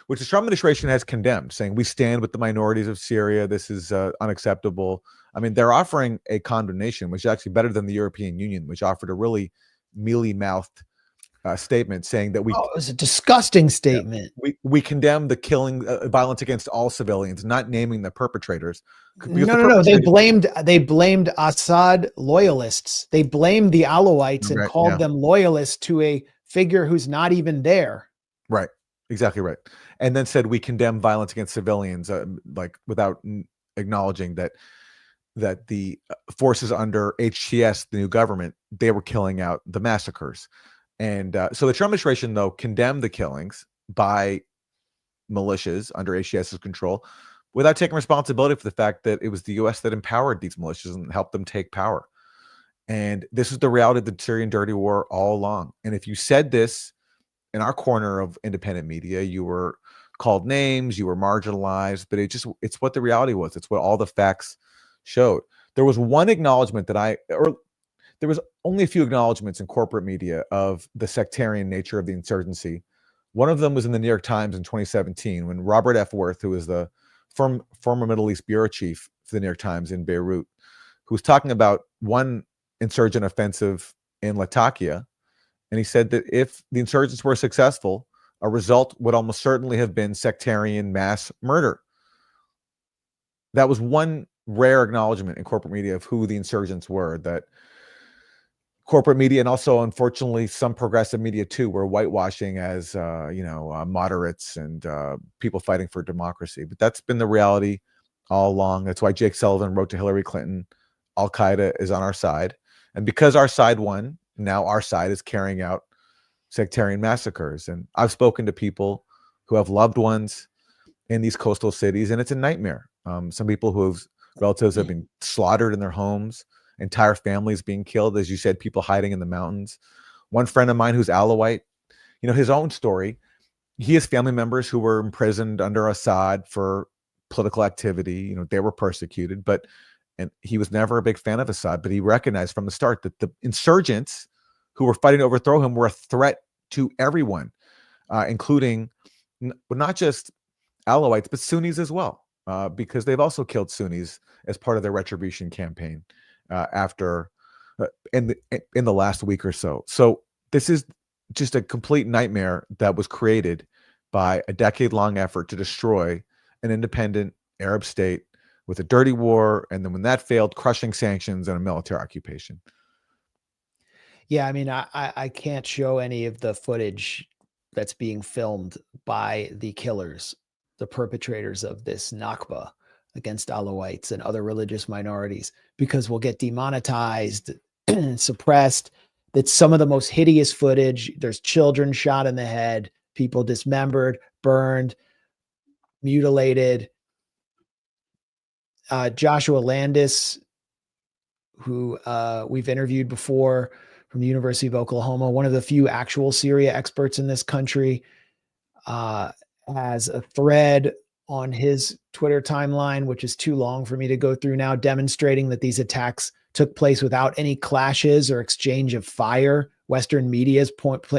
Speaker 2: which the Trump administration has condemned, saying we stand with the minorities of Syria. This is unacceptable. I mean, they're offering a condemnation, which is actually better than the European Union, which offered a really mealy-mouthed statement saying that we.
Speaker 1: Oh, it was a disgusting statement.
Speaker 2: We condemn the killing, violence against all civilians, not naming the perpetrators.
Speaker 1: No. They blamed Assad loyalists. They blamed the Alawites and called them loyalists to a figure who's not even there.
Speaker 2: Right. Exactly right. And then said we condemn violence against civilians, like without acknowledging that the forces under HTS, the new government, they were killing out the massacres. And so the Trump administration, though, condemned the killings by militias under HTS's control without taking responsibility for the fact that it was the U.S. that empowered these militias and helped them take power. And this is the reality of the Syrian dirty war all along. And if you said this in our corner of independent media, you were called names, you were marginalized, but it's what the reality was. It's what all the facts showed. There was one acknowledgement there was only a few acknowledgments in corporate media of the sectarian nature of the insurgency. One of them was in the New York Times in 2017 when Robert F. Worth, who was the former Middle East bureau chief for the New York Times in Beirut, who was talking about one insurgent offensive in Latakia. And he said that if the insurgents were successful, a result would almost certainly have been sectarian mass murder. That was one rare acknowledgement in corporate media of who the insurgents were, that corporate media and also, unfortunately, some progressive media too were whitewashing as, moderates and people fighting for democracy. But that's been the reality all along. That's why Jake Sullivan wrote to Hillary Clinton, Al-Qaeda is on our side. And because our side won, now our side is carrying out sectarian massacres. And I've spoken to people who have loved ones in these coastal cities, and it's a nightmare. Some people relatives have been slaughtered in their homes, entire families being killed, as you said, people hiding in the mountains. One friend of mine who's Alawite, his own story, he has family members who were imprisoned under Assad for political activity. They were persecuted, and he was never a big fan of Assad, but he recognized from the start that the insurgents who were fighting to overthrow him were a threat to everyone, including not just Alawites, but Sunnis as well, because they've also killed Sunnis as part of their retribution campaign in the last week or so. So this is just a complete nightmare that was created by a decade-long effort to destroy an independent Arab state with a dirty war, and then when that failed, crushing sanctions and a military occupation.
Speaker 1: Yeah, I mean, I can't show any of the footage that's being filmed by the killers, the perpetrators of this Nakba against Alawites and other religious minorities, because we'll get demonetized, suppressed. That's some of the most hideous footage. There's children shot in the head, people dismembered, burned, mutilated. Joshua Landis, who we've interviewed before, from the University of Oklahoma, one of the few actual Syria experts in this country, has a thread on his Twitter timeline, which is too long for me to go through now, demonstrating that these attacks took place without any clashes or exchange of fire. Western media is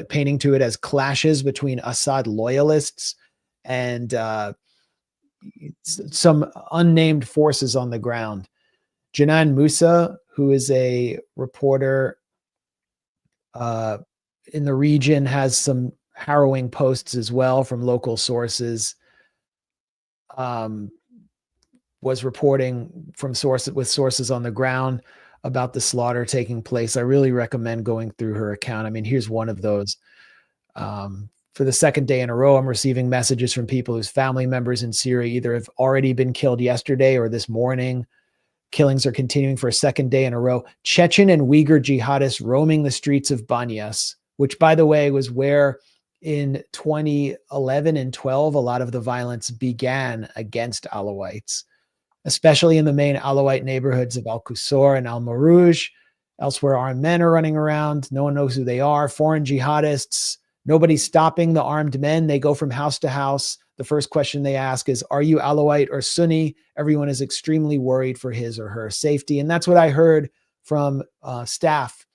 Speaker 1: painting to it as clashes between Assad loyalists and some unnamed forces on the ground. Janan Musa, who is a reporter in the region, has some harrowing posts as well from local sources. Was reporting from sources on the ground about the slaughter taking place. I really recommend going through her account. I mean, here's one of those. For the second day in a row, I'm receiving messages from people whose family members in Syria either have already been killed yesterday or this morning. Killings are continuing for a second day in a row. Chechen and Uyghur jihadists roaming the streets of Banyas, which, by the way, was where in 2011 and 12, a lot of the violence began against Alawites, especially in the main Alawite neighborhoods of Al-Qusor and Al-Marouj. Elsewhere, armed men are running around. No one knows who they are. Foreign jihadists. Nobody's stopping the armed men. They go from house to house. The first question they ask is, are you Alawite or Sunni? Everyone is extremely worried for his or her safety. And that's what I heard from staff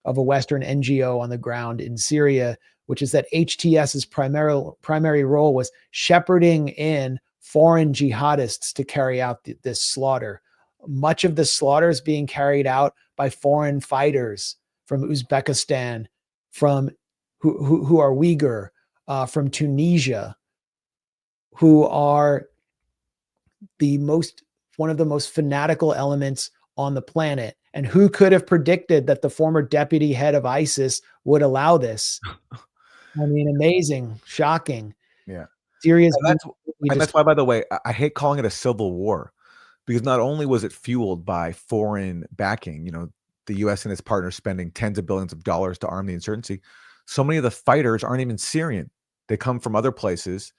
Speaker 1: of a Western NGO on the ground in Syria, which is that HTS's primary role was shepherding in foreign jihadists to carry out this slaughter. Much of the slaughter is being carried out by foreign fighters from Uzbekistan, from who are Uyghur, from Tunisia, who are one of the most fanatical elements on the planet. And who could have predicted that the former deputy head of ISIS would allow this? I mean, amazing, shocking.
Speaker 2: Yeah.
Speaker 1: Syria's
Speaker 2: and that's why, by the way, I hate calling it a civil war, because not only was it fueled by foreign backing, the U.S. and its partners spending tens of billions of dollars to arm the insurgency, so many of the fighters aren't even Syrian. They come from other places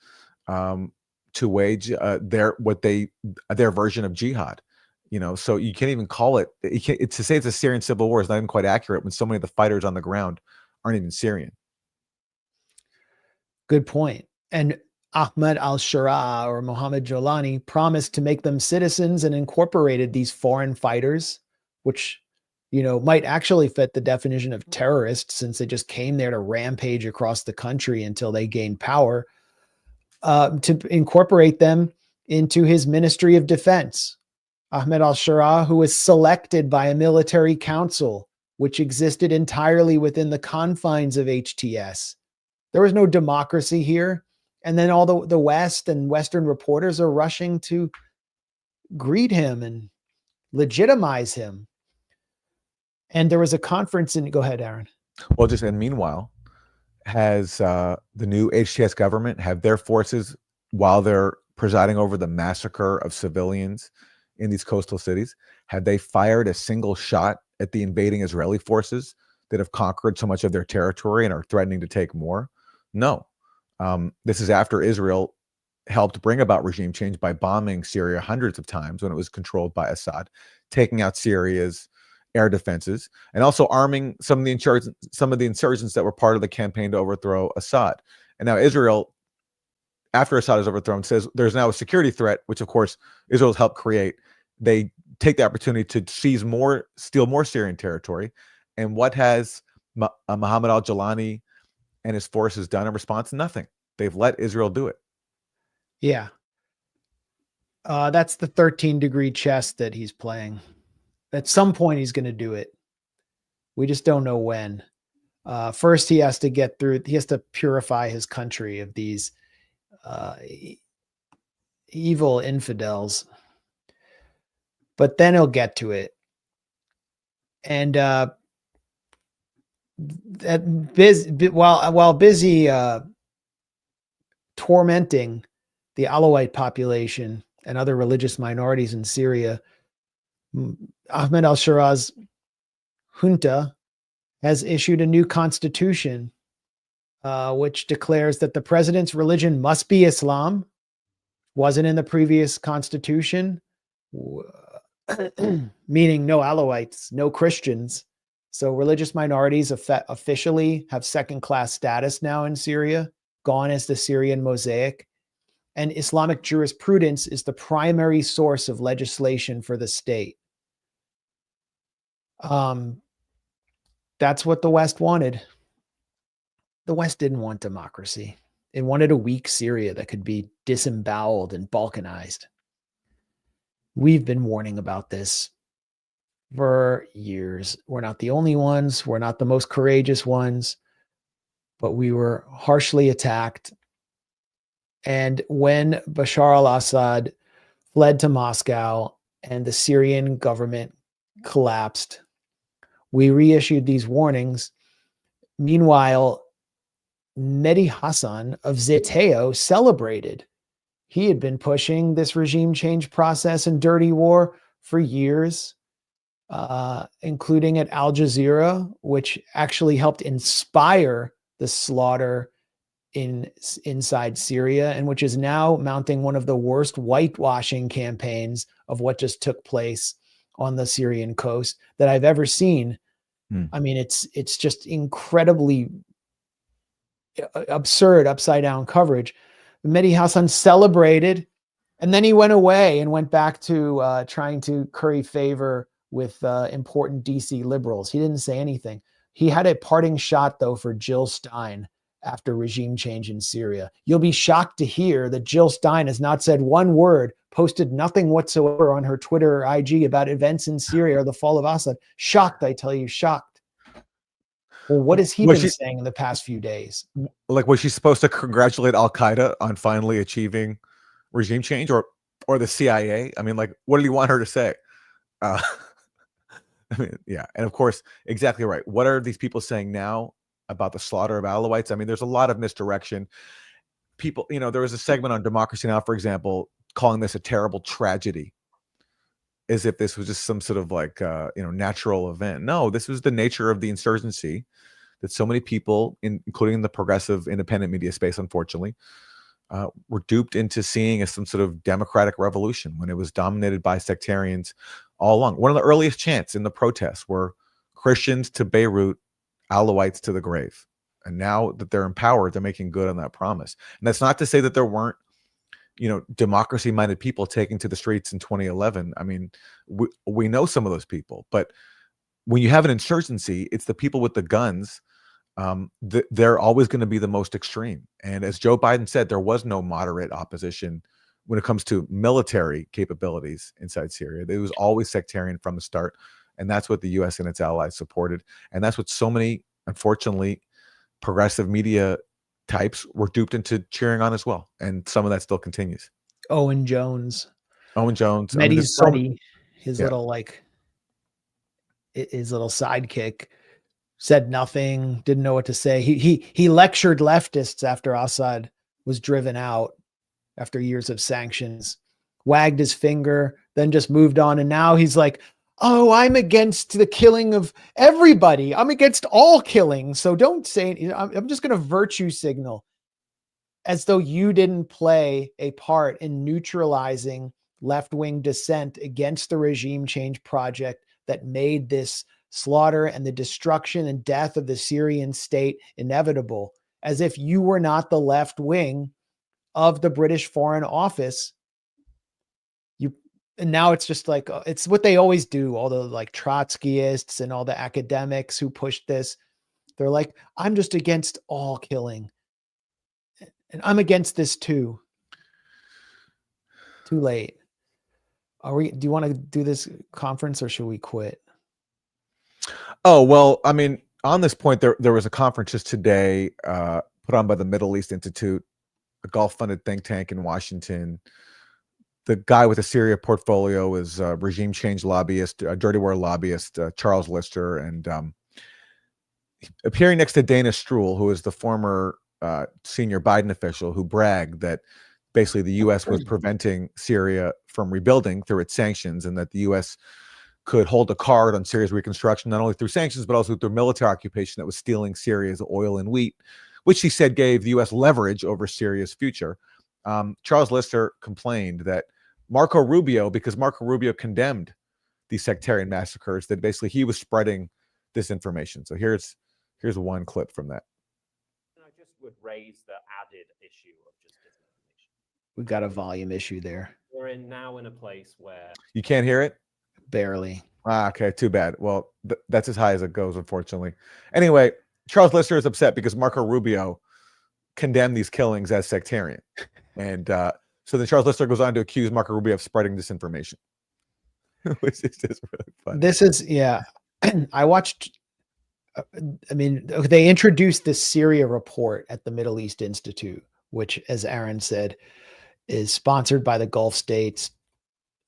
Speaker 2: to wage their version of jihad. So you can't even call it. To say it's a Syrian civil war is not even quite accurate when so many of the fighters on the ground aren't even Syrian.
Speaker 1: Good point. And Ahmed al-Shara or Mohammed Jolani promised to make them citizens and incorporated these foreign fighters, which, might actually fit the definition of terrorists, since they just came there to rampage across the country until they gained power, to incorporate them into his Ministry of Defense. Ahmed al-Shara, who was selected by a military council, which existed entirely within the confines of HTS. There was no democracy here. And then all the West and Western reporters are rushing to greet him and legitimize him. And there was a conference go ahead, Aaron.
Speaker 2: Well, and meanwhile, has the new HTS government have their forces, while they're presiding over the massacre of civilians in these coastal cities, have they fired a single shot at the invading Israeli forces that have conquered so much of their territory and are threatening to take more? No. This is after Israel helped bring about regime change by bombing Syria hundreds of times when it was controlled by Assad, taking out Syria's air defenses, and also arming some of the insurgents that were part of the campaign to overthrow Assad. And now Israel, after Assad is overthrown, says there's now a security threat, which of course Israel's helped create. They take the opportunity to steal more Syrian territory. And what has Mohammed al-Jalani and his forces done in response? Nothing. They've let Israel do it.
Speaker 1: Yeah. That's the 13-degree chess that he's playing. At some point, he's going to do it. We just don't know when. First, he has to purify his country of these evil infidels. But then he'll get to it. And while busy tormenting the Alawite population and other religious minorities in Syria, Ahmed al-Shara's junta has issued a new constitution, which declares that the president's religion must be Islam. Wasn't in the previous constitution, meaning no Alawites, no Christians. So religious minorities officially have second-class status now in Syria, gone as the Syrian mosaic. And Islamic jurisprudence is the primary source of legislation for the state. That's what the West wanted. The West didn't want democracy. It wanted a weak Syria that could be disemboweled and balkanized. We've been warning about this for years. We're not the only ones. We're not the most courageous ones, but we were harshly attacked. And when Bashar al-Assad fled to Moscow and the Syrian government collapsed, we reissued these warnings. Meanwhile, Mehdi Hassan of Zeteo celebrated. He had been pushing this regime change process and dirty war for years, including at Al Jazeera, which actually helped inspire the slaughter inside Syria, and which is now mounting one of the worst whitewashing campaigns of what just took place on the Syrian coast that I've ever seen. I mean, it's just incredibly absurd, upside down coverage. Mehdi Hassan celebrated, and then he went away and went back to trying to curry favor with important DC liberals. He didn't say anything. He had a parting shot, though, for Jill Stein after regime change in Syria. You'll be shocked to hear that Jill Stein has not said one word, posted nothing whatsoever on her Twitter or IG about events in Syria or the fall of Assad. Shocked, I tell you, shocked. Well, what has he been saying in the past few days?
Speaker 2: Like, was she supposed to congratulate Al-Qaeda on finally achieving regime change, or the CIA? I mean, like, what did he want her to say? I mean, yeah. And of course, exactly right. What are these people saying now about the slaughter of Alawites? I mean, there's a lot of misdirection. People, there was a segment on Democracy Now!, for example, calling this a terrible tragedy, as if this was just some sort of like, natural event. No, this was the nature of the insurgency that so many people, including the progressive independent media space, unfortunately, were duped into seeing as some sort of democratic revolution when it was dominated by sectarians all along. One of the earliest chants in the protests were Christians to Beirut, Alawites to the grave. And now that they're empowered, they're making good on that promise. And that's not to say that there weren't, democracy-minded people taking to the streets in 2011. I mean, we know some of those people, but when you have an insurgency, it's the people with the guns. They're always going to be the most extreme. And as Joe Biden said, there was no moderate opposition when it comes to military capabilities inside Syria. It was always sectarian from the start. And that's what the U.S. and its allies supported. And that's what so many, unfortunately, progressive media types were duped into cheering on as well. And some of that still continues.
Speaker 1: Owen Jones.
Speaker 2: Mehdi's
Speaker 1: buddy, his little sidekick, said nothing, didn't know what to say. He lectured leftists after Assad was driven out after years of sanctions, wagged his finger, then just moved on. And now he's like, oh, I'm against the killing of everybody. I'm against all killing. So don't say, I'm just going to virtue signal, as though you didn't play a part in neutralizing left-wing dissent against the regime change project that made this slaughter and the destruction and death of the Syrian state inevitable, as if you were not the left wing of the British Foreign Office. And now it's just like, it's what they always do. All the like Trotskyists and all the academics who pushed this, they're like, I'm just against all killing. And I'm against this too. Too late. Do you want to do this conference or should we quit?
Speaker 2: Oh, well, I mean, on this point, there was a conference just today put on by the Middle East Institute, a Gulf-funded think tank in Washington. The guy with the Syria portfolio is regime change lobbyist, dirty war lobbyist, Charles Lister, and appearing next to Dana Stroul, who is the former senior Biden official who bragged that basically the U.S. was preventing Syria from rebuilding through its sanctions, and that the U.S. could hold a card on Syria's reconstruction, not only through sanctions, but also through military occupation that was stealing Syria's oil and wheat, which he said gave the U.S. leverage over Syria's future. Charles Lister complained that Marco Rubio, because Marco Rubio condemned these sectarian massacres, that basically he was spreading disinformation. So here's one clip from that.
Speaker 18: I just would raise the added issue of just disinformation.
Speaker 1: We've got a volume issue there.
Speaker 18: We're now in a place where
Speaker 2: You can't hear it?
Speaker 1: Barely.
Speaker 2: Okay, too bad. Well, that's as high as it goes, unfortunately. Anyway, Charles Lister is upset because Marco Rubio condemned these killings as sectarian. And so then Charles Lister goes on to accuse Marco Rubio of spreading disinformation, which is just really fun.
Speaker 1: This is, yeah. I watched, I mean, they introduced this Syria report at the Middle East Institute, which, as Aaron said, is sponsored by the Gulf states,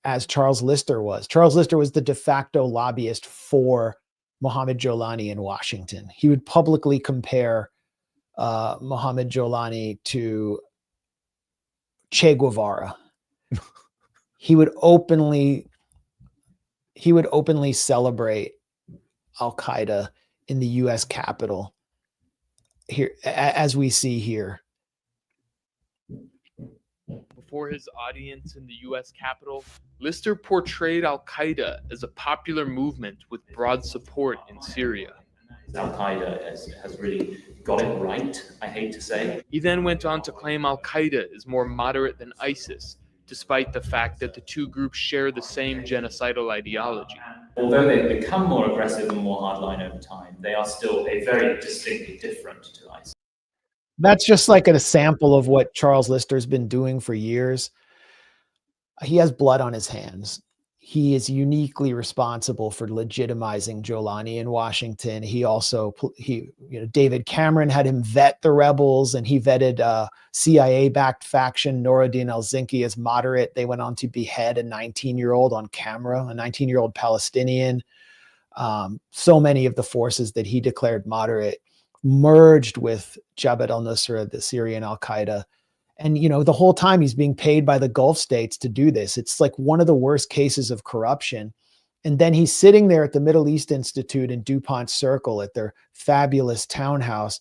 Speaker 1: as Charles Lister was. Charles Lister was the de facto lobbyist for Mohammed Jolani in Washington. He would publicly compare Mohammed Jolani to Che Guevara. He would openly celebrate Al-Qaeda in the U.S. Capitol here, as we see here.
Speaker 19: Before his audience in the U.S. Capitol, Lister portrayed Al-Qaeda as a popular movement with broad support in Syria.
Speaker 20: Al-Qaeda has really got it right, I hate to say.
Speaker 19: He then went on to claim Al-Qaeda is more moderate than ISIS, despite the fact that the two groups share the same genocidal ideology.
Speaker 20: Although they've become more aggressive and more hardline over time, they are still a very distinctly different to ISIS.
Speaker 1: That's just like a sample of what Charles Lister's been doing for years. He has blood on his hands. He is uniquely responsible for legitimizing Jolani in Washington. He also, David Cameron had him vet the rebels, and he vetted CIA-backed faction Noruddin al-Zinki as moderate. They went on to behead a 19-year-old on camera, a 19-year-old Palestinian. So many of the forces that he declared moderate merged with Jabhat al-Nusra, the Syrian al-Qaeda. And, the whole time he's being paid by the Gulf states to do this. It's like one of the worst cases of corruption. And then he's sitting there at the Middle East Institute in DuPont Circle at their fabulous townhouse.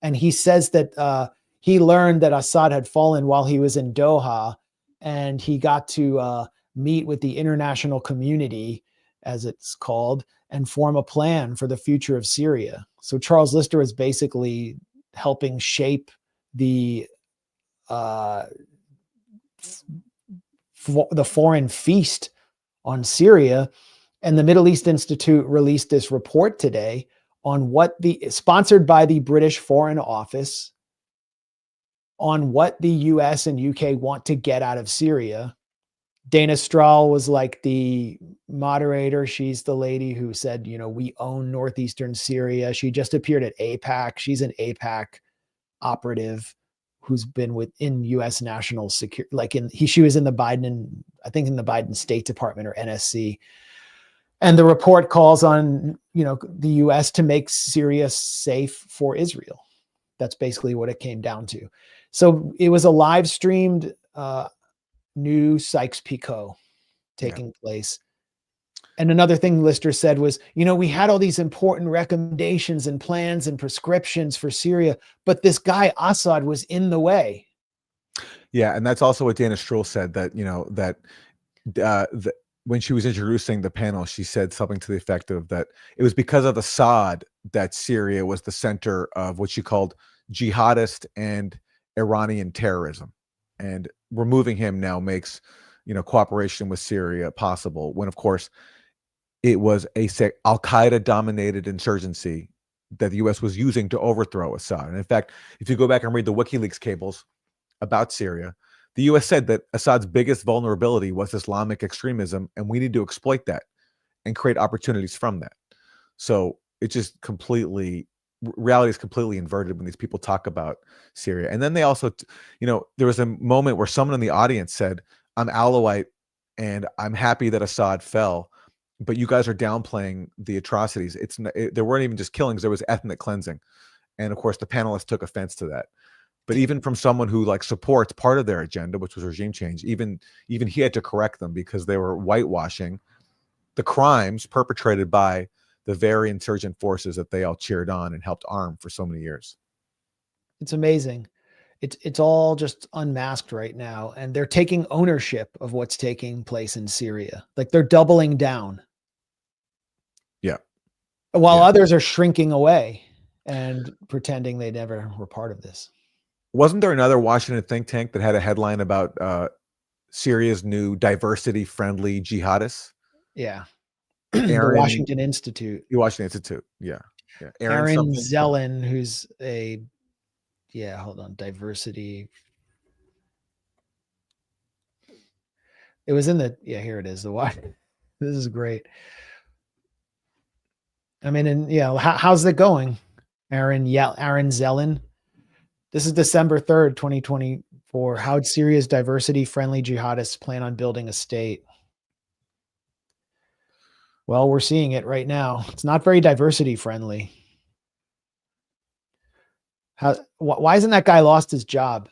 Speaker 1: And he says that he learned that Assad had fallen while he was in Doha, and he got to meet with the international community, as it's called, and form a plan for the future of Syria. So Charles Lister is basically helping shape the foreign feast on Syria. And the Middle East Institute released this report today on sponsored by the British Foreign Office, on what the US and UK want to get out of Syria. Dana Stroul was like the moderator. She's the lady who said, we own northeastern Syria. She just appeared at AIPAC. She's an AIPAC operative who's been within U.S. national security. She was in the Biden State Department, or NSC. And the report calls on, the U.S. to make Syria safe for Israel. That's basically what it came down to. So it was a live streamed new Sykes-Picot taking place. And another thing Lister said was, we had all these important recommendations and plans and prescriptions for Syria, but this guy Assad was in the way. Yeah,
Speaker 2: and that's also what Dana Stroul said, that when she was introducing the panel, she said something to the effect of that it was because of Assad that Syria was the center of what she called jihadist and Iranian terrorism, and removing him now makes, cooperation with Syria possible. When of course it was a Al-Qaeda dominated insurgency that the U.S. was using to overthrow Assad. And in fact, if you go back and read the WikiLeaks cables about Syria, the U.S. said that Assad's biggest vulnerability was Islamic extremism, and we need to exploit that and create opportunities from that. So it just reality is completely inverted when these people talk about Syria. And then they also, there was a moment where someone in the audience said, I'm Alawite and I'm happy that Assad fell, but you guys are downplaying the atrocities. There weren't even just killings, there was ethnic cleansing. And of course the panelists took offense to that. But even from someone who supports part of their agenda, which was regime change, even he had to correct them because they were whitewashing the crimes perpetrated by the very insurgent forces that they all cheered on and helped arm for so many years.
Speaker 1: It's amazing. It's all just unmasked right now, and they're taking ownership of what's taking place in Syria. Like they're doubling down.
Speaker 2: Yeah.
Speaker 1: While others are shrinking away and pretending they never were part of this.
Speaker 2: Wasn't there another Washington think tank that had a headline about Syria's new diversity-friendly jihadists?
Speaker 1: Yeah. The Washington Institute.
Speaker 2: The Washington Institute, yeah.
Speaker 1: Aaron Zellin, who's hold on, diversity. It was in here it is. This is great. I mean, how's it going? Aaron Zellin. This is December 3rd, 2024. How'd Syria's diversity-friendly jihadists plan on building a state? Well, we're seeing it right now. It's not very diversity-friendly. Why isn't that guy lost his job?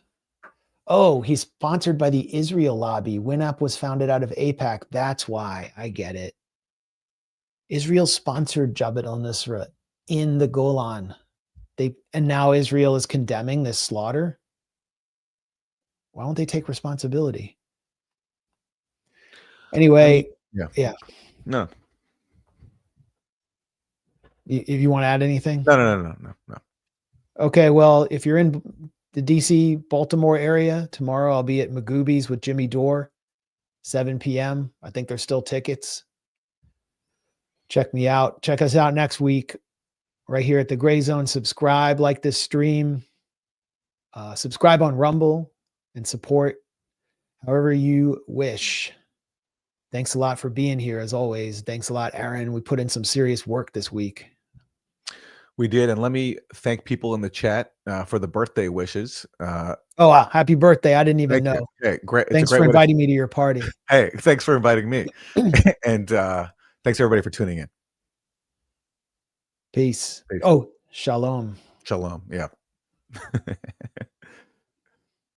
Speaker 1: Oh, he's sponsored by the Israel lobby. WinUp was founded out of AIPAC. That's why. I get it. Israel sponsored Jabhat al-Nusra in the Golan. And now Israel is condemning this slaughter. Why won't they take responsibility? Anyway, yeah.
Speaker 2: No.
Speaker 1: If you want to add anything?
Speaker 2: No.
Speaker 1: Okay, well, if you're in the DC, Baltimore area, tomorrow I'll be at Magooby's with Jimmy Dore, 7 p.m. I think there's still tickets. Check me out. Check us out next week right here at the Gray Zone. Subscribe, like this stream. Subscribe on Rumble and support however you wish. Thanks a lot for being here, as always. Thanks a lot, Aaron. We put in some serious work this week.
Speaker 2: We did, and let me thank people in the chat for the birthday wishes.
Speaker 1: Happy birthday. I didn't even know.
Speaker 2: Hey, great.
Speaker 1: Thanks for inviting me to your party.
Speaker 2: Hey, thanks for inviting me. And thanks everybody for tuning in.
Speaker 1: Peace. Oh, shalom.
Speaker 2: Shalom, yeah.